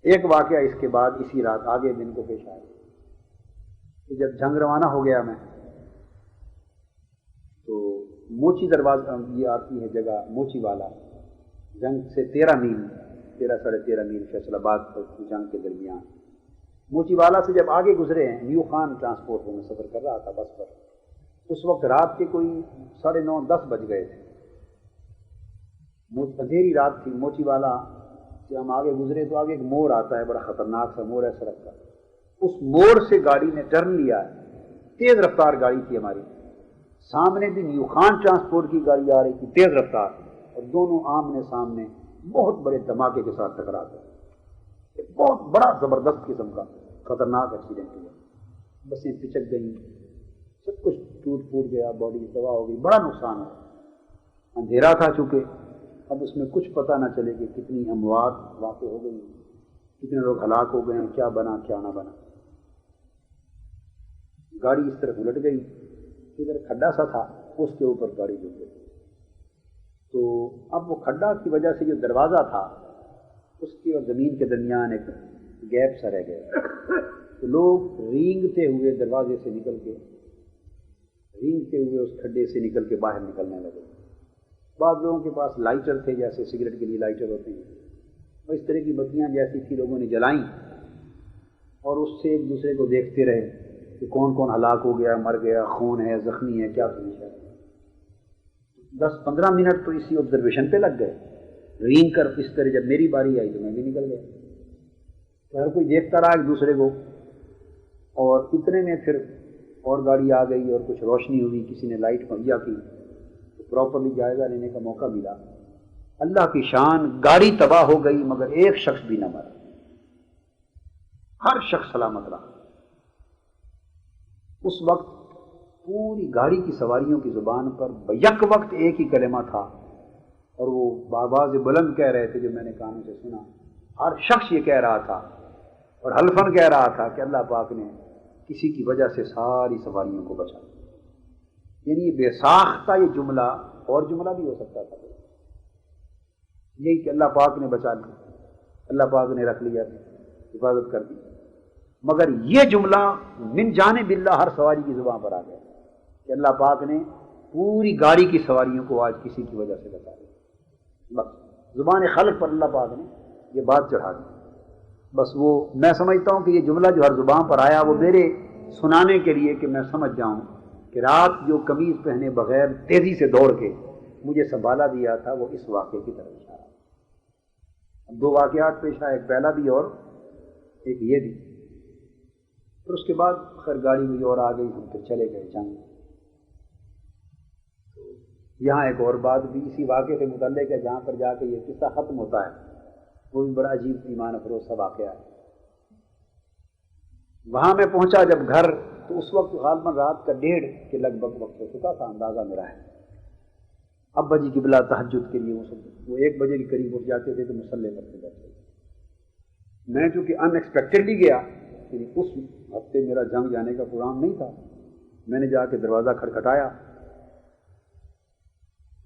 ایک واقعہ اس کے بعد اسی رات آگے دن کو پیش آیا کہ جب جنگ روانہ ہو گیا میں تو موچی دروازہ یہ آتی ہے جگہ موچی والا، جنگ سے 13 میل 13 میل فیصل آباد جنگ کے درمیان موچی والا سے جب آگے گزرے ہیں، نیو خان ٹرانسپورٹ میں سفر کر رہا تھا بس پر، اس وقت رات کے کوئی 9:30 10 بج گئے تھے، اندھیری رات تھی۔ موچی والا سے ہم آگے گزرے تو آگے ایک موڑ آتا ہے، بڑا خطرناک سا موڑ ہے سڑک کا، اس موڑ سے گاڑی نے ٹرن لیا ہے، تیز رفتار گاڑی تھی ہماری، سامنے بھی نیو خان ٹرانسپورٹ کی گاڑی آ رہی تھی تیز رفتار، اور دونوں آمنے سامنے بہت بڑے دھماکے کے ساتھ ٹکرا گئے۔ ایک بہت بڑا زبردست قسم کا خطرناک ایکسیڈنٹ ہوا، بسیں پچک گئیں، سب کچھ ٹوٹ پھوٹ گیا، باڈی تباہ ہو گئی، بڑا نقصان ہوا۔ اندھیرا تھا چونکہ، اب اس میں کچھ پتہ نہ چلے کہ کتنی اموات واقع ہو گئی، کتنے لوگ ہلاک ہو گئے ہیں، کیا بنا کیا نہ بنا۔ گاڑی اس طرف الٹ گئی، ادھر کھڈا سا تھا، اس کے اوپر گاڑی گر گئی۔ تو اب وہ کھڈا کی وجہ سے جو دروازہ تھا اس کی اور زمین کے درمیان ایک گیپ سا رہ گیا، تو لوگ رینگتے ہوئے دروازے سے نکل کے، رینگتے ہوئے اس کھڈے سے نکل کے باہر نکلنے لگے۔ بعض لوگوں کے پاس لائٹر تھے، جیسے سگریٹ کے لیے لائٹر ہوتے ہیں، اور اس طرح کی بتیاں جیسی تھی لوگوں نے جلائیں، اور اس سے ایک دوسرے کو دیکھتے رہے کہ کون کون ہلاک ہو گیا، مر گیا، خون ہے، زخمی ہے، کیا فنش ہے۔ 10-15 منٹ تو اسی آبزرویشن پہ لگ گئے، رینگ کر اس طرح جب میری باری آئی تو میں بھی نکل گیا، تو ہر کوئی دیکھتا رہا ایک دوسرے کو، اور اتنے میں پھر اور گاڑی آ گئی اور کچھ روشنی ہوئی، کسی نے لائٹ مہیا کی تو پراپرلی جائزہ لینے کا موقع ملا۔ اللہ کی شان، گاڑی تباہ ہو گئی مگر ایک شخص بھی نہ مرا، ہر شخص سلامت رہا۔ اس وقت پوری گاڑی کی سواریوں کی زبان پر بیک وقت ایک ہی کلمہ تھا، اور وہ بآواز بلند کہہ رہے تھے جو میں نے کانوں سے سنا۔ ہر شخص یہ کہہ رہا تھا اور حلفاً کہہ رہا تھا کہ اللہ پاک نے کسی کی وجہ سے ساری سواریوں کو بچا، یعنی یہ بے ساختہ یہ جملہ، اور جملہ بھی ہو سکتا تھا یہی کہ اللہ پاک نے بچا لیا، اللہ پاک نے رکھ لیا، حفاظت کر دی، مگر یہ جملہ من جانب اللہ ہر سواری کی زبان پر آ گیا کہ اللہ پاک نے پوری گاڑی کی سواریوں کو آج کسی کی وجہ سے بچا لیا۔ بس زبان خلق پر اللہ پاک نے یہ بات چڑھا دی۔ بس وہ میں سمجھتا ہوں کہ یہ جملہ جو ہر زبان پر آیا وہ میرے سنانے کے لیے کہ میں سمجھ جاؤں کہ رات جو قمیض پہنے بغیر تیزی سے دوڑ کے مجھے سنبھالا دیا تھا وہ اس واقعے کی طرف اشارہ۔ اب 2 واقعات پیش آئے، ایک پہلا بھی اور ایک یہ بھی۔ پھر اس کے بعد خیر گاڑی بھی اور آ گئی، ہم پھر چلے گئے جنگ۔ یہاں ایک اور بات بھی اسی واقعے سے متعلق ہے، جہاں پر جا کے یہ قصہ ختم ہوتا ہے، وہ بھی بڑا عجیب ایمان افروز سا واقعہ ہے۔ وہاں میں پہنچا جب گھر تو اس وقت غالباً رات کا 1:30 کے لگ بھگ وقت ہو چکا تھا، اندازہ میرا ہے۔ ابا جی قبلہ تہجد کے لیے وہ 1 بجے کے قریب اٹھ جاتے تھے تو مصلی پر سے بیٹھتے تھے۔ میں چونکہ ان ایکسپیکٹڈلی گیا، اس ہفتے میرا جنگ جانے کا پروگرام نہیں تھا، میں نے جا کے دروازہ کھٹکھٹایا،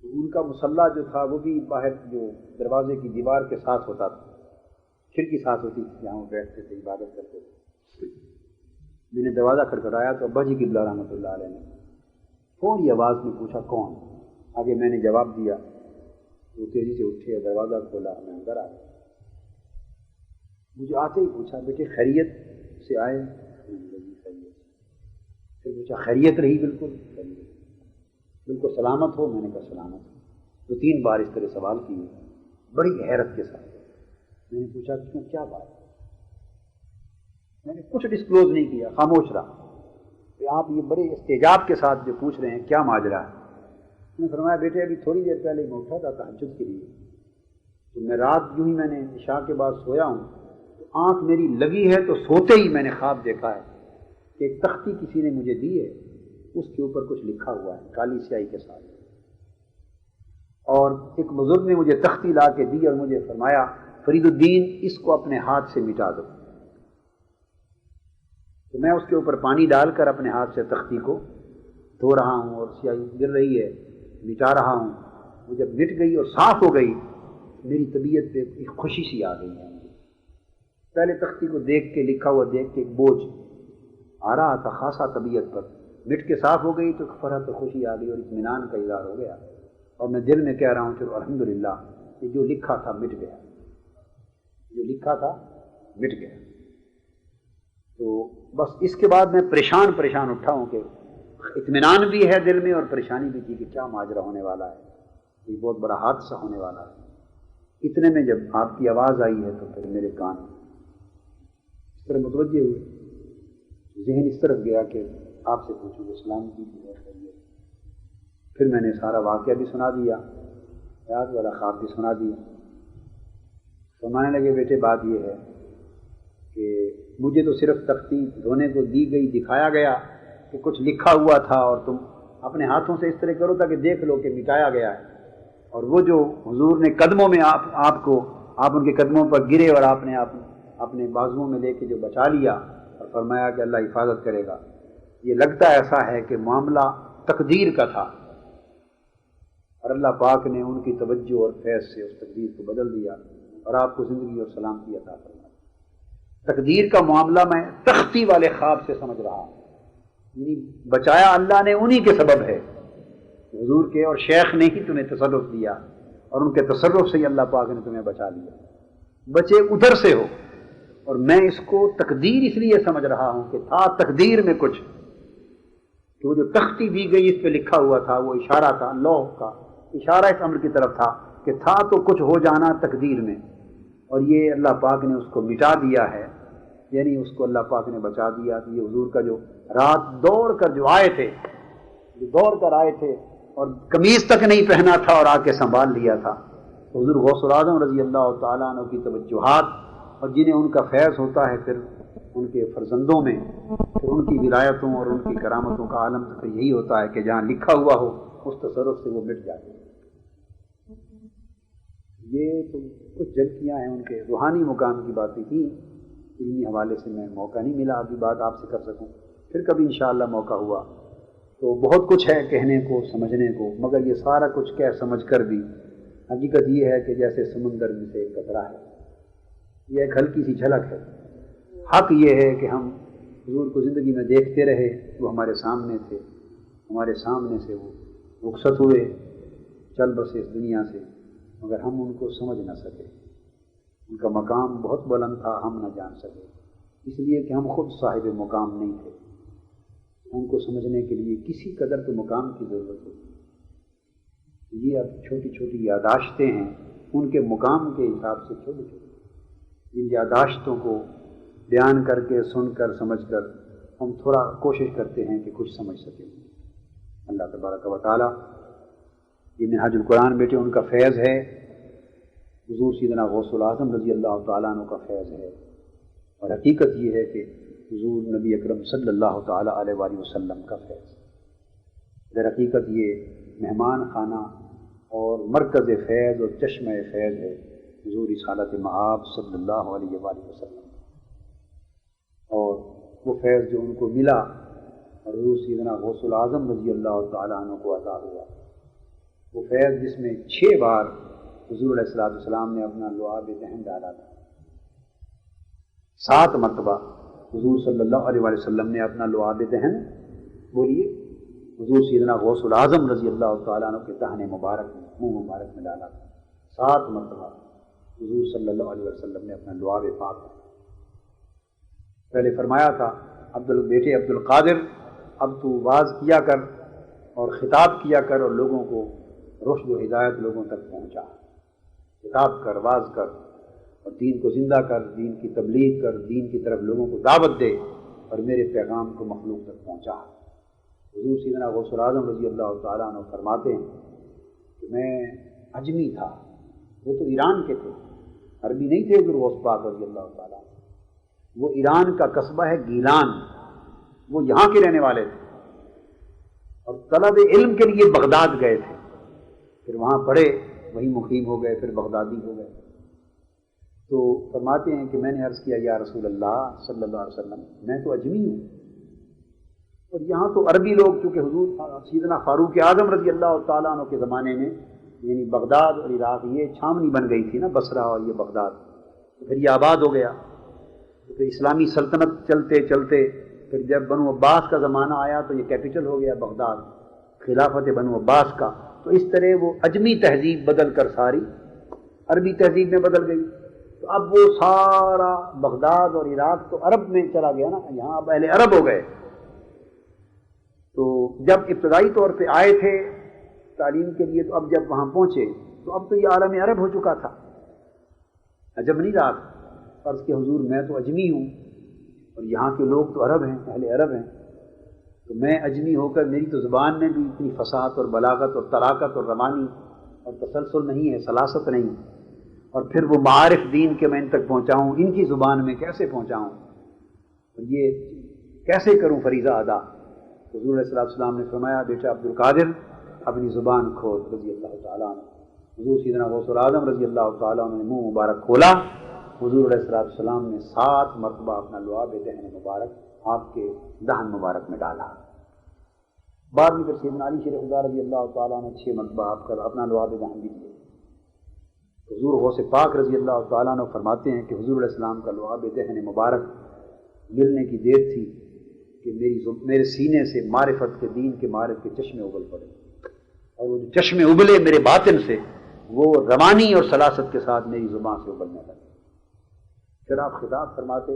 ان کا مصلی جو تھا وہ بھی باہر جو دروازے کی دیوار کے ساتھ ہوتا تھا، کھڑکی ساتھ ہوتی تھی جہاں وہ بیٹھتے تھے عبادت کرتے تھے۔ میں نے دروازہ کھٹکھٹایا تو ابا جی قبلہ رحمۃ اللہ علیہ نے فوری آواز میں پوچھا کون؟ آگے میں نے جواب دیا، وہ تیزی سے اٹھے، دروازہ کھولا، میں اندر آ گیا۔ مجھے آتے ہی پوچھا بیٹے خیریت سے آئے؟ خیریت۔ پھر پوچھا خیریت رہی؟ بالکل خیریت۔ بالکل سلامت ہو؟ میں نے کہا سلامت ہو۔ 2-3 بار اس طرح سوال کیے بڑی حیرت کے ساتھ۔ میں نے پوچھا کیوں، کیا بات؟ میں نے کچھ ڈسکلوز نہیں کیا، خاموش رہا کہ آپ یہ بڑے استعجاب کے ساتھ جو پوچھ رہے ہیں کیا ماجرا ہے۔ میں نے فرمایا بیٹے ابھی تھوڑی دیر پہلے میں اٹھا تھا تہجد کے لیے، تو میں رات یوں ہی میں نے عشاء کے بعد سویا ہوں، تو آنکھ میری لگی ہے تو سوتے ہی میں نے خواب دیکھا ہے کہ ایک تختی کسی نے مجھے دی ہے، اس کے اوپر کچھ لکھا ہوا ہے کالی سیاہی کے ساتھ، اور ایک بزرگ نے مجھے تختی لا کے دی اور مجھے فرمایا فرید الدین اس کو اپنے ہاتھ سے مٹا دو۔ تو میں اس کے اوپر پانی ڈال کر اپنے ہاتھ سے تختی کو دھو رہا ہوں اور سیاہی گر رہی ہے، مٹا رہا ہوں۔ وہ جب مٹ گئی اور صاف ہو گئی میری طبیعت پہ ایک خوشی سی آ گئی ہے۔ پہلے تختی کو دیکھ کے، لکھا ہوا دیکھ کے ایک بوجھ آ رہا تھا خاصا طبیعت پر، مٹ کے صاف ہو گئی تو فرحت و خوشی آ گئی اور اطمینان کا اظہار ہو گیا، اور میں دل میں کہہ رہا ہوں چلو الحمدللہ کہ جو لکھا تھا مٹ گیا، جو لکھا تھا مٹ گیا۔ تو بس اس کے بعد میں پریشان اٹھا ہوں کہ اطمینان بھی ہے دل میں اور پریشانی بھی تھی کہ کیا ماجرا ہونے والا ہے، یہ بہت بڑا حادثہ ہونے والا ہے۔ اتنے میں جب آپ کی آواز آئی ہے تو پھر میرے کان اس طرح متوجہ ہوئے، ذہن اس طرف گیا کہ آپ سے پوچھوں کہ اسلام کی خیریت۔ پھر میں نے سارا واقعہ بھی سنا دیا، یاد والا خواب بھی سنا دیا۔ فرمانے لگے بیٹے بات یہ ہے کہ مجھے تو صرف تختی دھونے کو دی گئی، دکھایا گیا کہ کچھ لکھا ہوا تھا اور تم اپنے ہاتھوں سے اس طرح کرو تاکہ دیکھ لو کہ مٹایا گیا ہے، اور وہ جو حضور نے قدموں میں آپ ان کے قدموں پر گرے اور آپ نے اپنے بازوؤں میں لے کے جو بچا لیا اور فرمایا کہ اللہ حفاظت کرے گا، یہ لگتا ایسا ہے کہ معاملہ تقدیر کا تھا، اور اللہ پاک نے ان کی توجہ اور فیض سے اس تقدیر کو بدل دیا اور آپ کو زندگی اور سلامتی عطا فرمائی۔ تقدیر کا معاملہ میں تختی والے خواب سے سمجھ رہا ہوں، یعنی بچایا اللہ نے انہی کے سبب ہے، حضور کے اور شیخ نے ہی تمہیں تصرف دیا اور ان کے تصرف سے ہی اللہ پاک نے تمہیں بچا لیا، بچے ادھر سے ہو۔ اور میں اس کو تقدیر اس لیے سمجھ رہا ہوں کہ تھا تقدیر میں کچھ، کہ وہ جو تختی دی گئی اس پہ لکھا ہوا تھا وہ اشارہ تھا، لوح کا اشارہ اس امر کی طرف تھا کہ تھا تو کچھ ہو جانا تقدیر میں، اور یہ اللہ پاک نے اس کو مٹا دیا ہے، یعنی اس کو اللہ پاک نے بچا دیا۔ کہ یہ حضور کا جو رات دوڑ کر جو آئے تھے، جو دوڑ کر آئے تھے اور قمیض تک نہیں پہنا تھا اور آ کے سنبھال لیا تھا، حضور غوث الاعظم رضی اللہ تعالیٰ عنہ کی توجہات اور جنہیں ان کا فیض ہوتا ہے پھر ان کے فرزندوں میں، پھر ان کی ولایتوں اور ان کی کرامتوں کا عالم تو یہی ہوتا ہے کہ جہاں لکھا ہوا ہو اس تصرف سے وہ مٹ جاتے ہیں۔ یہ تو کچھ جھلکیاں ہیں ان کے روحانی مقام کی باتیں کی، علمی حوالے سے میں موقع نہیں ملا ابھی بات آپ سے کر سکوں، پھر کبھی انشاءاللہ موقع ہوا تو بہت کچھ ہے کہنے کو، سمجھنے کو، مگر یہ سارا کچھ کہہ سمجھ کر بھی حقیقت یہ ہے کہ جیسے سمندر میں سے ایک قطرہ ہے، یہ ایک ہلکی سی جھلک ہے۔ حق یہ ہے کہ ہم حضور کو زندگی میں دیکھتے رہے، وہ ہمارے سامنے تھے، ہمارے سامنے سے وہ رخصت ہوئے، چل بسے اس دنیا سے، مگر ہم ان کو سمجھ نہ سکے، ان کا مقام بہت بلند تھا، ہم نہ جان سکے، اس لیے کہ ہم خود صاحب مقام نہیں تھے۔ ان کو سمجھنے کے لیے کسی قدر تو مقام کی ضرورت ہوتی، یہ اب چھوٹی چھوٹی یاداشتیں ہیں، ان کے مقام کے حساب سے چھوٹی چھوٹی، ان یاداشتوں کو بیان کر کے، سن کر، سمجھ کر ہم تھوڑا کوشش کرتے ہیں کہ کچھ سمجھ سکیں۔ اللہ تبارک و تعالیٰ، یہ منہاج القرآن بیٹے ان کا فیض ہے، حضور سیدنا غوث الاعظم رضی اللہ تعالیٰ عنہ کا فیض ہے، اور حقیقت یہ ہے کہ حضور نبی اکرم صلی اللہ تعالیٰ علیہ وآلہ وسلم کا فیض۔ در حقیقت یہ مہمان خانہ اور مرکز فیض اور چشمہ فیض ہے حضور رسالت مآب صلی اللہ علیہ وآلہ وسلم، اور وہ فیض جو ان کو ملا اور حضور سیدنا غوث العظم رضی اللہ تعالیٰ عنہ کو عطا ہوا، وہ فیض جس میں 6 بار حضور علیہ السلام نے اپنا لعاب دہن ڈالا تھا، 7 مرتبہ حضور صلی اللہ علیہ وآلہ وسلم نے اپنا لعاب دہن بولیے حضور سیدنا غوث العظم رضی اللہ تعالیٰ عنہ کے دہن مبارک میں، منہ مبارک میں ڈالا تھا۔ 7 مرتبہ حضور صلی اللہ علیہ وسلم نے اپنا لعاب پاک پہلے فرمایا تھا، بیٹے عبد القادر اب تو واز کیا کر اور خطاب کیا کر اور لوگوں کو رشد و ہدایت لوگوں تک پہنچا، خطاب کر، واز کر اور دین کو زندہ کر، دین کی تبلیغ کر، دین کی طرف لوگوں کو دعوت دے اور میرے پیغام کو مخلوق تک پہنچا۔ حضور سیدنا غوث العظم رضی اللہ تعالیٰ عنہ فرماتے ہیں کہ میں عجمی تھا، وہ تو ایران کے تھے، عربی نہیں تھے حضور غوث پاک رضی اللہ تعالیٰ عنہ، وہ ایران کا قصبہ ہے گیلان، وہ یہاں کے رہنے والے تھے اور طلب علم کے لیے بغداد گئے تھے، پھر وہاں پڑھے، وہیں مقیم ہو گئے، پھر بغدادی ہو گئے۔ تو فرماتے ہیں کہ میں نے عرض کیا یا رسول اللہ صلی اللہ علیہ وسلم میں تو اجمی ہوں، اور یہاں تو عربی لوگ، چونکہ حضور سیدنا فاروق اعظم رضی اللہ تعالیٰ عنہ کے زمانے میں یعنی بغداد اور عراق یہ چھاونی بن گئی تھی نا، بصرہ اور یہ بغداد، تو پھر یہ آباد ہو گیا، تو پھر اسلامی سلطنت چلتے چلتے پھر جب بنو عباس کا زمانہ آیا تو یہ کیپٹل ہو گیا بغداد، خلافت بنو عباس کا، تو اس طرح وہ عجمی تہذیب بدل کر ساری عربی تہذیب میں بدل گئی، تو اب وہ سارا بغداد اور عراق تو عرب میں چلا گیا نا، یہاں اب اہل عرب ہو گئے۔ تو جب ابتدائی طور پہ آئے تھے تعلیم کے لیے، تو اب جب وہاں پہنچے تو اب تو یہ عالم عرب ہو چکا تھا، عجب نہیں رہا تھا۔ عرض کہ حضور میں تو اجمی ہوں اور یہاں کے لوگ تو عرب ہیں، اہل عرب ہیں، تو میں اجمی ہو کر میری تو زبان میں بھی اتنی فصاحت اور بلاغت اور طلاقت اور روانی اور تسلسل نہیں ہے، سلاست نہیں، اور پھر وہ معارف دین کے میں ان تک پہنچاؤں، ان کی زبان میں کیسے پہنچاؤں، اور یہ کیسے کروں فریضہ ادا؟ حضور علیہ السلام نے فرمایا بیٹا عبد القادر اپنی زبان کھول رضی اللہ تعالیٰ عنہ۔ حضور سیدنا غوث العظم رضی اللہ تعالیٰ عنہ نے منہ مبارک کھولا، حضور علیہ السلام نے 7 مرتبہ اپنا لعاب دہن مبارک آپ کے دہن مبارک میں ڈالا۔ بعد میں پھر سیدنا علی شیر خدا رضی اللہ تعالیٰ نے 6 مرتبہ آپ کا اپنا لعاب دہن بھی دیا۔ حضور غوث پاک رضی اللہ تعالیٰ عنہ فرماتے ہیں کہ حضور علیہ السلام کا لعاب دہن مبارک ملنے کی دیر تھی کہ میرے سینے سے معرفت کے دین کے معرف کے چشمے ابل پڑے، اور وہ جو چشمے ابلے میرے باطن سے وہ روانی اور سلاست کے ساتھ میری زبان سے ابلنے لگے۔ پھر آپ خطاب فرماتے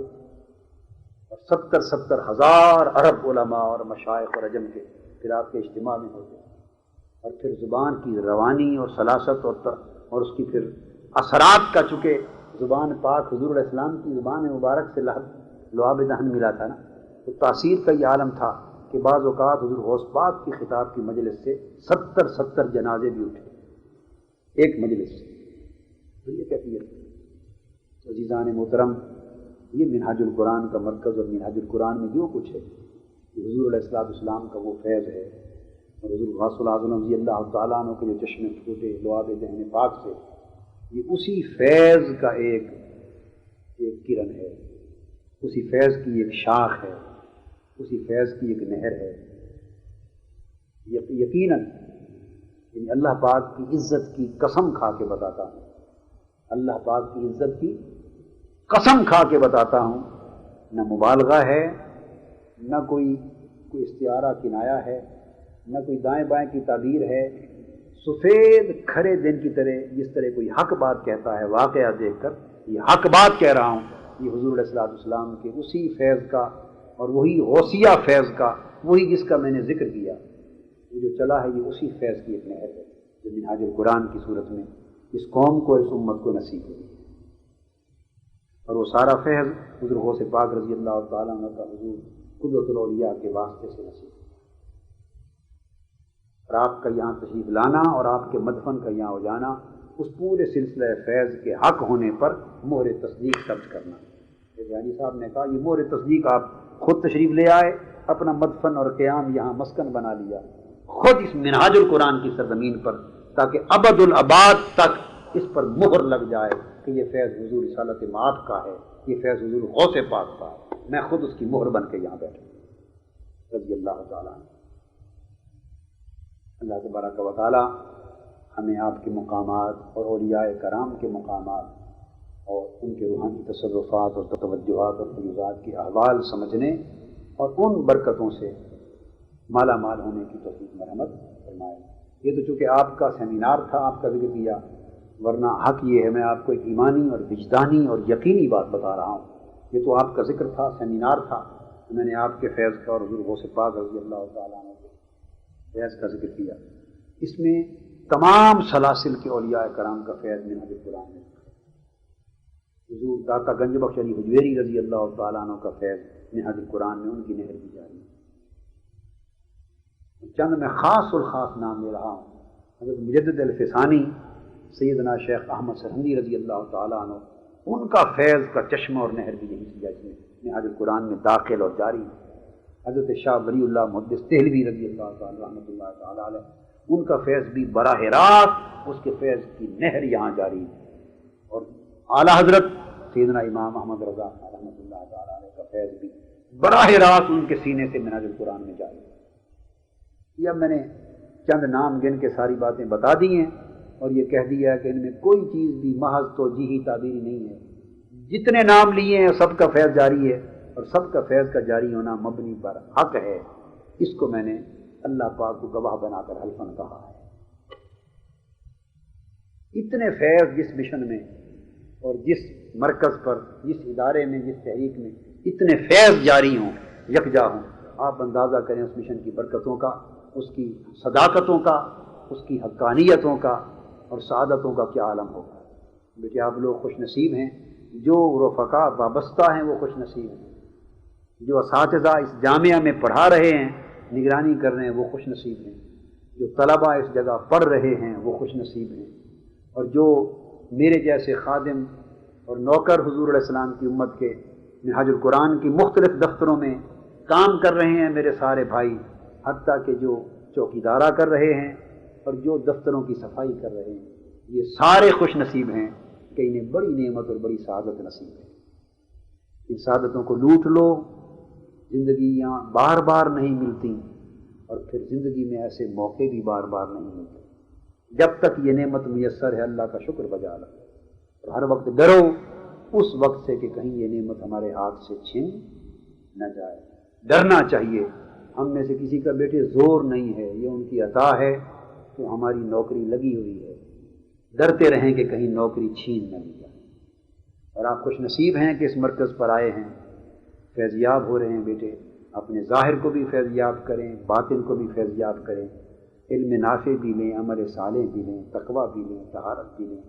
اور 70 ہزار عرب علماء اور مشائخ اور عجم کے پھر آپ کے اجتماع میں ہوتے، اور پھر زبان کی روانی اور سلاست اور اس کی پھر اثرات کا، چونکہ زبان پاک حضور علیہ السلام کی زبان مبارک سے لعاب دہن ملا تھا نا، تو تاثیر کا یہ عالم تھا کہ بعض اوقات حضور غوث پاک کی خطاب کی مجلس سے 70 جنازے بھی اٹھے ایک مجلس سے، تو یہ کیفیت۔ عزیزان محترم، یہ منہاج القرآن کا مرکز، اور منہاج القرآن میں جو کچھ ہے یہ حضور علیہ السلام کا وہ فیض ہے، اور حضور غوث العظم رضی اللہ تعالیٰ عنہ کے جو چشمے پھوٹے لعاب دہن پاک سے، یہ اسی فیض کا ایک کرن ہے، اسی فیض کی ایک شاخ ہے، اسی فیض کی ایک نہر ہے۔ یقیناً یعنی اللہ پاک کی عزت کی قسم کھا کے بتاتا ہوں، اللہ پاک کی عزت کی قسم کھا کے بتاتا ہوں، نہ مبالغہ ہے، نہ کوئی استعارہ کنایا ہے، نہ کوئی دائیں بائیں کی تعبیر ہے، سفید کھڑے دن کی طرح جس طرح کوئی حق بات کہتا ہے واقعہ دیکھ کر، یہ حق بات کہہ رہا ہوں، یہ حضور علیہ السلام کے اسی فیض کا اور وہی غوثیہ فیض کا، وہی جس کا میں نے ذکر کیا، یہ جو چلا ہے یہ اسی فیض کی ایک نہر ہے جو منہاج القرآن کی صورت میں اس قوم کو، اس امت کو نصیب ہوئی، اور وہ سارا فیض حضور غوث پاک رضی اللہ تعالیٰ عنہ کا حضور قدوۃ الاولیاء کے واسطے سے نصیب ہوئی۔ اور آپ کا یہاں تشریف لانا اور آپ کے مدفن کا یہاں ہو جانا، اس پورے سلسلہ فیض کے حق ہونے پر مہر تصدیق درج کرنا۔ جانی صاحب نے کہا یہ مہر تصدیق آپ خود تشریف لے آئے، اپنا مدفن اور قیام یہاں مسکن بنا لیا، خود اس منہاج القرآن کی سرزمین پر، تاکہ ابد الاباد تک اس پر مہر لگ جائے کہ یہ فیض حضور رسالت مآب کا ہے، یہ فیض حضور غوث پاک کا ہے۔ میں خود اس کی مہر بن کے یہاں بیٹھا رضی اللہ تعالیٰ عنہ۔ اللہ تبارک و تعالیٰ ہمیں آپ کے مقامات اور اولیاء کرام کے مقامات اور ان کے روحانی تصرفات اور توجہات اور فیوزات کے احوال سمجھنے اور ان برکتوں سے مالا مال ہونے کی توفیق مرحمت فرمائے۔ یہ تو چونکہ آپ کا سیمینار تھا، آپ کا ذکر کیا، ورنہ حق یہ ہے میں آپ کو ایک ایمانی اور وجدانی اور یقینی بات بتا رہا ہوں۔ یہ تو آپ کا ذکر تھا، سیمینار تھا، میں نے آپ کے فیض کا اور حضور غوث پاک رضی اللہ تعالیٰ عنہ کے فیض کا ذکر کیا۔ اس میں تمام سلاسل کے اولیاء کرام کا فیض منہج القرآن میں، حضور داتا گنج بخش علی حجویری رضی اللہ تعالیٰ عنہ کا فیض منہج القرآن میں ان کی نہر کی جاری ہے۔ چند میں خاص الخاص نام لے رہا ہوں، حضرت مجدد الفسانی سیدنا شیخ احمد سرہندی رضی اللہ تعالیٰ عنہ، ان کا فیض کا چشمہ اور نہر بھی یہیں سے جاری ہے، منہج القرآن میں داخل اور جاری ہے۔ حضرت شاہ ولی اللہ محدث دہلوی رضی اللہ تعالیٰ رحمۃ اللہ تعالیٰ علیہ، ان کا فیض بھی براہ راست اس کے فیض کی نہر یہاں جاری ہے، اور اعلیٰ حضرت سیدنا امام احمد رضا رحمۃ اللہ تعالیٰ علیہ کا فیض بھی براہ راست ان کے سینے سے منہج القرآن میں جاری ہے۔ یہ اب میں نے چند نام گن کے ساری باتیں بتا دی ہیں اور یہ کہہ دیا ہے کہ ان میں کوئی چیز بھی محض توجیہی تعبیری نہیں ہے، جتنے نام لیے ہیں سب کا فیض جاری ہے، اور سب کا فیض کا جاری ہونا مبنی پر حق ہے۔ اس کو میں نے اللہ پاک کو گواہ بنا کر حلفاً کہا ہے۔ اتنے فیض جس مشن میں اور جس مرکز پر، جس ادارے میں، جس تحریک میں اتنے فیض جاری ہوں، یکجا ہوں، آپ اندازہ کریں اس مشن کی برکتوں کا، اس کی صداقتوں کا، اس کی حقانیتوں کا اور سعادتوں کا کیا عالم ہوگا۔ بیٹے آپ لوگ خوش نصیب ہیں، جو رفقا وابستہ ہیں وہ خوش نصیب ہیں، جو اساتذہ اس جامعہ میں پڑھا رہے ہیں، نگرانی کر رہے ہیں، وہ خوش نصیب ہیں، جو طلباء اس جگہ پڑھ رہے ہیں وہ خوش نصیب ہیں، اور جو میرے جیسے خادم اور نوکر حضور علیہ السلام کی امت کے منہاج القرآن کی مختلف دفتروں میں کام کر رہے ہیں میرے سارے بھائی، حتیٰ کہ جو چوکیدارہ کر رہے ہیں اور جو دفتروں کی صفائی کر رہے ہیں، یہ سارے خوش نصیب ہیں کہ انہیں بڑی نعمت اور بڑی سعادت نصیب ہے۔ ان سعادتوں کو لوٹ لو، زندگیاں بار بار نہیں ملتی، اور پھر زندگی میں ایسے موقع بھی بار بار نہیں ملتے۔ جب تک یہ نعمت میسر ہے اللہ کا شکر بجا لو، اور ہر وقت ڈرو اس وقت سے کہ کہیں یہ نعمت ہمارے ہاتھ سے چھن نہ جائے۔ ڈرنا چاہیے، ہم میں سے کسی کا بیٹے زور نہیں ہے، یہ ان کی عطا ہے، تو ہماری نوکری لگی ہوئی ہے، ڈرتے رہیں کہ کہیں نوکری چھین نہ لی جائے۔ اور آپ خوش نصیب ہیں کہ اس مرکز پر آئے ہیں، فیضیاب ہو رہے ہیں بیٹے، اپنے ظاہر کو بھی فیضیاب کریں، باطن کو بھی فیضیاب کریں، علم نافع بھی لیں، عمل صالح بھی لیں، تقویٰ بھی لیں، طہارت بھی لیں،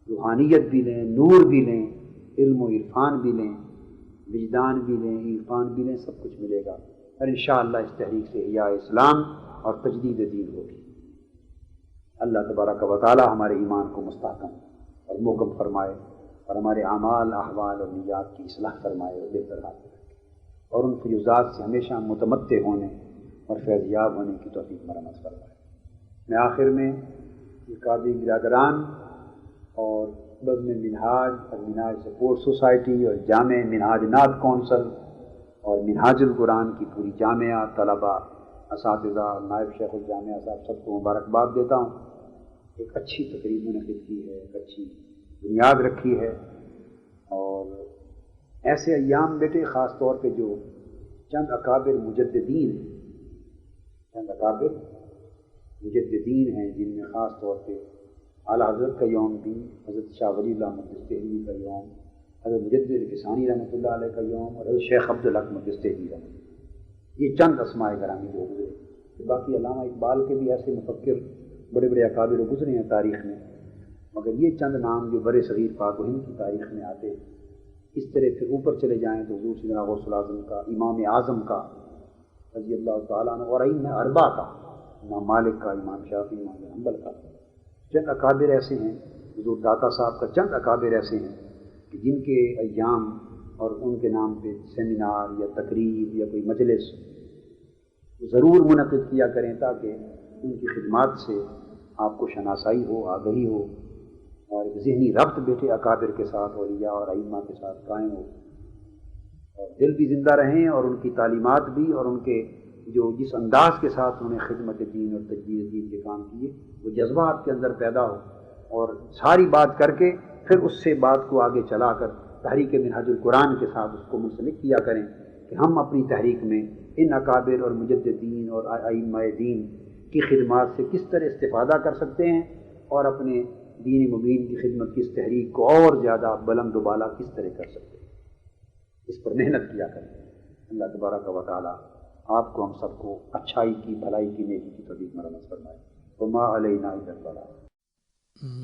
روحانیت بھی لیں، نور بھی لیں، علم و عرفان بھی لیں، وجدان بھی لیں، عرفان بھی لیں، سب کچھ ملے گا، اور انشاءاللہ اس تحریک سے احیاء اسلام اور تجدید دین ہوگی۔ اللہ تبارک و تعالی ہمارے ایمان کو مستحکم اور محکم فرمائے، اور ہمارے اعمال، احوال اور نیات کی اصلاح فرمائے اور بہتر حال رکھے، اور ان فیوزات سے ہمیشہ متمتع ہونے اور فیضیاب ہونے کی توفیق مرحمت فرمائے۔ میں آخر میں قاضی برادران اور بزم منہاج اور منہاج سپورٹ سوسائٹی اور جامع منہاج ناد کونسل اور منہاج القرآن کی پوری جامعہ، طلباء، اساتذہ اور نائب شیخ الجامعہ صاحب سب کو مبارکباد دیتا ہوں۔ ایک اچھی تقریب منعقد کی ہے، ایک اچھی بنیاد رکھی ہے، اور ایسے ایام بیٹے خاص طور پہ جو چند اکابر مجددین ہیں، چند اکابر مجددین ہیں، جن میں خاص طور پہ اعلیٰ حضرت کا یوم بھی، حضرت شاہ ولی اللہ محدث دہلوی کا یوم، حضرت مجدد الفسانی رحمۃ اللہ علیہ کا یوم، اور حضرت شیخ عبدالحق محدث دہلوی رحمۃ اللہ، یہ چند اسماء گرامی جو گزرے۔ باقی علامہ اقبال کے بھی ایسے مفکر بڑے بڑے اکابر گزرے ہیں تاریخ میں، مگر یہ چند نام جو بر صغیر پاک و ہند کی تاریخ میں آتے، اس طرح پھر اوپر چلے جائیں تو حضور سیدنا غوث الاعظم کا، امام اعظم کا رضی اللہ تعالیٰ عنہ، اور ائمہ اربعہ کا، امام مالک کا، امام شافعی، امام حنبل کا، چند اکابر ایسے ہیں، حضور داتا صاحب کا چند اکابر ایسے ہیں کہ جن کے ایام اور ان کے نام پہ سیمینار یا تقریب یا کوئی مجلس ضرور منعقد کیا کریں تاکہ ان کی خدمات سے آپ کو شناسائی ہو، آگہی ہو، اور ایک ذہنی ربط بیٹھے اکابر کے ساتھ، اولیاء اور ائمہ کے ساتھ قائم ہو، اور دل بھی زندہ رہیں اور ان کی تعلیمات بھی، اور ان کے جس انداز کے ساتھ انہوں نے خدمت دین اور تجدید دین کے کام کیے وہ جذبہ آپ کے اندر پیدا ہو، اور ساری بات کر کے پھر اس سے بات کو آگے چلا کر تحریک منہاج القرآن کے ساتھ اس کو منسلک کیا کریں کہ ہم اپنی تحریک میں ان اکابر اور مجددین اور ائمہ دین کی خدمات سے کس طرح استفادہ کر سکتے ہیں، اور اپنے دین مبین کی خدمت کی اس تحریک کو اور زیادہ بلند و بالا کس طرح کر سکتے ہیں، اس پر محنت کیا کریں۔ اللہ تبارک و تعالی آپ کو ہم سب کو اچھائی کی، بھلائی کی، نیکی کی توفیق مرحمت فرمائے۔ وما علینا الا البلاغ۔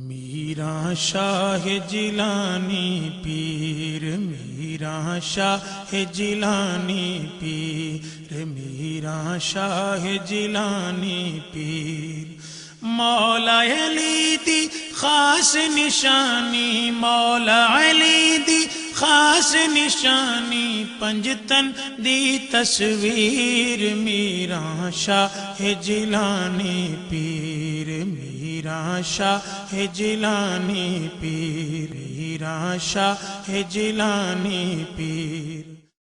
میرا شاہ جیلانی پیر، میرا شاہ جیلانی پیر، میرا شاہ جیلانی پیر، مولا علی دی خاص نشانی، مولا علی دی خاص نشانی، پنجتن دی تصویر، میرا شاہ جیلانی پیر، میرا شاہ جیلانی پیر، میرا شاہ جیلانی پیر۔